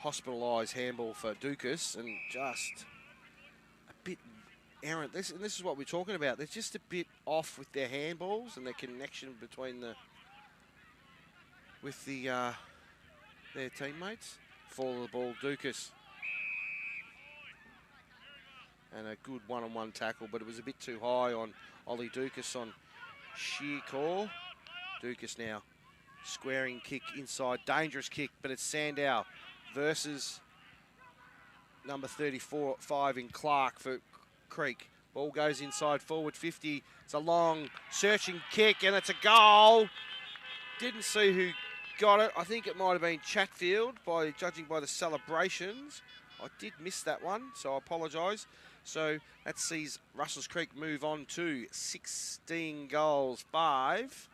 Hospitalised handball for Dukas, and just a bit errant. This is what we're talking about. They're just a bit off with their handballs and their connection between their teammates. Fall of the ball, Dukas. And a good one-on-one tackle, but it was a bit too high on Ollie Dukas on Shearcore. Dukas now squaring kick inside, dangerous kick, but it's Sandow versus number 35 in Clark for Creek. Ball goes inside forward 50. It's a long searching kick and it's a goal. Didn't see who got it. I think it might have been Chatfield judging by the celebrations. I did miss that one, so I apologise. So that sees Russells Creek move on to 16 goals, 5.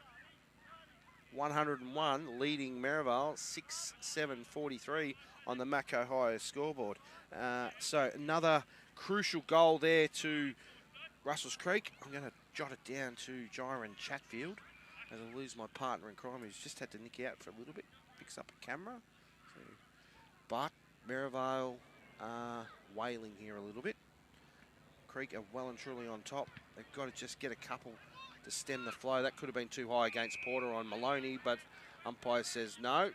101, leading Merrivale 6-7-43 on the Matco High scoreboard. So another crucial goal there to Russells Creek. I'm going to jot it down to Jiren Chatfield as I lose my partner in crime who's just had to nick out for a little bit. Picks up a camera. So, but Merrivale wailing here a little bit. Creek are well and truly on top. They've got to just get a couple to stem the flow. That could have been too high against Porter on Maloney, but umpire says no.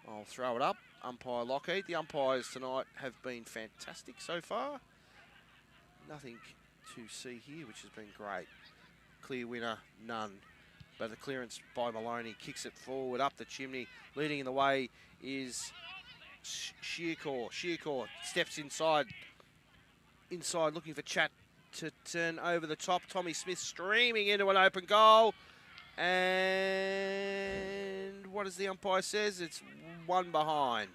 I'll throw it up. Umpire Lockheed. The umpires tonight have been fantastic so far. Nothing to see here, which has been great. Clear winner, none. But the clearance by Maloney kicks it forward up the chimney. Leading in the way is Shearcore. Shearcore steps inside looking for Chat to turn over the top. Tommy Smith streaming into an open goal. And what does the umpire says? It's one behind.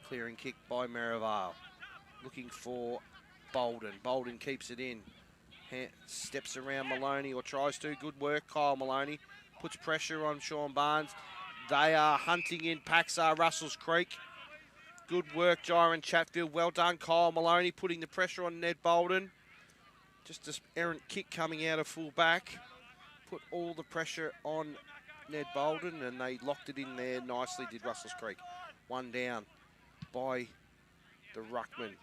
Clearing kick by Merrivale. Looking for Bolden. Bolden keeps it in. Steps around Maloney or tries to. Good work, Kyle Maloney. Puts pressure on Sean Barnes. They are hunting in packs, Russells Creek. Good work, Jiren Chatfield. Well done, Kyle Maloney, putting the pressure on Ned Bolden. Just an errant kick coming out of full back. Put all the pressure on Ned Bolden, and they locked it in there nicely, did Russells Creek. One down by the ruckman.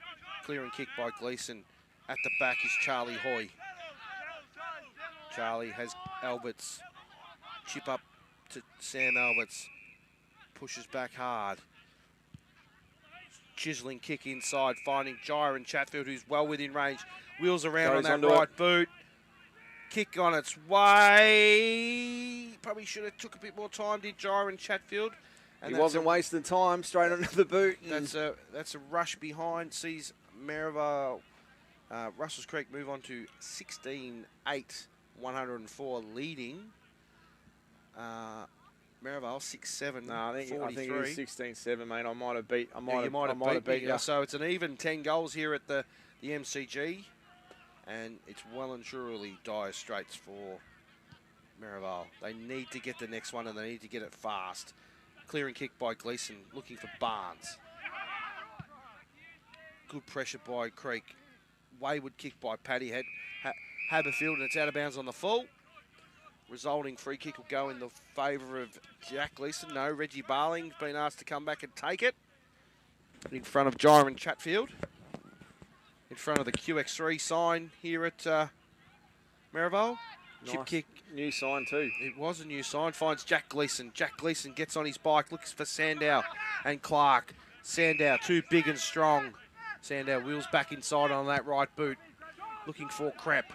Clearing kick by Gleeson. At the back is Charlie Hoy. Charlie has Alberts. Chip up to Sam Alberts. Pushes back hard. Chiseling kick inside, finding Jiren Chatfield, who's well within range. Wheels around on that right boot. Kick on its way. Probably should have took a bit more time, did Jiren Chatfield. And he wasn't wasting time, straight onto the boot. That's a rush behind, sees Merrivale, Russells Creek move on to 16-8, 104 leading. Merrivale 6-7. No, I think it was 16-7, mate. I might have beat. I might have beat you. So it's an even 10 goals here at the MCG, and it's well and truly dire straits for Merrivale. They need to get the next one, and they need to get it fast. Clearing kick by Gleeson, looking for Barnes. Good pressure by Creek. Wayward kick by Paddy Haberfield, and it's out of bounds on the full. Resulting free kick will go in the favour of Jack Gleeson. No, Reggie Barling's been asked to come back and take it. In front of Jiren Chatfield. In front of the QX3 sign here at Merrivale. Nice. Chip kick. New sign too. It was a new sign. Finds Jack Gleeson. Jack Gleeson gets on his bike, looks for Sandow and Clark. Sandow, too big and strong. Sandow wheels back inside on that right boot. Looking for Crepp.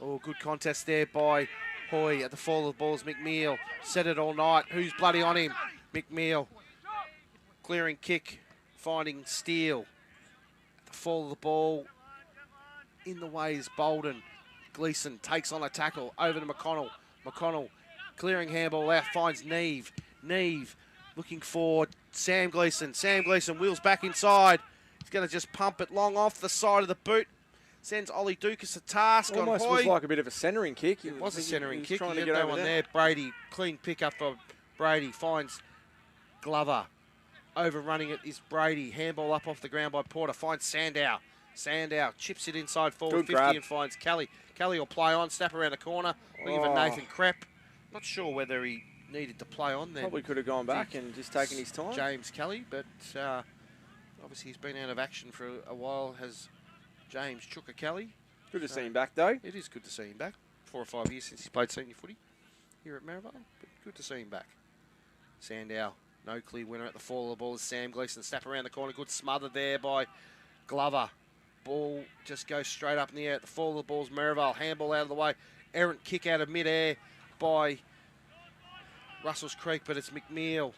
Oh, good contest there by Hoy. At the fall of the balls, McNeil. Set it all night. Who's bloody on him? McNeil. Clearing kick. Finding Steele. At the fall of the ball. In the way is Bolden. Gleeson takes on a tackle. Over to McConnell. McConnell clearing handball out. Finds Neve. Neve looking for Sam Gleeson. Sam Gleeson wheels back inside. He's going to just pump it long off the side of the boot. Sends Ollie Dukas a task on Hoy. Almost was like a bit of a centering kick. It was a centering kick. Trying to get over one there. Brady, clean pick up for Brady. Finds Glover. Overrunning it is Brady. Handball up off the ground by Porter. Finds Sandow. Sandow chips it inside forward 50 grab. and finds Kelly. Kelly will play on, snap around the corner. Looking for Nathan Crepp. Not sure whether he needed to play on there. Probably could have gone back and just taken his time. James Kelly, but obviously he's been out of action for a while. Has James Chuka Kelly. Good to see him back, though. It is good to see him back. 4 or 5 years since he played senior footy here at Merrivale, but good to see him back. Sandow, no clear winner at the fall of the ball is Sam Gleeson. Snap around the corner, good smother there by Glover. Ball just goes straight up in the air at the fall of the ball's Merrivale. Handball out of the way. Errant kick out of mid-air by Russells Creek, but it's McNeil.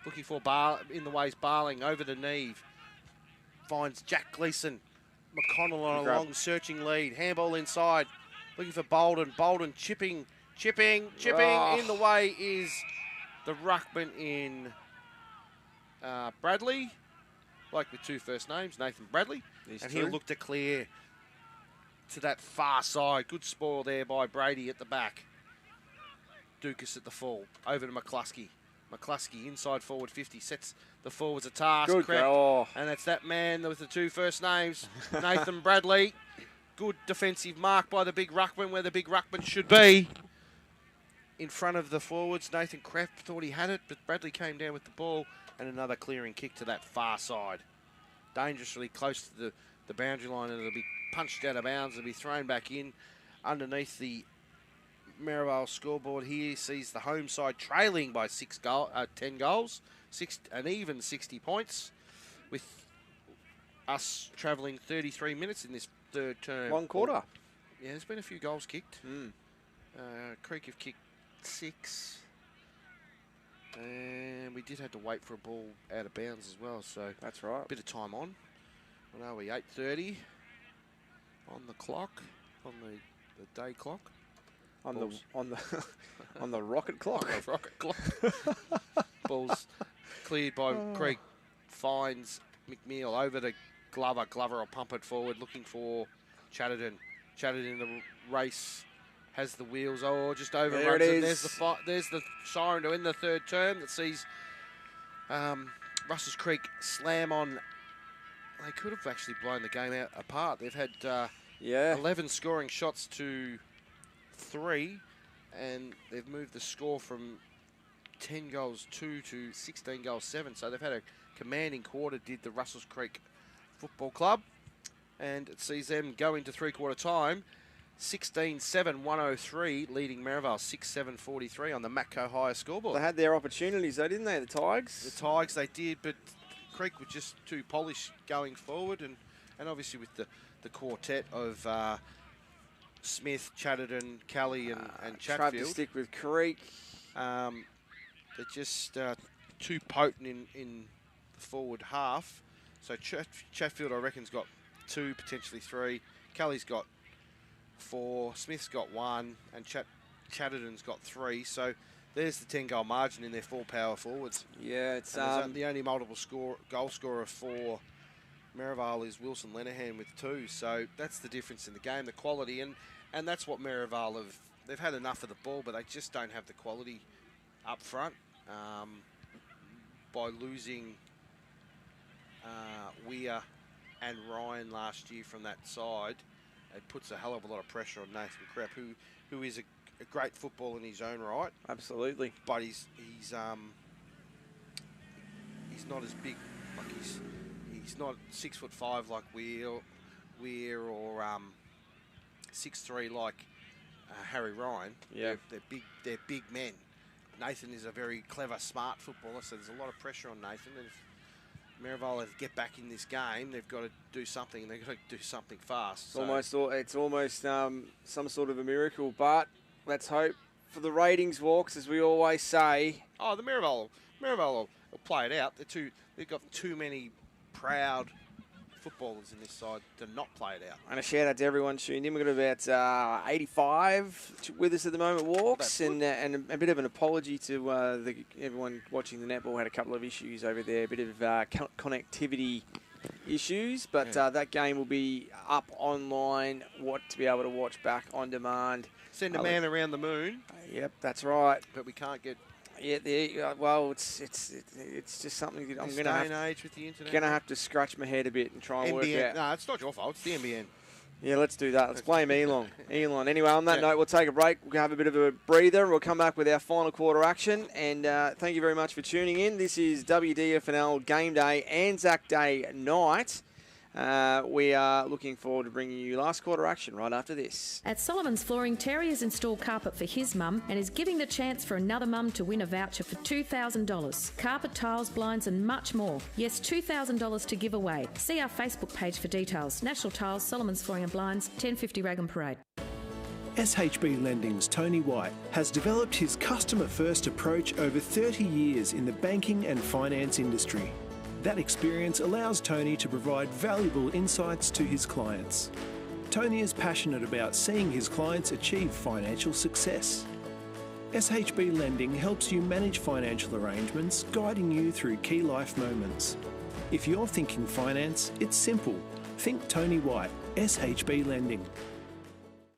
Looking for in the ways Barling over to Neve. Finds Jack Gleeson. McConnell on a long searching lead. Handball inside. Looking for Bolden. Bolden chipping. Oh. In the way is the ruckman in Bradley. Like with 2 first names, Nathan Bradley. He'll look to clear to that far side. Good spoil there by Brady at the back. Dukas at the full. Over to McCluskey. McCluskey, inside forward 50, sets the forwards a task. Good goal. And it's that man with the 2 first names, Nathan Bradley. Good defensive mark by the big ruckman, where the big ruckman should be. In front of the forwards, Nathan Krepp thought he had it, but Bradley came down with the ball, and another clearing kick to that far side. Dangerously close to the boundary line, and it'll be punched out of bounds. It'll be thrown back in underneath the Merrivale scoreboard here. Sees the home side trailing by 10 goals, an even 60 points, with us travelling 33 minutes in this third term. One quarter. Yeah, there's been a few goals kicked. Creek have kicked 6. And we did have to wait for a ball out of bounds as well, so that's right. Bit of time on. What are we? 8:30 on the clock, on the day clock, on the on the rocket clock. On the rocket clock. Ball's cleared by Creek. Finds McNeil over to Glover. Glover will pump it forward, looking for Chatterton. Chatterton in the race. Has the wheels, just overruns there it it. is. There's the siren to end the third term that sees Russells Creek slam on. They could have actually blown the game out apart. They've had 11 scoring shots to 3, and they've moved the score from 10 goals 2 to 16 goals 7. So they've had a commanding quarter, did the Russells Creek Football Club, and it sees them go into three-quarter time. 16-7-103, leading Merrivale 6-7-43 on the Matco Higher scoreboard. They had their opportunities, though, didn't they, the Tigers? The Tigers, they did, but Creek were just too polished going forward, and obviously with the quartet of Smith, Chatterton, Kelly, and Chatfield. Tried to stick with Creek. They're just too potent in the forward half. So Chatfield, I reckon, has got 2, potentially 3. Kelly's got 4, Smith's got 1, and Chatterton's got 3. So there's the 10-goal margin in their 4 power forwards. Yeah, it's the only multiple goal scorer for Merrivale is Wilson Lenahan with 2. So that's the difference in the game, the quality, and that's what Merrivale they've had enough of the ball, but they just don't have the quality up front. By losing Weir and Ryan last year from that side, it puts a hell of a lot of pressure on Nathan Krepp, who is a great footballer in his own right. Absolutely. But he's not as big. Like he's not 6'5" like Weir or 6'3" like Harry Ryan. Yeah, they're big men. Nathan is a very clever, smart footballer, so there's a lot of pressure on Nathan. And if Merrivale have to get back in this game, they've got to do something, and they've got to do something fast. It's almost some sort of a miracle, but let's hope for the ratings walks, as we always say. Oh, the Merrivale will play it out. They've got too many proud footballers in this side to not play it out. And a shout out to everyone tuned in. We've got about 85 with us at the moment, walks, and a bit of an apology to everyone watching the netball. Had a couple of issues over there, a bit of connectivity issues, but that game will be up online. To be able to watch back on demand. Send a man around the moon. Yep, that's right. But we can't get. Yeah, well, it's just something that I'm gonna have to scratch my head a bit and try and work out. No, it's not your fault. It's the NBN. Yeah, let's do that. Let's blame Elon. Anyway, on that note, we'll take a break. We'll have a bit of a breather. We'll come back with our final quarter action. And thank you very much for tuning in. This is Wdfnl Game Day, ANZAC Day night. We are looking forward to bringing you last quarter action right after this. At Solomon's Flooring, Terry has installed carpet for his mum and is giving the chance for another mum to win a voucher for $2,000. Carpet, tiles, blinds and much more. Yes, $2,000 to give away. See our Facebook page for details. National Tiles, Solomon's Flooring and Blinds, 1050 Raglan Parade. SHB Lending's Tony White has developed his customer-first approach over 30 years in the banking and finance industry. That experience allows Tony to provide valuable insights to his clients. Tony is passionate about seeing his clients achieve financial success. SHB Lending helps you manage financial arrangements, guiding you through key life moments. If you're thinking finance, it's simple. Think Tony White, SHB Lending.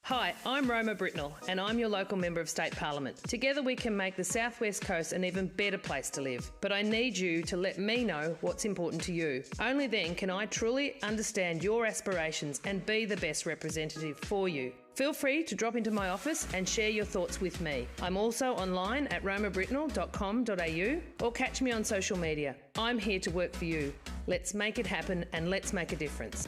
Hi, I'm Roma Britnell and I'm your local Member of State Parliament. Together we can make the South West Coast an even better place to live. But I need you to let me know what's important to you. Only then can I truly understand your aspirations and be the best representative for you. Feel free to drop into my office and share your thoughts with me. I'm also online at romabritnell.com.au or catch me on social media. I'm here to work for you. Let's make it happen and let's make a difference.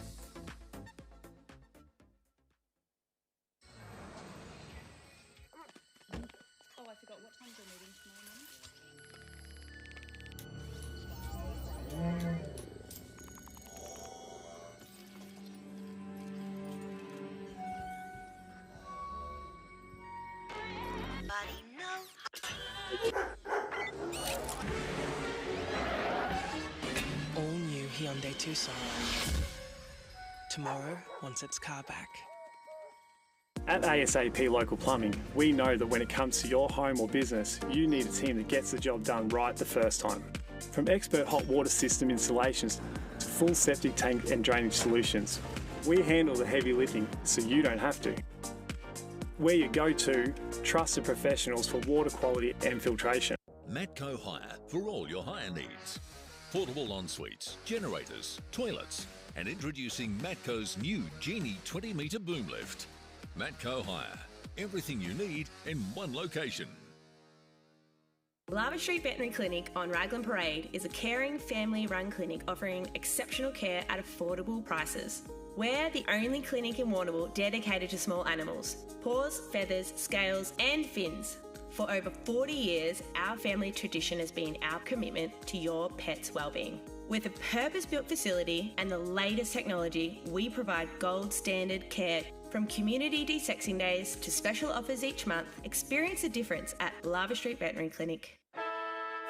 All new Hyundai Tucson. Tomorrow wants its car back. At ASAP Local Plumbing, we know that when it comes to your home or business, you need a team that gets the job done right the first time. From expert hot water system installations to full septic tank and drainage solutions, we handle the heavy lifting so you don't have to. We're your go-to, trusted professionals for water quality and filtration. Matco Hire for all your hire needs. Portable en-suites, generators, toilets, and introducing Matco's new Genie 20-metre boom lift. Matco Hire, everything you need in one location. Lava Street Veterinary Clinic on Raglan Parade is a caring, family-run clinic offering exceptional care at affordable prices. We're the only clinic in Warrnambool dedicated to small animals. Paws, feathers, scales and fins. For over 40 years, our family tradition has been our commitment to your pet's wellbeing. With a purpose-built facility and the latest technology, we provide gold standard care. From community desexing days to special offers each month, experience the difference at Lava Street Veterinary Clinic.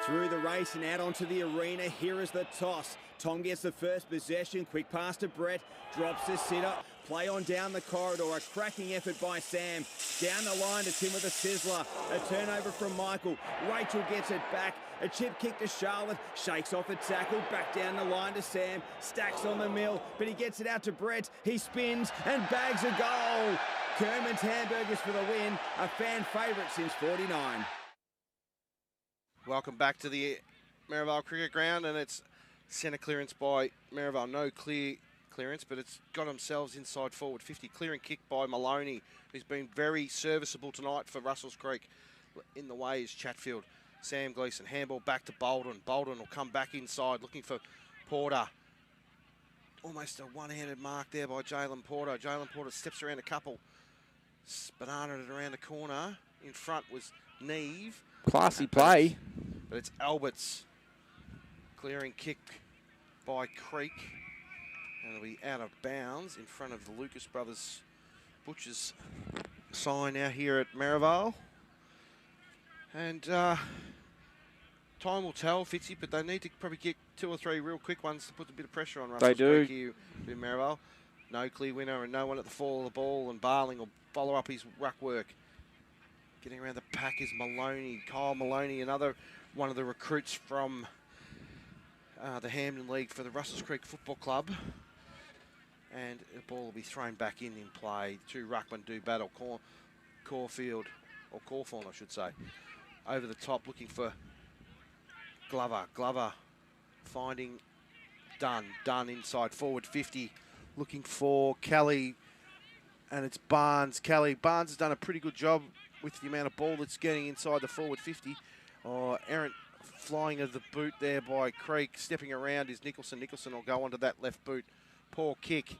Through the race and out onto the arena, here is the toss. Tom gets the first possession, quick pass to Brett, drops the sitter, play on down the corridor, a cracking effort by Sam. Down the line to Tim with a sizzler, a turnover from Michael. Rachel gets it back, a chip kick to Charlotte, shakes off a tackle, back down the line to Sam, stacks on the mill, but he gets it out to Brett, he spins and bags a goal. Kerman's Hamburgers for the win, a fan favourite since 49. Welcome back to the Merrivale Cricket Ground, and it's centre clearance by Merrivale. No clear clearance, but it's got themselves inside forward 50. Clearing kick by Maloney, who's been very serviceable tonight for Russells Creek. In the way is Chatfield. Sam Gleeson, handball back to Bolden. Bolden will come back inside looking for Porter. Almost a one-handed mark there by Jalen Porter. Jalen Porter steps around a couple. Bananaed it around the corner. In front was Neve. Classy play. But it's Alberts. Clearing kick by Creek. And it'll be out of bounds in front of the Lucas Brothers Butchers sign out here at Merrivale. And time will tell, Fitzy, but they need to probably get 2 or 3 real quick ones to put a bit of pressure on Russell Creek here in Merrivale. No clear winner and no one at the fall of the ball, and Barling will follow up his ruck work. Getting around the pack is Maloney, Kyle Maloney, another one of the recruits from the Hampden League for the Russells Creek Football Club. And the ball will be thrown back in play. 2 ruckmen do battle. Caulfield, or Cawthorn I should say, over the top looking for Glover. Glover finding Dunn. Dunn inside forward 50 looking for Kelly, and it's Barnes. Barnes has done a pretty good job with the amount of ball that's getting inside the forward 50. Errant flying of the boot there by Creek. Stepping around is Nicholson. Nicholson will go onto that left boot. Poor kick.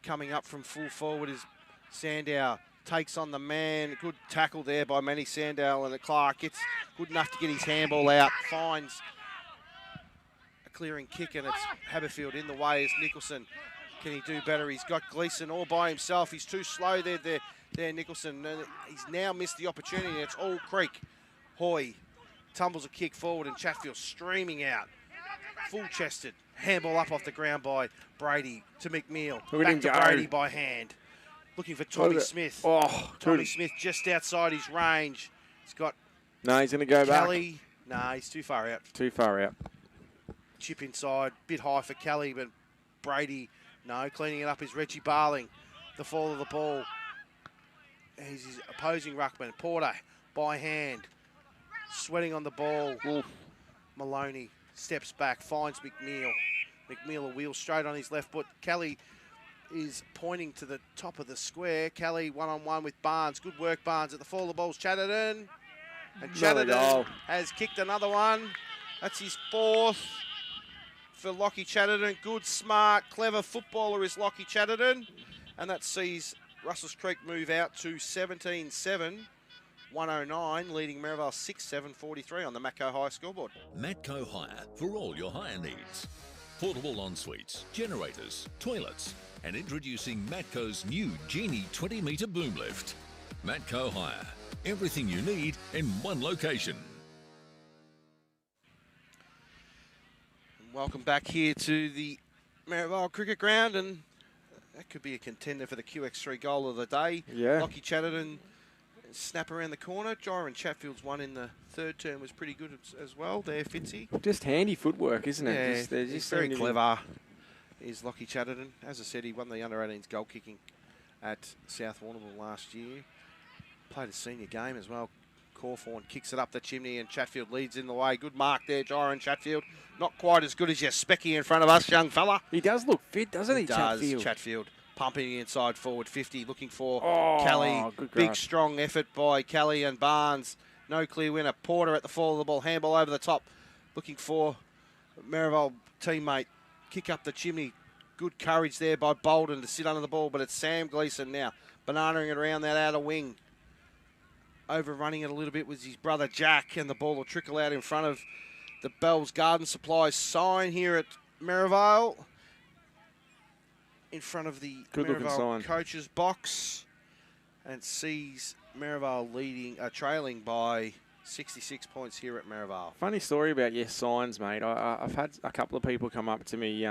Coming up from full forward is Sandow. Takes on the man. Good tackle there by Manny Sandow, and Clark gets good enough to get his handball out. Finds a clearing kick, and it's Haberfield in the way is Nicholson. Can he do better? He's got Gleeson all by himself. He's too slow there, Nicholson. And he's now missed the opportunity. It's all Creek. Hoy tumbles a kick forward, and Chatfield streaming out. Full-chested. Handball up off the ground by Brady to McNeil. Back to Brady by hand. Looking for Tommy Smith. Tommy Smith just outside his range. He's got... No, he's going to go back. Kelly. No, he's too far out. Too far out. Chip inside. Bit high for Kelly, but Brady, no. Cleaning it up is Reggie Barling. The fall of the ball. He's his opposing ruckman. Porter by hand, sweating on the ball. Maloney steps back, finds McNeil. McNeil a wheel straight on his left foot. Kelly is pointing to the top of the square. Kelly one-on-one with Barnes. Good work, Barnes. At the fall of the ball's Chatterton. And Chatterton has kicked another one. That's his 4th for Lockie Chatterton. Good, smart, clever footballer is Lockie Chatterton. And that sees Russells Creek move out to 17-7. 109, leading Merrivale 6-7-43 on the Matco Hire scoreboard. Matco Hire for all your hire needs. Portable en-suites, generators, toilets, and introducing Matco's new Genie 20-metre boom lift. Matco Hire, everything you need in one location. Welcome back here to the Merrivale Cricket Ground, and that could be a contender for the QX3 goal of the day. Yeah. Lockie Chatterton snap around the corner. Jyron Chatfield's one in the 3rd term was pretty good as well there, Fitzy. Just handy footwork, isn't it? Yeah, he's very clever. Is Lockie Chatterton. As I said, he won the under-18s goal kicking at South Warrnambool last year. Played a senior game as well. Cawthorn kicks it up the chimney and Chatfield leads in the way. Good mark there, Jyron Chatfield. Not quite as good as your Specky in front of us, young fella. He does look fit, doesn't he, Chatfield? Chatfield pumping inside forward 50, looking for Oh, Kelly. good Big, grab. strong effort by Kelly and Barnes. No clear winner. Porter at the fall of the ball. Handball over the top. Looking for Merrivale teammate. Kick up the chimney. Good courage there by Bolden to sit under the ball, but it's Sam Gleeson now. Bananaing it around that outer wing. Overrunning it a little bit was his brother Jack, and the ball will trickle out in front of the Bell's Garden Supplies sign here at Merrivale. In front of the Merrivale coach's box, and sees Merrivale trailing by 66 points here at Merrivale. Funny story about your signs, mate. I've had a couple of people come up to me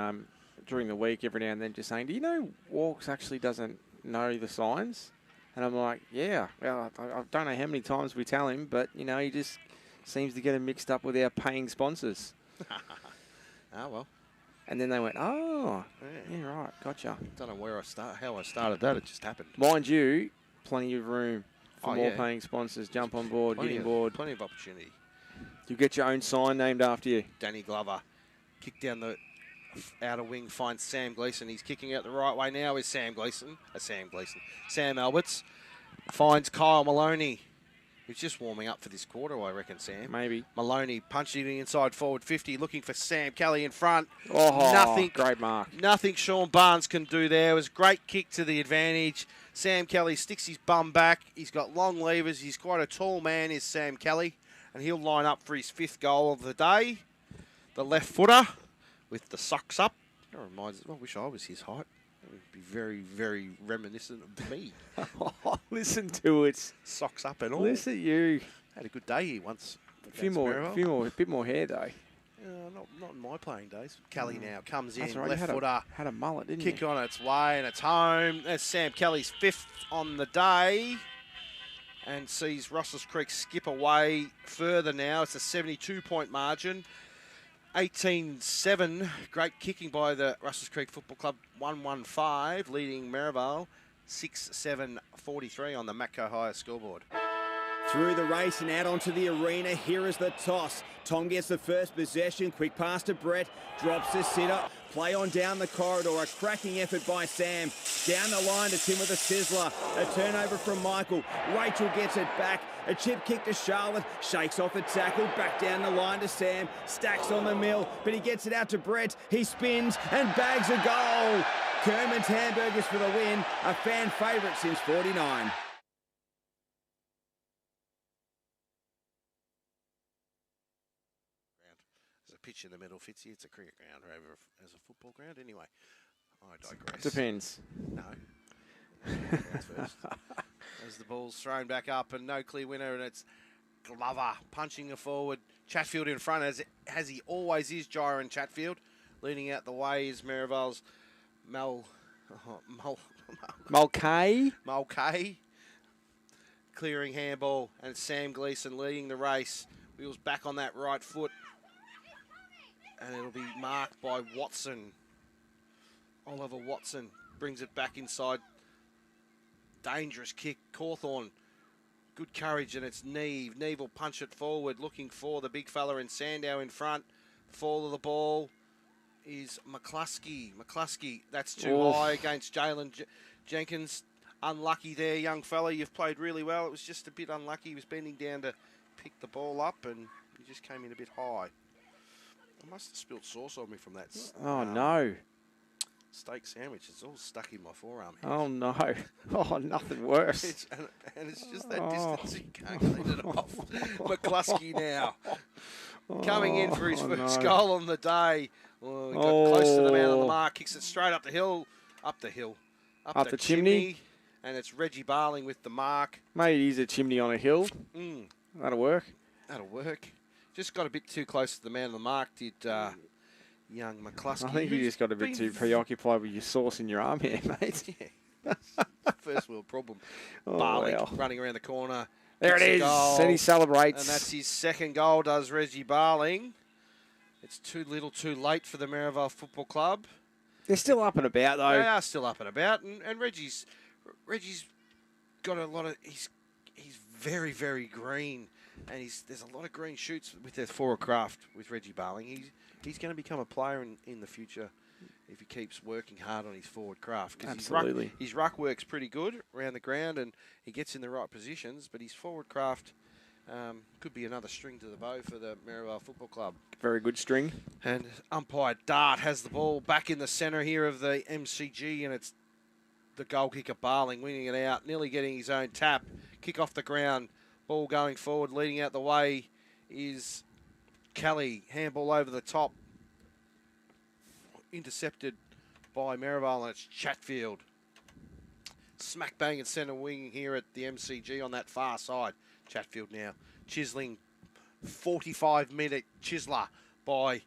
during the week every now and then just saying, do you know Walks actually doesn't know the signs? And I'm like, yeah. Well, I don't know how many times we tell him, but, you know, he just seems to get him mixed up with our paying sponsors. Ah, well. And then they went, oh, yeah, right, gotcha. Don't know how I started that. It just happened. Mind you, plenty of room for more paying sponsors. Jump on board, get on board. Plenty of opportunity. You'll get your own sign named after you. Danny Glover. Kick down the outer wing, finds Sam Gleeson. He's kicking out the right way now is Sam Alberts. Finds Kyle Maloney. He's just warming up for this quarter, I reckon, Sam. Maybe. Maloney punching it inside forward 50, looking for Sam Kelly in front. Oh, great mark. Nothing Sean Barnes can do there. It was a great kick to the advantage. Sam Kelly sticks his bum back. He's got long levers. He's quite a tall man, is Sam Kelly. And he'll line up for his 5th goal of the day. The left footer with the socks up. That reminds me, I wish I was his height. It would be very, very reminiscent of me. Listen to it. Socks up and all. Listen to you. Had a good day here once. A bit more hair though. Not in my playing days. Kelly now comes in, right, left footer. Had a mullet, didn't you? Kick on its way and it's home. There's Sam Kelly's 5th on the day. And sees Russells Creek skip away further now. It's a 72-point margin. 18-7, great kicking by the Russells Creek Football Club, 1-1-5, leading Merrivale 6-7-43 on the Matco Hire scoreboard. Through the race and out onto the arena, here is the toss. Tom gets the first possession, quick pass to Brett, drops the sitter, play on down the corridor, a cracking effort by Sam. Down the line to Tim with a sizzler, a turnover from Michael. Rachel gets it back, a chip kick to Charlotte, shakes off the tackle, back down the line to Sam, stacks on the mill, but he gets it out to Brett, he spins and bags a goal. Kerman's Hamburgers for the win, a fan favourite since 49. Pitch in the middle, Fitzy. It's a cricket ground over as a football ground. Anyway, I digress. Depends. No. First. As the ball's thrown back up and no clear winner, and it's Glover punching the forward. Chatfield in front, as he always is, Jyron Chatfield. Leading out the way is Merrivale's Mulcahy. Clearing handball, and Sam Gleeson leading the race. Wheels back on that right foot. And it'll be marked by Watson. Oliver Watson brings it back inside dangerous kick. Cawthorn, good courage, and it's Neve. Neve will punch it forward, looking for the big fella in Sandow in front. Fall of the ball is McCluskey. McCluskey, that's too high against Jalen Jenkins. Unlucky there, young fella. You've played really well. It was just a bit unlucky. He was bending down to pick the ball up, and he just came in a bit high. I must have spilled sauce on me from that. Oh, no. Steak sandwich. It's all stuck in my forearm here. Oh, no. Oh, nothing worse. And it's just that distance. You can't clean it off. McCluskey now. Coming in for his first goal on the day. Oh, he got close to the man on the mark. Kicks it straight up the hill. Up the chimney. And it's Reggie Barling with the mark. Mate, he's a chimney on a hill. That'll work. That'll work. Just got a bit too close to the man on the mark, did young McCluskey. I think you just got a bit too preoccupied with your sauce in your arm here, mate. Yeah. First world problem. Barling running around the corner. There it is. And he celebrates. And that's his second goal, does Reggie Barling. It's too little too late for the Merrivale Football Club. They're still up and about, though. They are still up and about. And Reggie's got a lot of... He's very, very green. And there's a lot of green shoots with their forward craft with Reggie Barling. He's going to become a player in the future if he keeps working hard on his forward craft. Absolutely. His ruck work's pretty good around the ground and he gets in the right positions, but his forward craft could be another string to the bow for the Merrivale Football Club. Very good string. And umpire Dart has the ball back in the centre here of the MCG, and it's the goal kicker Barling winning it out, nearly getting his own tap. Kick off the ground. Ball going forward, leading out the way is Kelly. Handball over the top. Intercepted by Merrivale, and it's Chatfield. Smack bang in centre wing here at the MCG on that far side. Chatfield now chiseling. 45-minute chiseler by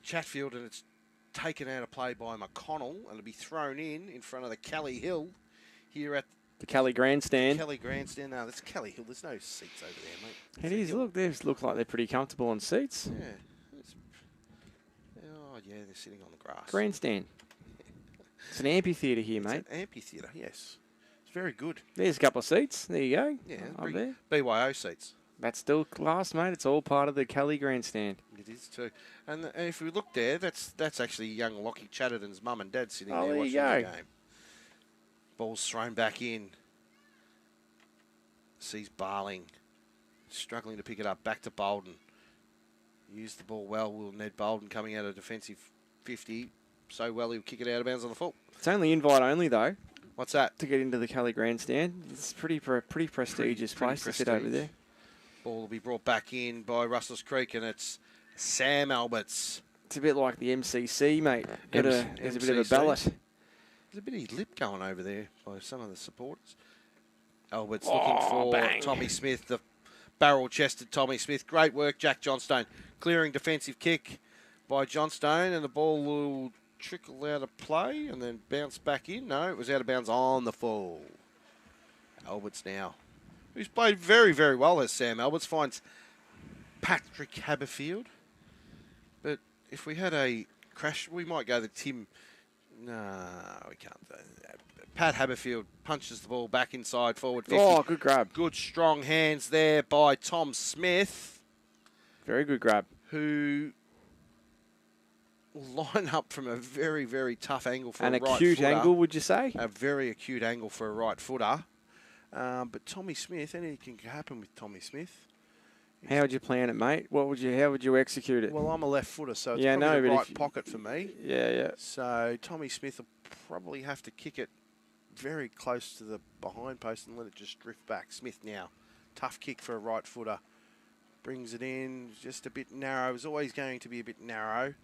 Chatfield, and it's taken out of play by McConnell, and it'll be thrown in front of the Kelly Hill here at the Kelly Grandstand. Kelly Grandstand. No, that's Kelly Hill. There's no seats over there, mate. It is. Look, they look like they're pretty comfortable on seats. Yeah. Yeah, they're sitting on the grass. Grandstand. It's an amphitheatre here, mate. It's an amphitheatre, yes. It's very good. There's a couple of seats. There you go. Yeah, up there. BYO seats. That's still class, mate. It's all part of the Kelly Grandstand. It is too. And if we look there, that's actually young Lockie Chatterton's mum and dad sitting there watching the game. Ball's thrown back in. Sees Barling struggling to pick it up. Back to Bolden. Used the ball well. Will Ned Bolden coming out of defensive 50. So well he'll kick it out of bounds on the full. It's only invite only, though. What's that? To get into the Kelly Grandstand. It's pretty prestigious place to sit over there. Ball will be brought back in by Russells Creek, and it's Sam Alberts. It's a bit like the MCC, mate. There's a bit of a ballot. There's a bit of lip going over there by some of the supporters. Alberts looking for Tommy Smith, the barrel-chested Tommy Smith. Great work, Jack Johnstone. Clearing defensive kick by Johnstone, and the ball will trickle out of play and then bounce back in. No, it was out of bounds on the full. Alberts now, who's played very, very well as Sam Alberts, finds Patrick Haberfield. But if we had a crash, we might go to Tim. No, we can't. Pat Haberfield punches the ball back inside, forward 50. Oh, good grab. Good strong hands there by Tom Smith. Very good grab. Who will line up from a very, very tough angle for a right footer. An acute angle, would you say? A very acute angle for a right footer. But Tommy Smith, anything can happen with Tommy Smith. How would you plan it, mate? How would you execute it? Well, I'm a left footer, so it's probably the right pocket for me. Yeah. So Tommy Smith will probably have to kick it very close to the behind post and let it just drift back. Smith now. Tough kick for a right footer. Brings it in, just a bit narrow. It was always going to be a bit narrow.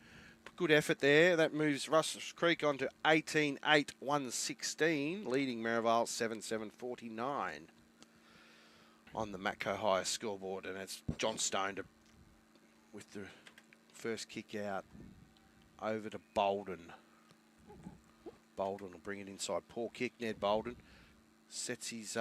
Good effort there. That moves Russells Creek on to 18-8-116, leading Merrivale 7-7-49 on the Matco High scoreboard. And it's Johnstone with the first kick out over to Bolden. Bolden will bring it inside. Poor kick, Ned Bolden. Sets his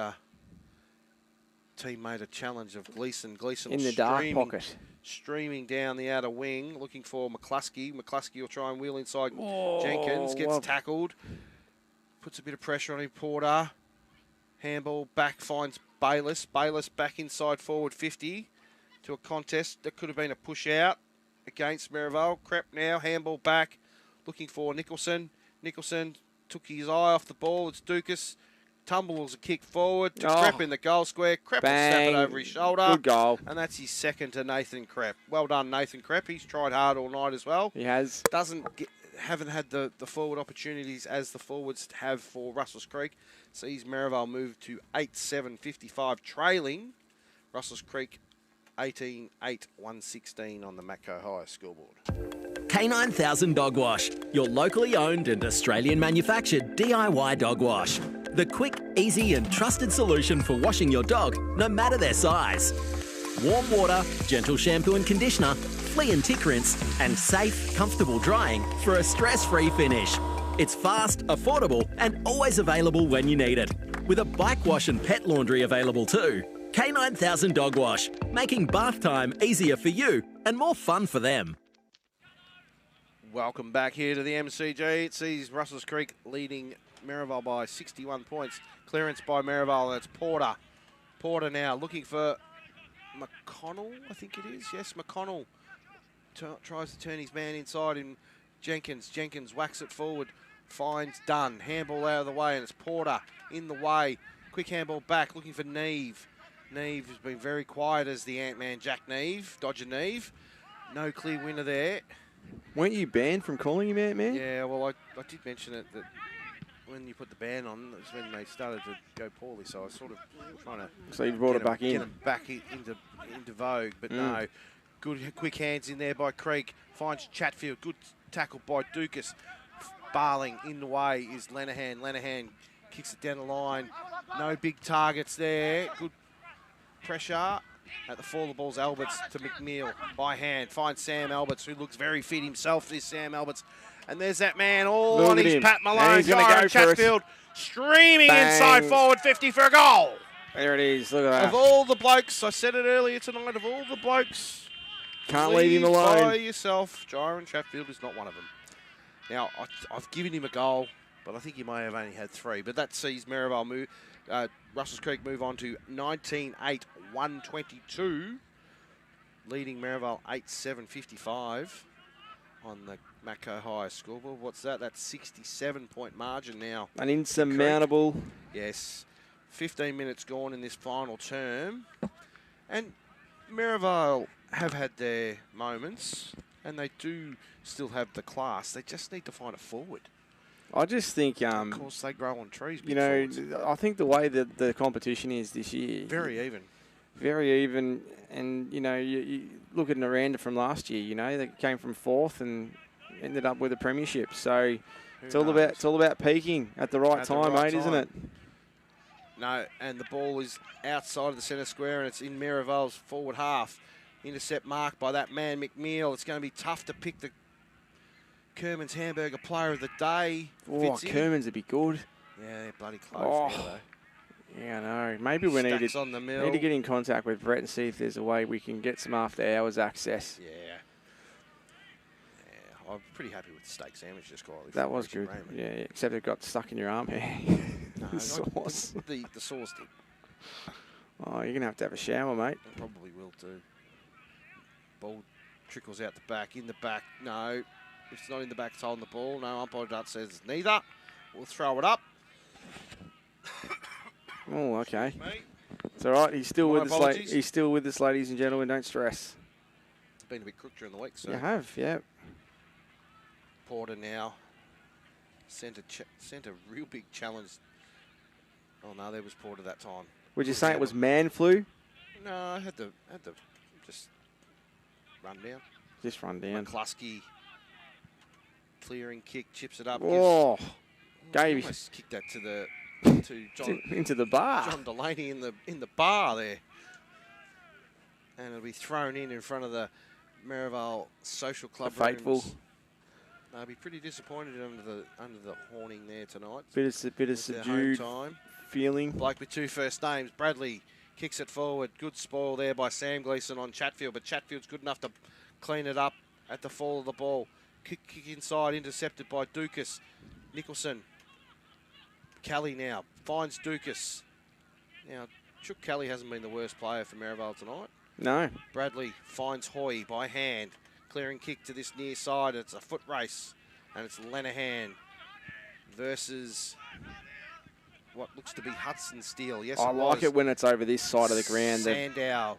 teammate a challenge of Gleeson. Gleeson in the dark pocket. Streaming down the outer wing, looking for McCluskey. McCluskey will try and wheel inside Jenkins. Gets tackled. puts a bit of pressure on him. Porter, handball back, finds Bayliss. Bayliss back inside forward 50 to a contest. That could have been a push out against Merrivale. Crep now, handball back, looking for Nicholson. Nicholson took his eye off the ball. It's Dukas. Tumbles a kick forward to Crep in the goal square. Crep will snap it over his shoulder. Good goal. And that's his second to Nathan Crep. Well done, Nathan Crep. He's tried hard all night as well. He has. Haven't had the forward opportunities as the forwards have for Russells Creek. Sees Merrivale move to 8-7-55, trailing Russells Creek 18-8-116 on the Matco High scoreboard. K9000 Dog Wash, your locally owned and Australian manufactured DIY dog wash. The quick, easy and trusted solution for washing your dog, no matter their size. Warm water, gentle shampoo and conditioner, flea and tick rinse, and safe, comfortable drying for a stress-free finish. It's fast, affordable and always available when you need it. With a bike wash and pet laundry available too. K9000 Dog Wash, making bath time easier for you and more fun for them. Welcome back here to the MCG. It sees Russells Creek leading Merrivale by 61 points. Clearance by Merrivale, and it's Porter. Porter now looking for McConnell, I think it is. Yes, McConnell tries to turn his man inside in Jenkins. Jenkins whacks it forward, finds Dunn. Handball out of the way, and it's Porter in the way. Quick handball back, looking for Neve. Neve has been very quiet as the Ant-Man Jack Neve, Dodger Neve. No clear winner there. Weren't you banned from calling him Ant-Man? Yeah, well, I did mention it that when you put the ban on, that's when they started to go poorly. So I was sort of trying to. So you brought it back in. Get them back into vogue, but no. Good quick hands in there by Creek. Finds Chatfield. Good tackle by Dukas. Barling in the way is Lenahan. Lenahan kicks it down the line. No big targets there. Good pressure. At the fall, the ball's Alberts to McNeil by hand. Finds Sam Alberts, who looks very fit himself, this Sam Alberts. And there's that man all on his Pat Malone. He's going to go Chatfield streaming inside forward 50 for a goal. There it is. Look at that. Of all the blokes, I said it earlier tonight, of all the blokes, can't leave him alone. By yourself. Jaron Chatfield is not one of them. Now, I've given him a goal, but I think he may have only had 3. But that sees Merrivale move, Russells Creek move on to 19-8-122, leading Merrivale 8-7-55 on the Matco High scoreboard. What's that? That's 67-point margin now. An insurmountable. Yes. 15 minutes gone in this final term. And Merrivale have had their moments, and they do still have the class. They just need to find a forward. I just think, of course, they grow on trees. You know, I think the way that the competition is this year, very even, and you know, you look at Noranda from last year. You know, they came from 4th and ended up with a premiership. So it's all about peaking at the right time, mate, isn't it? No, and the ball is outside of the centre square, and it's in Merrivale's forward half. Intercept marked by that man McNeil. It's going to be tough to pick the Kerman's Hamburger Player of the Day. Oh, Kerman's would be good. Yeah, they're bloody close now, though. Yeah, I know. Maybe we need to get in contact with Brett and see if there's a way we can get some after-hours access. Yeah. I'm pretty happy with the steak sandwich just quietly. That was good. Yeah, except it got stuck in your arm hair. No, sauce. The sauce did. Oh, you're going to have a shower, mate. I probably will too. Ball trickles out the back. In the back, no. If it's not in the back, it's holding the ball. No, umpire Dart says neither. We'll throw it up. Oh, okay. It's all right. He's still with us. He's still with us, ladies and gentlemen. Don't stress. It's been a bit crook during the week, so. You have, yeah. Porter now sent a real big challenge. Oh no, there was Porter that time. Would you say it was man flu? No, I had to just run down. Just run down. McCluskey clearing kick, chips it up. Oh, gave almost kicked that to John into the bar. John Delaney in the bar there, and it'll be thrown in front of the Merrivale Social Club. The faithful. Rooms. They'll be pretty disappointed under the horning there tonight. Bit of subdued feeling. Bloke with 2 first names. Bradley kicks it forward. Good spoil there by Sam Gleeson on Chatfield, but Chatfield's good enough to clean it up at the fall of the ball. Kick inside, intercepted by Dukas. Nicholson Kelly now finds Dukas. Now, Chook Kelly hasn't been the worst player for Merrivale tonight. No. Bradley finds Hoy by hand. Clearing kick to this near side. It's a foot race. And it's Lenahan versus what looks to be Hudson Steele. Yes, I like it when it's over this side of the ground. Sandow.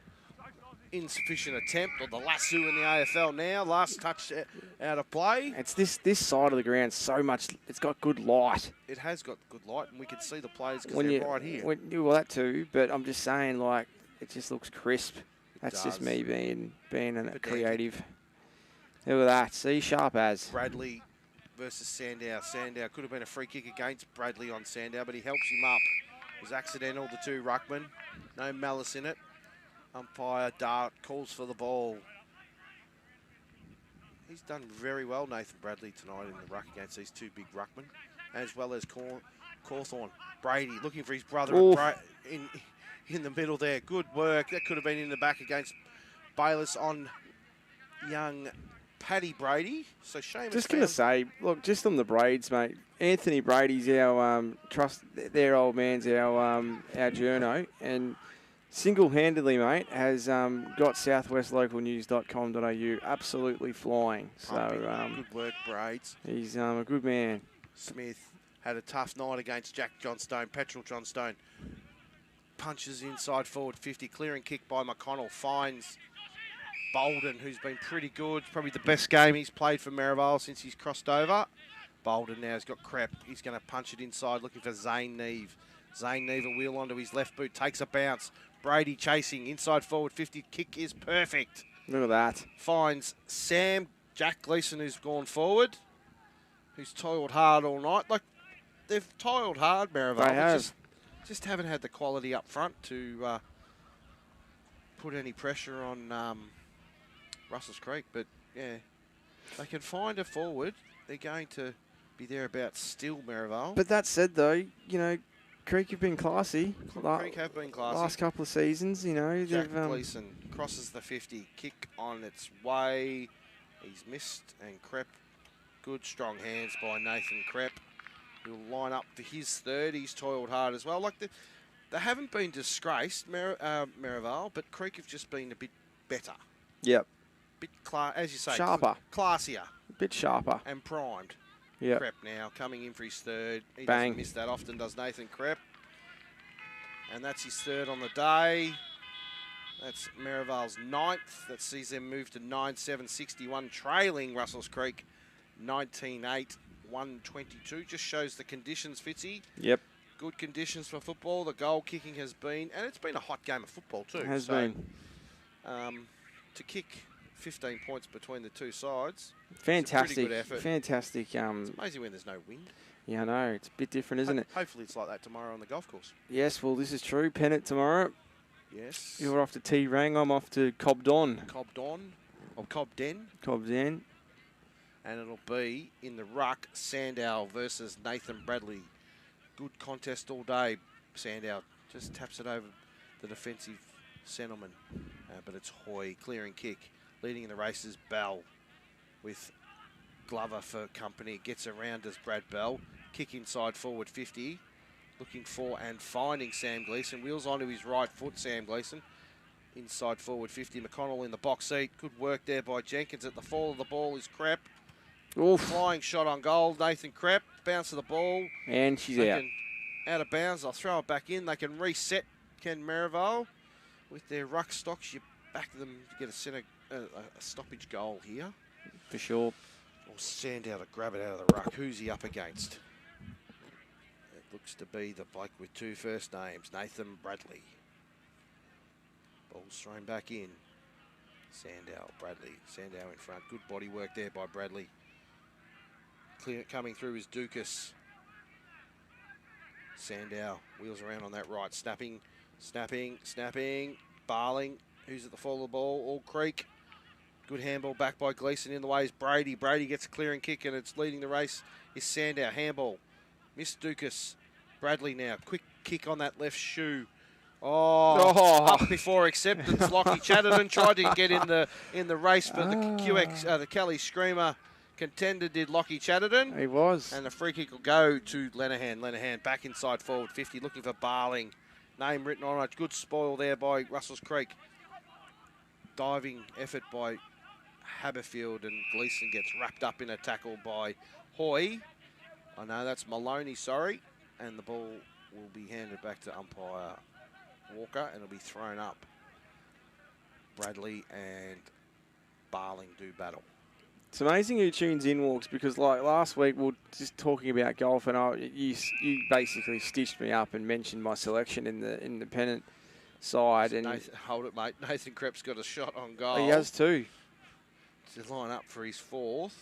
Insufficient attempt on the lasso in the AFL now. Last touch out of play. It's this side of the ground so much. It's got good light. It has got good light, and we can see the players because they're right here. Well, that too, but I'm just saying, like, it just looks crisp. That's does. just me being a creative. Look at that. See, sharp as. Bradley versus Sandow. Sandow could have been a free kick against Bradley on Sandow, but he helps him up. It was accidental, the two ruckmen. No malice in it. Umpire Dart calls for the ball. He's done very well, Nathan Bradley, tonight in the ruck against these two big ruckmen, as well as Cawthorne. Brady looking for his brother in the middle there. Good work. That could have been in the back against Bayliss on young Paddy Brady. So shame. Just going to say, look, just on the Braids, mate. Anthony Brady's our their old man's our journo, and single-handedly, mate, has got southwestlocalnews.com.au absolutely flying. So good work, Braids. He's a good man. Smith had a tough night against Jack Johnstone, Petrol Johnstone. Punches inside forward 50, clearing kick by McConnell, finds Bolden, who's been pretty good. Probably the best game he's played for Merrivale since he's crossed over. Bolden now has got Crep. He's going to punch it inside, looking for Zane Neve. Zane Neve a wheel onto his left boot, takes a bounce. Brady chasing, inside forward 50, kick is perfect. Look at that. Finds Jack Gleeson, who's gone forward, who's toiled hard all night. Like, they've toiled hard, Merrivale. They have. Just haven't had the quality up front to put any pressure on Russells Creek. But, yeah, they can find a forward. They're going to be thereabouts still, Merrivale. But that said, though, you know, Creek have been classy. Creek have been classy. Last couple of seasons, you know. Jack Gleeson crosses the 50. Kick on its way. He's missed. And Crep, good strong hands by Nathan Crep. He'll line up for his third. He's toiled hard as well. Like they haven't been disgraced, Merrivale, but Creek have just been a bit better. Yep. Bit as you say, sharper, classier, a bit sharper, and primed. Yeah. Crep now coming in for his third. He Bang. doesn't miss that often, does Nathan Crep. And that's his third on the day. That's Merrivale's ninth. That sees them move to 9-7-61, trailing Russells Creek 19-8. 122. Just shows the conditions, Fitzy. Yep. Good conditions for football. The goal kicking has been, and it's been a hot game of football too. It has been. To kick 15 points between the two sides. Fantastic. It's a pretty good effort. Fantastic. It's amazing when there's no wind. Yeah, I know. It's a bit different, isn't it? Hopefully it's like that tomorrow on the golf course. Yes, well, this is true. Pennant tomorrow. Yes. You're off to T-Rang. I'm off to Cobden. Cobden. And it'll be in the ruck, Sandow versus Nathan Bradley. Good contest all day. Sandow just taps it over the defensive centreman. But it's Hoy, clearing kick. Leading in the race is Bell with Glover for company. Gets around as Brad Bell. Kick inside forward 50. Looking for and finding Sam Gleeson. Wheels onto his right foot, Sam Gleeson. Inside forward 50. McConnell in the box seat. Good work there by Jenkins. At the fall of the ball is Crep. Oof. Flying shot on goal. Nathan Crep. Bounce of the ball. And she's out. Out of bounds. They'll throw it back in. They can reset Ken Merrivale. With their ruck stocks, you back them to get a stoppage goal here. For sure. Or Sandow to grab it out of the ruck. Who's he up against? It looks to be the bloke with two first names, Nathan Bradley. Ball's thrown back in. Sandow, Bradley. Sandow in front. Good body work there by Bradley. Clear coming through is Dukas. Sandow wheels around on that right. Snapping. Barling, who's at the fall of the ball. All Creek. Good handball back by Gleeson. In the way is Brady. Brady gets a clearing kick and it's leading the race is Sandow. Handball. Miss Dukas. Bradley now. Quick kick on that left shoe. Up before acceptance. Lockie Chatterton tried to get in the race, but the QX, the Kelly Screamer contender did Lockie Chatterton. He was. And the free kick will go to Lenahan. Lenahan back inside forward 50, looking for Barling. Name written on it. Good spoil there by Russells Creek. Diving effort by Haberfield, and Gleeson gets wrapped up in a tackle by Hoy. I know that's Maloney, sorry. And the ball will be handed back to umpire Walker, and it'll be thrown up. Bradley and Barling do battle. It's amazing who tunes in, Walks, because like last week we were just talking about golf, and you basically stitched me up and mentioned my selection in the independent side. So and Nathan, hold it, mate. Nathan Krepp's got a shot on goal. He has too. To line up for his fourth.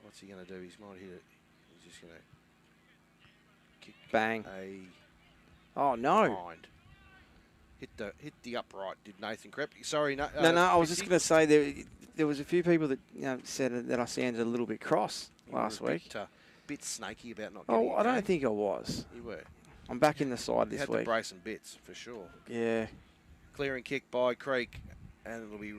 What's he going to do? He's might hit it. He's just going to kick bang. Oh no! Behind. Hit the upright. Did Nathan Krepp? Sorry, no. No. I was just going to say there was a few people that said that I sounded a little bit cross last week. Bit snaky about not getting I don't think I was. You were. I'm back in the side this week. You had to brace some bits for sure. Yeah. Clearing kick by Creek, and it'll be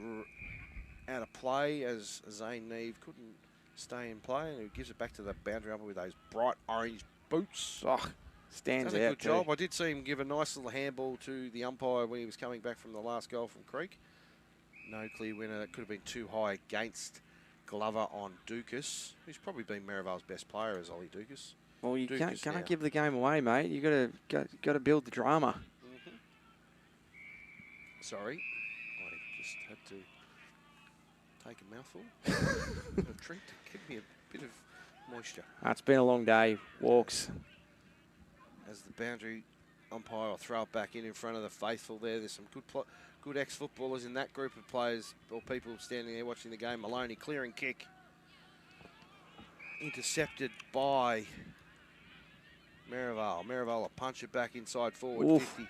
out of play as Zane Neve couldn't stay in play, and he gives it back to the boundary umpire with those bright orange boots. Oh, stands out. Done a good job. I did see him give a nice little handball to the umpire when he was coming back from the last goal from Creek. No clear winner. That could have been too high against Glover on Dukas, who's probably been Merrivale's best player, as Ollie Dukas. Well, you can't give the game away, mate. You got to build the drama. Mm-hmm. Sorry, I just had to take a mouthful of a drink to give me a bit of moisture. It's been a long day. Walks. As the boundary umpire will throw it back in front of the faithful there. There's some good ex-footballers in that group of players or people standing there watching the game. Maloney clearing kick. Intercepted by Merrivale. Merrivale will punch it back inside forward 50.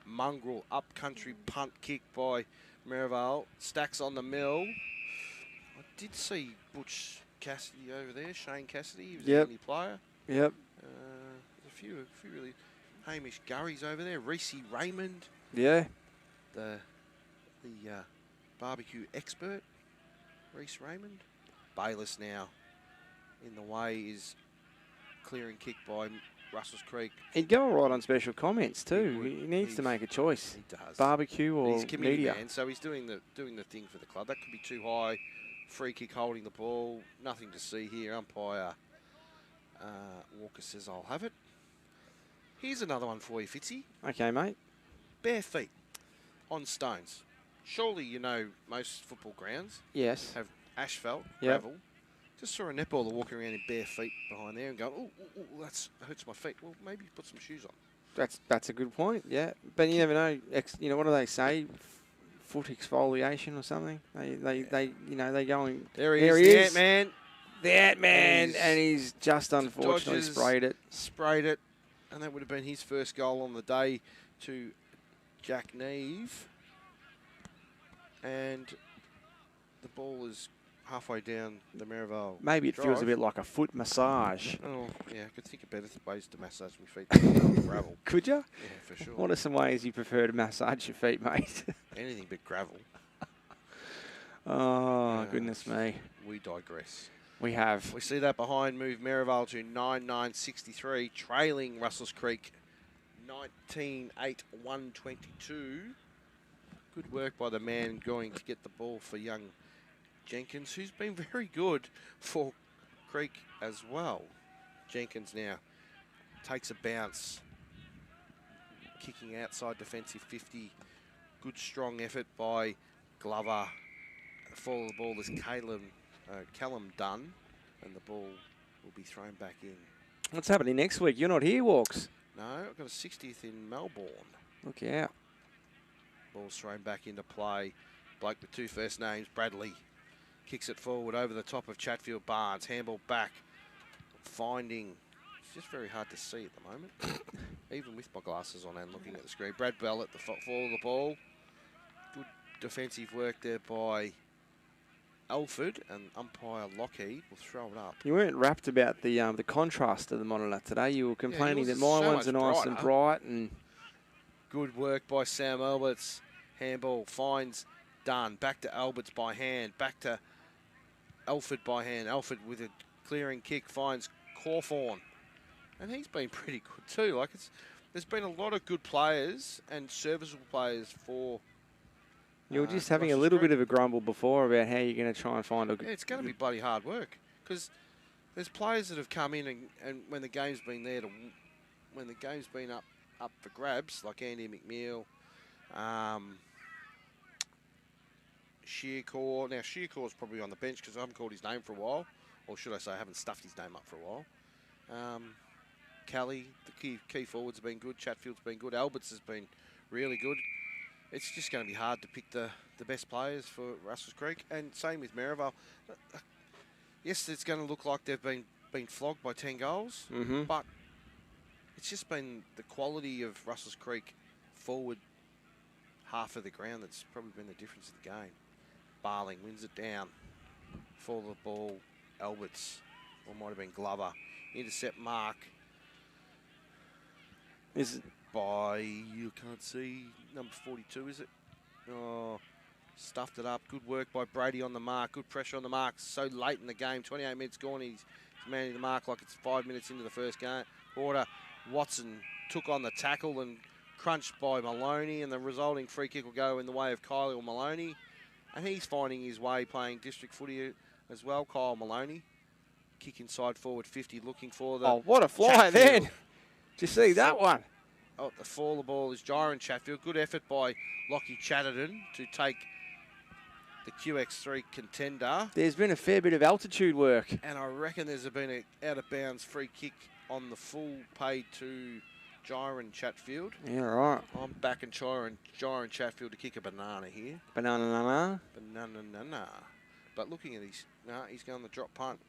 Mongrel up-country punt kick by Merrivale. Stacks on the mill. I did see Butch Cassidy over there, Shane Cassidy. He was the only player. Yep. There's a few really Hamish Gurries over there. Reese Raymond. Yeah. The barbecue expert, Reese Raymond. Bayless now in the way is clearing kick by Russells Creek. He'd go all right on special comments too. He needs to make a choice. He does. Barbecue or he's committee media. Man, so he's doing the thing for the club. That could be too high. Free kick holding the ball. Nothing to see here. Umpire Walker says, I'll have it. Here's another one for you, Fitzy. Okay, mate. Bare feet on stones. Surely you know most football grounds yes. have asphalt, gravel. Just saw a netballer walking around in bare feet behind there and going, oh, that hurts my feet. Well, maybe put some shoes on. That's a good point, yeah. But you never know. What do they say? Foot exfoliation or something? They go in. There he is, the Ant-Man. The Ant-Man, and he's just unfortunately sprayed it. And that would have been his first goal on the day to Jack Neve. And the ball is halfway down the Merrivale Maybe it drive. feels a bit like a foot massage. Oh, yeah, I could think of better ways to massage my feet than gravel. Could you? Yeah, for sure. What are some ways you prefer to massage your feet, mate? Anything but gravel. Oh, goodness me. We digress. We have. We see that behind move Merrivale to 9-9-63, trailing Russells Creek 19-8-122. Good work by the man going to get the ball for young Jenkins, who's been very good for Creek as well. Jenkins now takes a bounce, kicking outside defensive 50. Good strong effort by Glover. The fall of the ball is Callum Dunn, and the ball will be thrown back in. What's happening next week? You're not here, Walks. No, I've got a 60th in Melbourne. Look out. Ball's thrown back into play. Bloke with two first names, Bradley. Kicks it forward over the top of Chatfield Barnes. Handball back. Finding. It's just very hard to see at the moment. Even with my glasses on and looking at the screen. Brad Bell at the fall of the ball. Good defensive work there by Alford, and umpire Lockheed will throw it up. You weren't rapt about the contrast of the monitor today. You were complaining that my ones are nice and bright. And good work by Sam Alberts. Handball finds Dunn. Back to Alberts by hand. Back to Alford by hand. Alford with a clearing kick finds Cawthorn. And he's been pretty good too. Like there's been a lot of good players and serviceable players for. You were just having a little bit of a grumble before about how you're going to try and find a. Yeah, it's going to be bloody hard work because there's players that have come in and when the game's been there when the game's been up for grabs, like Andy McNeil, Shearcore. Now Shearcore's probably on the bench because I haven't called his name for a while, or should I say I haven't stuffed his name up for a while. Kelly, the key forwards have been good. Chatfield's been good. Alberts has been really good. It's just going to be hard to pick the best players for Russells Creek, and same with Merrivale. Yes, it's going to look like they've been flogged by 10 goals, but it's just been the quality of Russells Creek forward half of the ground that's probably been the difference of the game. Barling wins it down. For the ball, Alberts, or might have been Glover. Intercept mark. Is it by, you can't see, number 42, is it? Oh, stuffed it up. Good work by Brady on the mark. Good pressure on the mark. So late in the game, 28 minutes gone. He's manning the mark like it's 5 minutes into the first quarter. Watson took on the tackle and crunched by Maloney, and the resulting free kick will go in the way of Kyle Maloney. And he's finding his way playing district footy as well, Kyle Maloney. Kick inside forward 50, looking for the... Oh, what a fly then. Did you see that one? Oh, the fall of the ball is Jiren Chatfield. Good effort by Lockie Chatterton to take the QX3 contender. There's been a fair bit of altitude work. And I reckon there's been an out-of-bounds free kick on the full paid to Jiren Chatfield. Yeah, right. I'm backing Jiren Chatfield to kick a banana here. Banana. Banana. But looking at his... No, he's going the drop punt.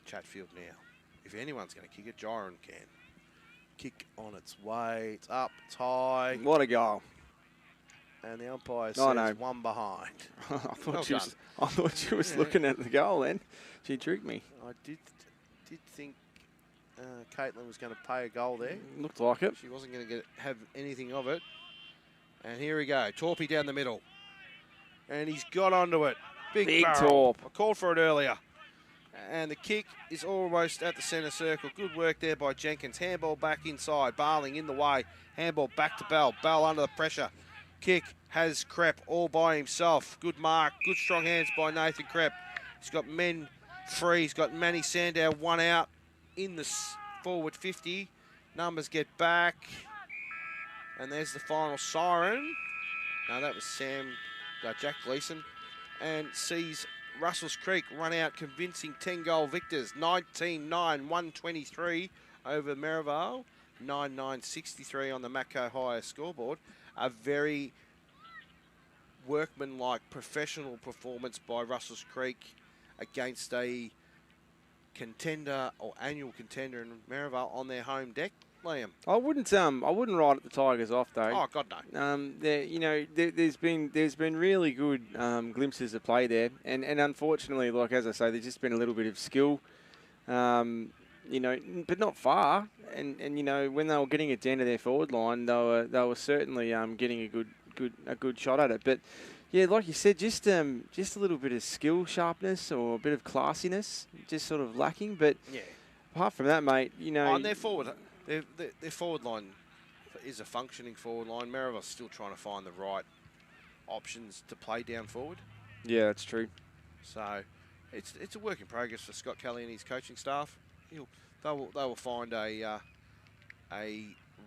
Chatfield now. If anyone's going to kick it, Jiren can. Kick on its way. It's up. It's high. What a goal. And the umpire says one behind. I thought she was looking at the goal then. She tricked me. I did think Caitlin was going to pay a goal there. Looked like it. She wasn't going to have anything of it. And here we go. Torpy down the middle. And he's got onto it. Big Torp. I called for it earlier. And the kick is almost at the centre circle. Good work there by Jenkins. Handball back inside. Barling in the way. Handball back to Bell. Bell under the pressure. Kick has Krepp all by himself. Good mark. Good strong hands by Nathan Krepp. He's got men free. He's got Manny Sandow one out in the forward 50. Numbers get back. And there's the final siren. No, that was Jack Gleeson. And sees Russells Creek run out convincing 10-goal victors. 19-9-123 over Merrivale. 9-9-63 on the Matco Higher scoreboard. A very workmanlike professional performance by Russells Creek against a contender or annual contender in Merrivale on their home deck. Liam, I wouldn't write the Tigers off though. Oh God, no. There's been really good glimpses of play there, and unfortunately, like as I say, there's just been a little bit of skill, but not far. And when they were getting it down to their forward line, they were certainly getting a good shot at it. But yeah, like you said, just a little bit of skill sharpness or a bit of classiness, just sort of lacking. But yeah, apart from that, mate, on their forward. Their forward line is a functioning forward line. Merrivale's still trying to find the right options to play down forward. Yeah, that's true. So it's a work in progress for Scott Kelly and his coaching staff. They will find a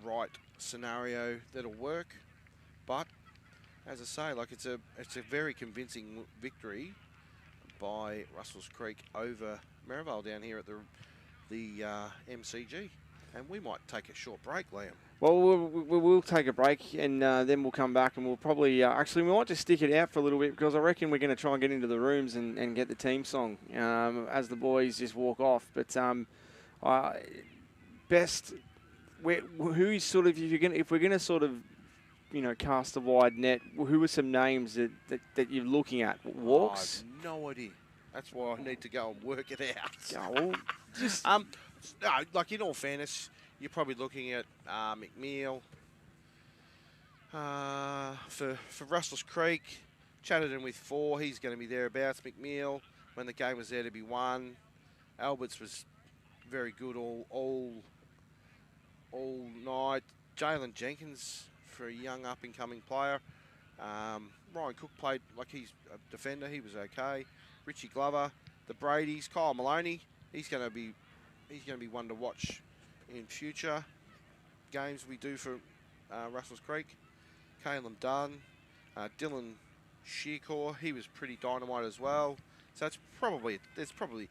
right scenario that'll work. But as I say, like it's a very convincing victory by Russells Creek over Merrivale down here at the MCG. And we might take a short break, Liam. Well, we'll take a break, and then we'll come back, and we'll probably... actually, we might just stick it out for a little bit, because I reckon we're going to try and get into the rooms and get the team song as the boys just walk off. But best... who's sort of... If we're going to sort of, cast a wide net, who are some names that you're looking at? Walks? I have no idea. That's why I need to go and work it out. Oh, well, just... No, like in all fairness, you're probably looking at McNeil. For Russells Creek, Chatterton with 4. He's going to be thereabouts. McNeil, when the game was there to be 1. Alberts was very good all night. Jalen Jenkins for a young up-and-coming player. Ryan Cook played like he's a defender. He was okay. Richie Glover, the Bradys, Kyle Maloney. He's going to be one to watch in future games we do for Russells Creek. Caleb Dunn, Dylan Shearcore. He was pretty dynamite as well. So there's probably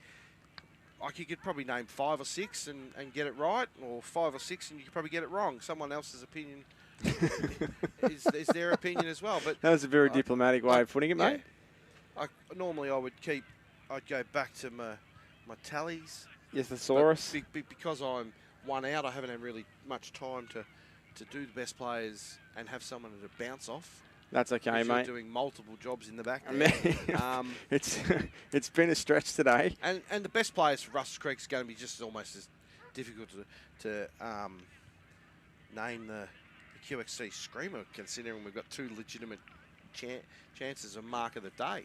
like you could probably name 5 or 6 and get it right, or 5 or 6 and you could probably get it wrong. Someone else's opinion is their opinion as well. But that was a very diplomatic way of putting it, mate. Normally I'd go back to my tallies. Yes, thesaurus. Because I'm 1 out, I haven't had really much time to do the best players and have someone to bounce off. That's okay, mate. You're doing multiple jobs in the back there. It's been a stretch today. And the best players for Russells Creek is going to be just almost as difficult to name the QXC Screamer, considering we've got 2 legitimate chances of mark of the day.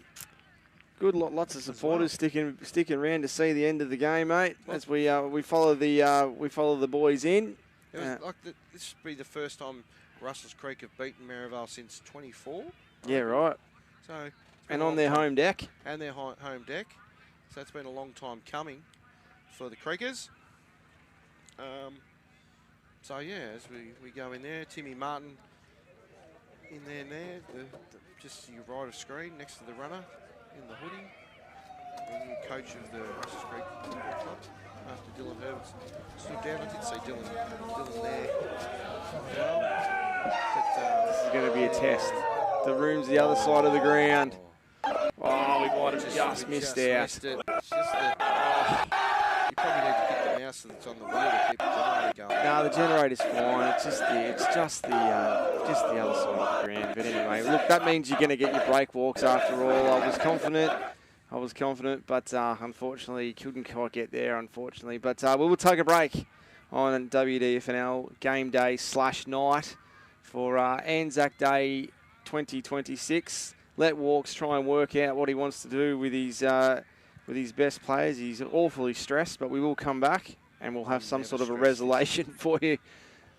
Good, lots of supporters sticking around to see the end of the game, mate. As we follow the boys in. This would be the first time Russells Creek have beaten Merrivale since 24. Yeah, right. So and on their home deck. And their home deck. So it's been a long time coming for the Creekers. So yeah, as we go in there, Timmy Martin in there now, just your right of screen next to the runner in the hoodie. The new coach of the Russells Creek Football Club after Dylan Herbert's stood down. I did see Dylan there. This is going to be a test. The room's the other side of the ground. Oh, we might have just missed out. You probably need to pick the mouse that's on the wheel to keep the generator going. No, the generator's fine. It's just the other side of the ground. But anyway, look, that means you're going to get your break walks after all. I was confident, but unfortunately couldn't quite get there, unfortunately. But we will take a break on WDFNL game day /night for ANZAC Day 2026. Let Walks try and work out what he wants to do with his best players. He's awfully stressed, but we will come back and we'll have some sort of a resolution for you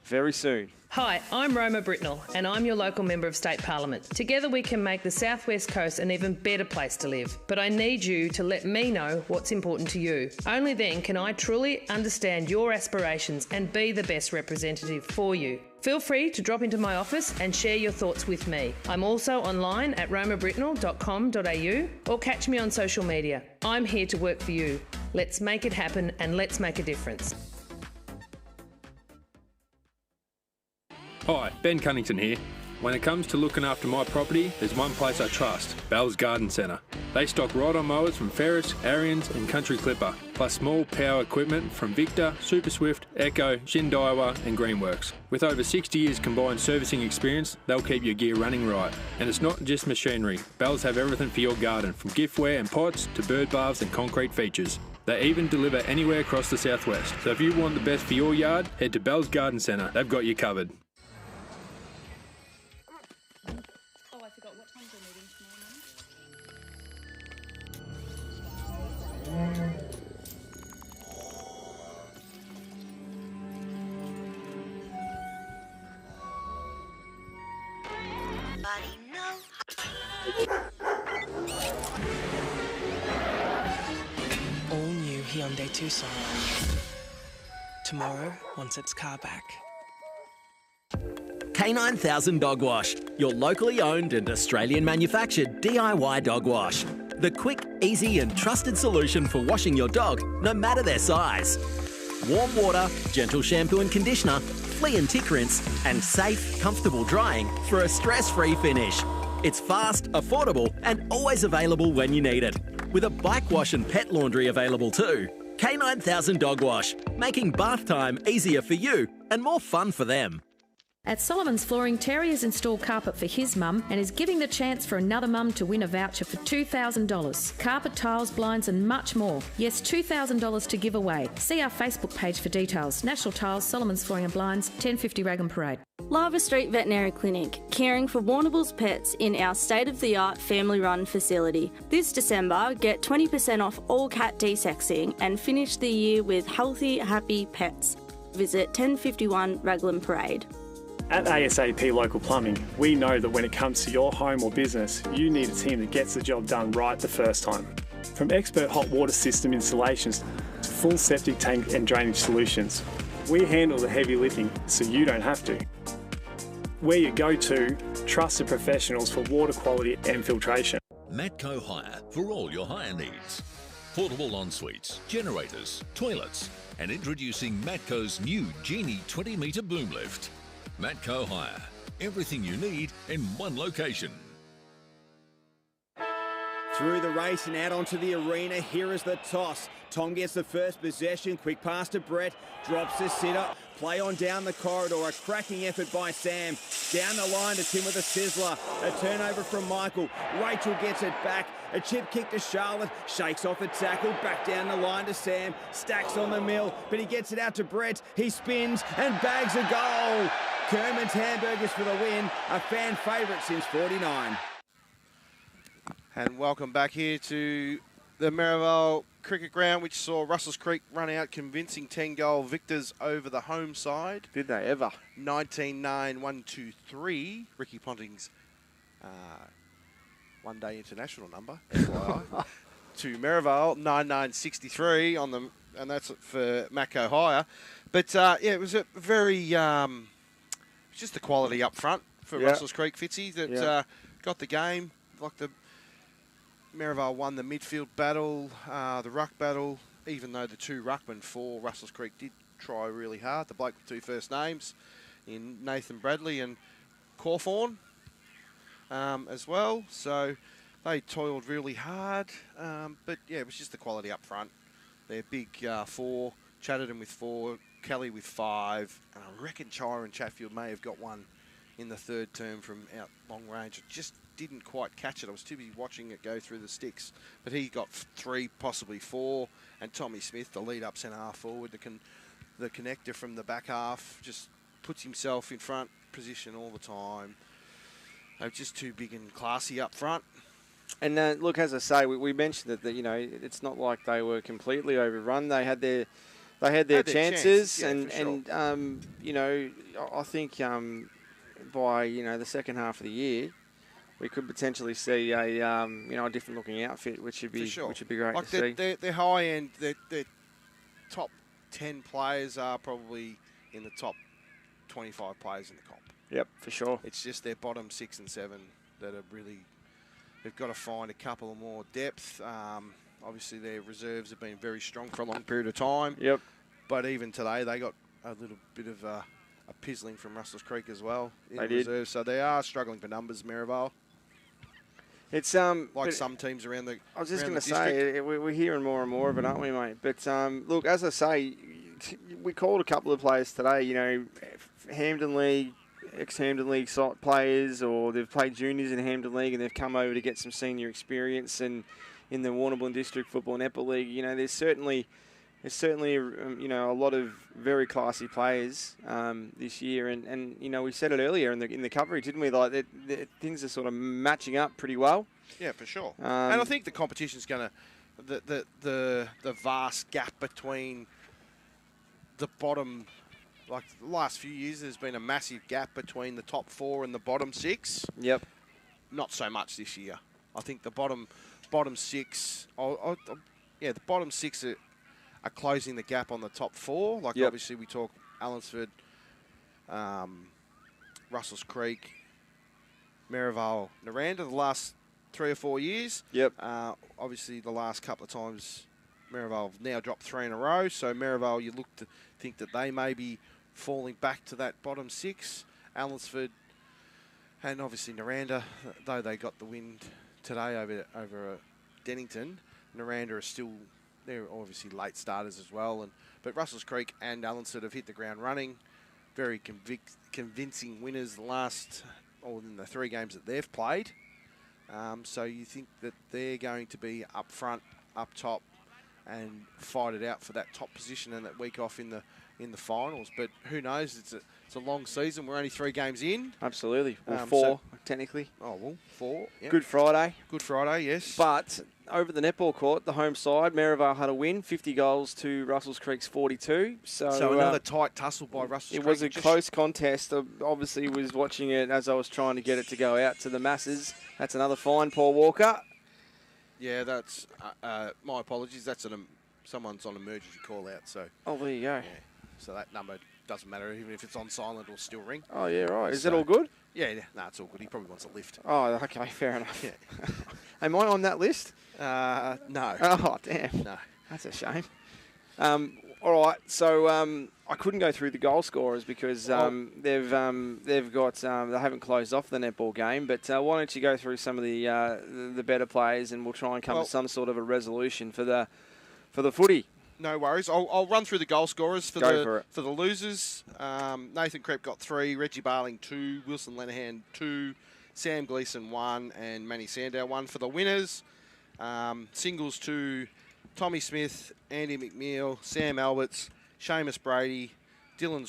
very soon. Hi, I'm Roma Britnell and I'm your local Member of State Parliament. Together we can make the South West Coast an even better place to live. But I need you to let me know what's important to you. Only then can I truly understand your aspirations and be the best representative for you. Feel free to drop into my office and share your thoughts with me. I'm also online at romabritnell.com.au or catch me on social media. I'm here to work for you. Let's make it happen and let's make a difference. Hi, Ben Cunnington here. When it comes to looking after my property, there's one place I trust, Bell's Garden Centre. They stock ride-on mowers from Ferris, Ariens and Country Clipper, plus small power equipment from Victor, Super Swift, Echo, Shindaiwa and Greenworks. With over 60 years combined servicing experience, they'll keep your gear running right. And it's not just machinery. Bells have everything for your garden, from giftware and pots to bird baths and concrete features. They even deliver anywhere across the southwest. So if you want the best for your yard, head to Bell's Garden Centre. They've got you covered. All new Hyundai Tucson. Tomorrow wants its car back. K9000 Dog Wash, your locally owned and Australian manufactured DIY dog wash. The quick, easy and trusted solution for washing your dog, no matter their size. Warm water, gentle shampoo and conditioner, flea and tick rinse, and safe, comfortable drying for a stress-free finish. It's fast, affordable and always available when you need it. With a bike wash and pet laundry available too. K9000 Dog Wash, making bath time easier for you and more fun for them. At Solomon's Flooring, Terry has installed carpet for his mum and is giving the chance for another mum to win a voucher for $2,000. Carpet, tiles, blinds and much more. Yes, $2,000 to give away. See our Facebook page for details. National Tiles, Solomon's Flooring and Blinds, 1050 Raglan Parade. Lava Street Veterinary Clinic, caring for Warrnambool's pets in our state-of-the-art family-run facility. This December, get 20% off all cat desexing and finish the year with healthy, happy pets. Visit 1051 Raglan Parade. At ASAP Local Plumbing, we know that when it comes to your home or business, you need a team that gets the job done right the first time. From expert hot water system installations to full septic tank and drainage solutions, we handle the heavy lifting so you don't have to. We're your go-to, trusted professionals for water quality and filtration. Matco Hire for all your hire needs. Portable en-suites, generators, toilets, and introducing Matco's new Genie 20-metre boom lift. Matco Hire. Everything you need in one location. Through the race and out onto the arena, here is the toss. Tom gets the first possession, quick pass to Brett, drops the sitter, play on down the corridor, a cracking effort by Sam. Down the line to Tim with a sizzler, a turnover from Michael. Rachel gets it back, a chip kick to Charlotte, shakes off a tackle, back down the line to Sam, stacks on the mill, but he gets it out to Brett, he spins and bags a goal. Kerman's Hamburgers for the win, a fan favourite since 49. And welcome back here to the Merrivale Cricket Ground, which saw Russells Creek run out convincing 10-goal victors over the home side. Did they ever? 19-9, 1-2-3. Ricky Ponting's one-day international number, FYI, to Merrivale, 9-9-63 on them, and that's for Matco Hire. But yeah, it was a very just the quality up front for Russells Creek, Fitzy, that got the game. Like the Merrivale won the midfield battle, the ruck battle, even though the two ruckmen for Russells Creek did try really hard. The bloke with two first names in Nathan Bradley and Cawthorn as well. So they toiled really hard. But yeah, it was just the quality up front. Their big four, Chatterton with 4, Kelly with 5, and I reckon Chira and Chatfield may have got one in the third term from out long range. It just didn't quite catch it. I was too busy watching it go through the sticks. But he got 3, possibly 4, and Tommy Smith, the lead-up centre-half forward, the connector from the back half, just puts himself in front position all the time. They're just too big and classy up front. And look, as I say, we mentioned that you know, it's not like they were completely overrun. They had their chances, and you know, I think by the second half of the year, we could potentially see a a different looking outfit, which would be great like to see. Their high end, their top 10 players are probably in the top 25 players in the comp. Yep, for sure. It's just their bottom 6 and 7 that are really. They've got to find a couple of more depth. Obviously, their reserves have been very strong for a long period of time. Yep. But even today, they got a little bit of a pizzling from Russells Creek as well in They reserve. did. So they are struggling for numbers, Merrivale. It's like some teams around the. I was just going to say, we're hearing more and more of it, aren't we, mate? But look, as I say, we called a couple of players today. You know, Hampden League, ex-Hampden League players, or they've played juniors in Hampden League and they've come over to get some senior experience. And in the Warrnambool District Football Netball League, you know, there's certainly a lot of very classy players this year, and you know, we said it earlier in the coverage, didn't we? Like things are sort of matching up pretty well. Yeah, for sure. And I think the competition's going to the vast gap between the bottom. Like the last few years, there's been a massive gap between the top 4 and the bottom 6. Yep. Not so much this year. I think the bottom 6. The bottom 6 are closing the gap on the top 4. Like obviously we talk Allansford, Russells Creek, Merrivale, Naranda the last 3 or 4 years. Yep. Obviously the last couple of times Merrivale have now dropped 3 in a row. So Merrivale, you look to think that they may be falling back to that bottom 6. Allansford and obviously Naranda, though they got the win today over Dennington, Naranda are still. They're obviously late starters as well, but Russells Creek and Allansford have hit the ground running. very convincing winners in the 3 games that they've played. So you think that they're going to be up front, up top, and fight it out for that top position and that week off in the finals. But who knows? It's a long season. We're only 3 games in. Absolutely. Well, 4 technically. Oh well, 4. Yep. Good Friday. Good Friday, yes. But over the netball court, the home side, Merrivale had a win, 50 goals to Russells Creek's 42. So another tight tussle by Russells Creek. It was a close contest. I obviously was watching it as I was trying to get it to go out to the masses. That's another fine, Paul Walker. Yeah, that's my apologies. That's someone's on emergency call out. So. Oh, there you go. Yeah. So that number doesn't matter, even if it's on silent, it'll still ring. Oh yeah, right. Is it all good? Yeah, no, it's all good. He probably wants a lift. Oh, okay, fair enough. Yeah. Am I on that list? No. Oh, damn. No. That's a shame. All right, so I couldn't go through the goal scorers because they haven't closed off the netball game. But why don't you go through some of the better players, and we'll try and come to some sort of a resolution for the footy. No worries. I'll run through the goal scorers for for the losers. Nathan Crepp got 3, Reggie Barling 2, Wilson Lenahan 2, Sam Gleeson 1, and Manny Sandow 1. For the winners, singles 2, Tommy Smith, Andy McNeil, Sam Alberts, Seamus Brady, Dylan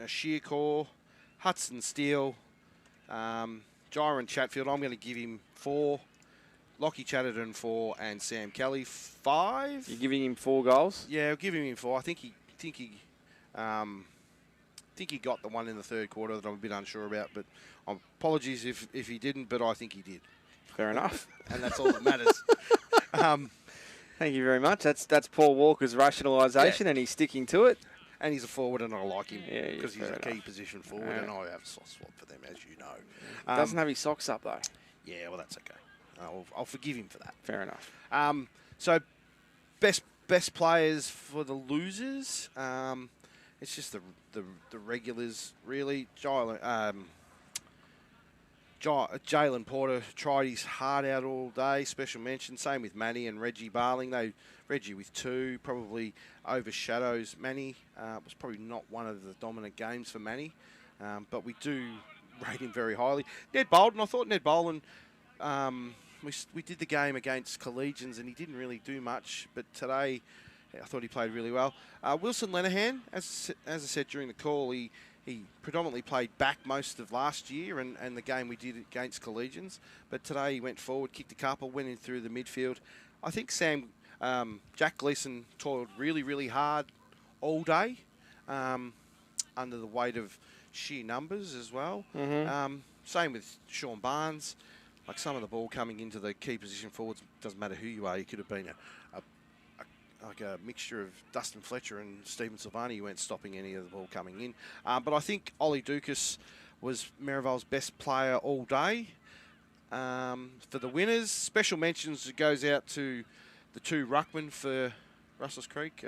Shearcore, Hudson Steele, Gyron Chatfield. I'm going to give him 4. Lockie Chatterton 4 and Sam Kelly 5. You're giving him 4 goals? Yeah, I'll give him 4. I think he got the one in the 3rd quarter that I'm a bit unsure about, but apologies if he didn't, but I think he did. Fair enough. And that's all that matters. Thank you very much. That's Paul Walker's rationalisation, and he's sticking to it. And he's a forward, and I like him because he's a fair key enough. position forward, and I have a soft spot for them, as you know. Doesn't have his socks up, though. Yeah, well, that's okay. I'll forgive him for that. Fair enough. So, best players for the losers. It's just the regulars, really. Jalen Porter tried his heart out all day. Special mention. Same with Manny and Reggie Barling. Reggie with 2 probably overshadows Manny. It was probably not one of the dominant games for Manny, but we do rate him very highly. Ned Bolden. I thought Ned Bolden. We did the game against Collegians and he didn't really do much, but today I thought he played really well. Wilson Lenahan, as I said during the call, he predominantly played back most of last year and the game we did against Collegians, but today he went forward, kicked a couple, went in through the midfield. I think Jack Gleeson toiled really, really hard all day under the weight of sheer numbers as well. Mm-hmm. Same with Sean Barnes. Like some of the ball coming into the key position forwards, doesn't matter who you are. You could have been a mixture of Dustin Fletcher and Stephen Silvani. You weren't stopping any of the ball coming in. But I think Ollie Dukas was Merrivale's best player all day. For the winners, special mentions goes out to the 2 ruckmen for Russells Creek,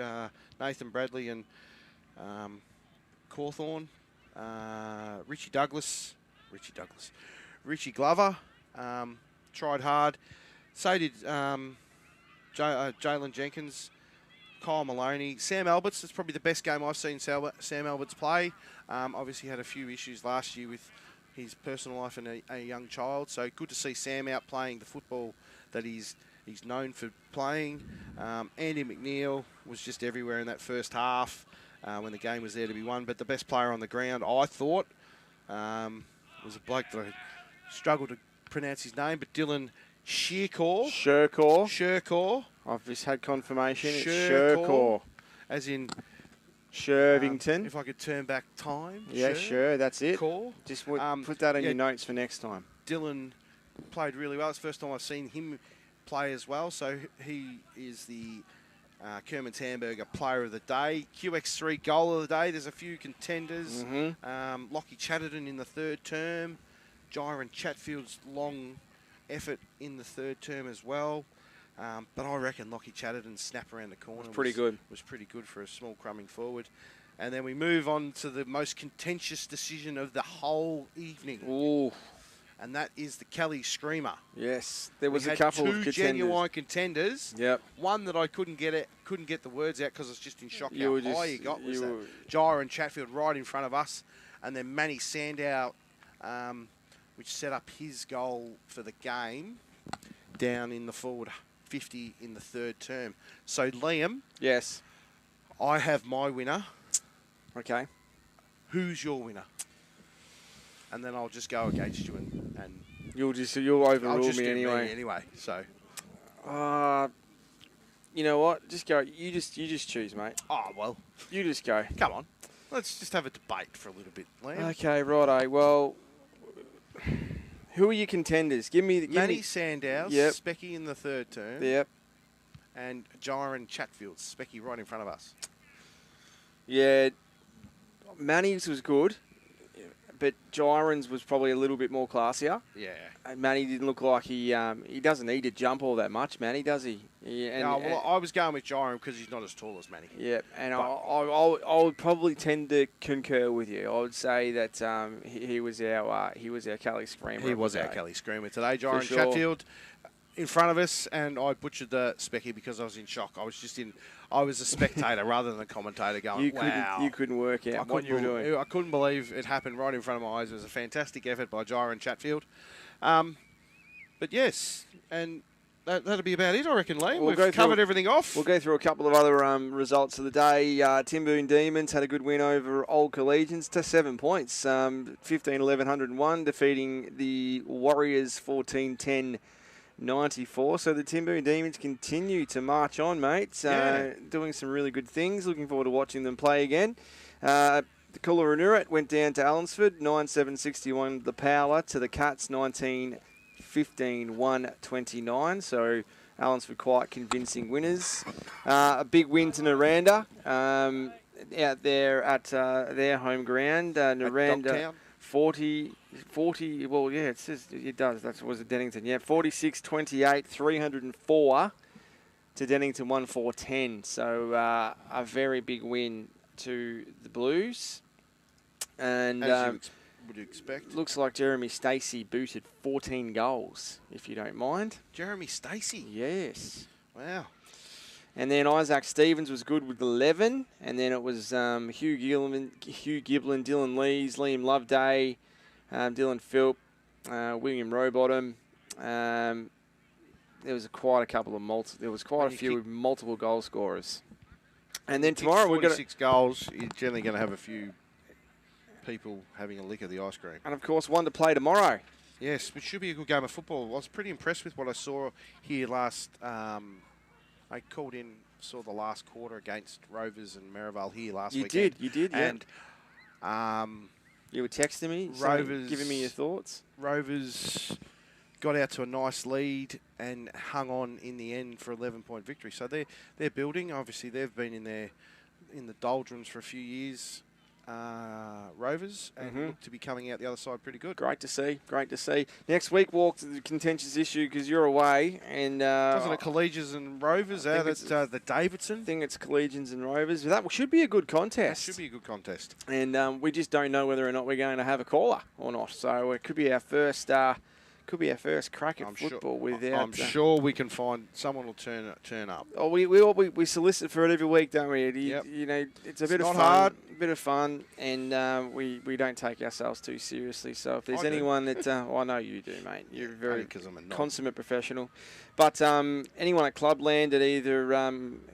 Nathan Bradley and Cawthorne, Richie Glover. Tried hard. So did Jalen Jenkins, Kyle Maloney, Sam Alberts. That's probably the best game I've seen Sam Alberts play. Obviously had a few issues last year with his personal life and a young child. So good to see Sam out playing the football that he's known for playing. Andy McNeil was just everywhere in that first half when the game was there to be won. But the best player on the ground, I thought, was a bloke that I struggled to pronounce his name, but Dylan Shearcore. I've just had confirmation. It's Shearcore. Shearcore. As in Shervington. If I could turn back time. Yeah, sure, that's it. Core. Just put that in your notes for next time. Dylan played really well. It's the first time I've seen him play as well. So he is the Kerman's Hamburger Player of the Day. QX3 Goal of the Day. There's a few contenders. Mm-hmm. Lockie Chatterton in the 3rd term. Gyron Chatfield's long effort in the 3rd term as well. But I reckon Lockie Chatterton's snap around the corner was pretty good for a small crumbing forward. And then we move on to the most contentious decision of the whole evening. Ooh. and that is the Kelly Screamer. Yes, there was We a had couple of two contenders. genuine contenders. Yep. One that I couldn't get the words out because I was just in shock You how were high just- you got. Was you that were- Jira and Chatfield right in front of us, and then Manny Sandow, which set up his goal for the game down in the forward 50 in the third term. So Liam, yes, I have my winner. Okay. Who's your winner? And then I'll just go against you and you'll overrule I'll just me do anyway. anyway. So you know what? Just go. You just choose, mate. Oh well. You just go. Come on. Let's just have a debate for a little bit, Liam. Okay, righto. Well, who are your contenders? Give me Manny Sandow, Yep. Specky in the third term. Yep. And Jyron Chatfield, Specky right in front of us. Yeah, Manny's was good, but Jyron's was probably a little bit more classier. Yeah. And Manny didn't look like he doesn't need to jump all that much, Manny, does he? I was going with Jyron because he's not as tall as Manny. Yeah, and I would probably tend to concur with you. I would say that he was our Kelly Screamer. He was our Kelly Screamer today. Jyron sure. Chatfield in front of us, and I butchered the Specky because I was in shock. I was a spectator rather than a commentator going, wow. You couldn't work out what you were doing. I couldn't believe it happened right in front of my eyes. It was a fantastic effort by Jyron Chatfield. But yes, and that'll be about it, I reckon, Liam. We've covered everything off. We'll go through a couple of other results of the day. Timboon Demons had a good win over Old Collegians to 7 points, 15-11-101, defeating the Warriors 14-10-94. So the Timboon Demons continue to march on, mate. Doing some really good things. Looking forward to watching them play again. The Coolaroo went down to Allensford, 9-7-61 the Power to the Cats, 19-15-129. So Allensford quite convincing winners. A big win to Naranda out there at their home ground. Naranda 40. Well, yeah, it says it does. That was at Dennington. Yeah, 46-28, 304 to Dennington 1-4-10. So a very big win to the Blues. And As would you expect? Looks like Jeremy Stacey booted 14 goals, if you don't mind. Jeremy Stacey? Yes. Wow. And then Isaac Stevens was good with 11. And then it was Hugh Giblin, Dylan Lees, Liam Loveday, Dylan Philp, William Rowbottom. There was quite a couple of multiple goal scorers. And then tomorrow we're going to 46 goals. You're generally going to have a few people having a lick of the ice cream. And of course, one to play tomorrow. Yes, which should be a good game of football. I was pretty impressed with what I saw here last. I called in, saw the last quarter against Rovers and Merrivale here last weekend. You did, yeah. And you were texting me, giving me your thoughts. Rovers got out to a nice lead and hung on in the end for 11-point victory. So they're building. Obviously, they've been in the doldrums for a few years. Rovers and look to be coming out the other side pretty good. Great to see. Next week, walk to the contentious issue because you're away. And wasn't it Collegians and Rovers out at the Davidson? I think it's Collegians and Rovers. That should be a good contest. And we just don't know whether or not we're going to have a caller or not. So it could be our first. Crack at football without. I'm sure we can find someone will turn up. Oh, we solicit for it every week, don't we? You know, it's a bit of fun, and we don't take ourselves too seriously. So if there's anyone that, I know you do, mate. You're very consummate professional. But anyone at Clubland at either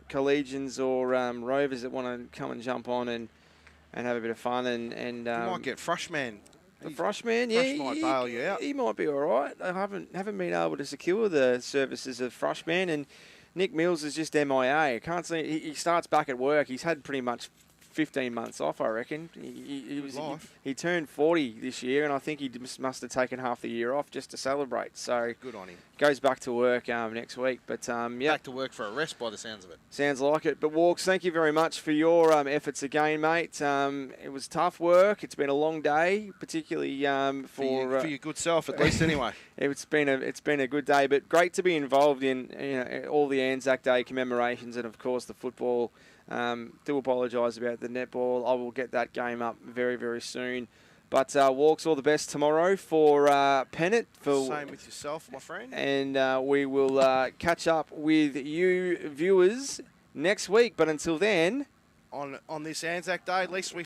Collegians or Rovers that want to come and jump on and have a bit of fun and you might get Frushman. The Frushman, Frush might bail you out. He might be all right. I haven't been able to secure the services of Frushman, and Nick Mills is just MIA. I can't see. He starts back at work. He's had pretty much 15 months off, I reckon. He turned 40 this year, and I think he must have taken half the year off just to celebrate. So good on him. Goes back to work next week. But back to work for a rest by the sounds of it. Sounds like it. But Walks, thank you very much for your efforts again, mate. It was tough work. It's been a long day, particularly for your good self, at least anyway. It's been a good day, but great to be involved in all the ANZAC Day commemorations and of course the football. Do apologise about the netball. I will get that game up very, very soon But Walks, all the best tomorrow for Pennant. Same with yourself, my friend. And we will catch up with you viewers next week. But until then, on this Anzac Day, at least we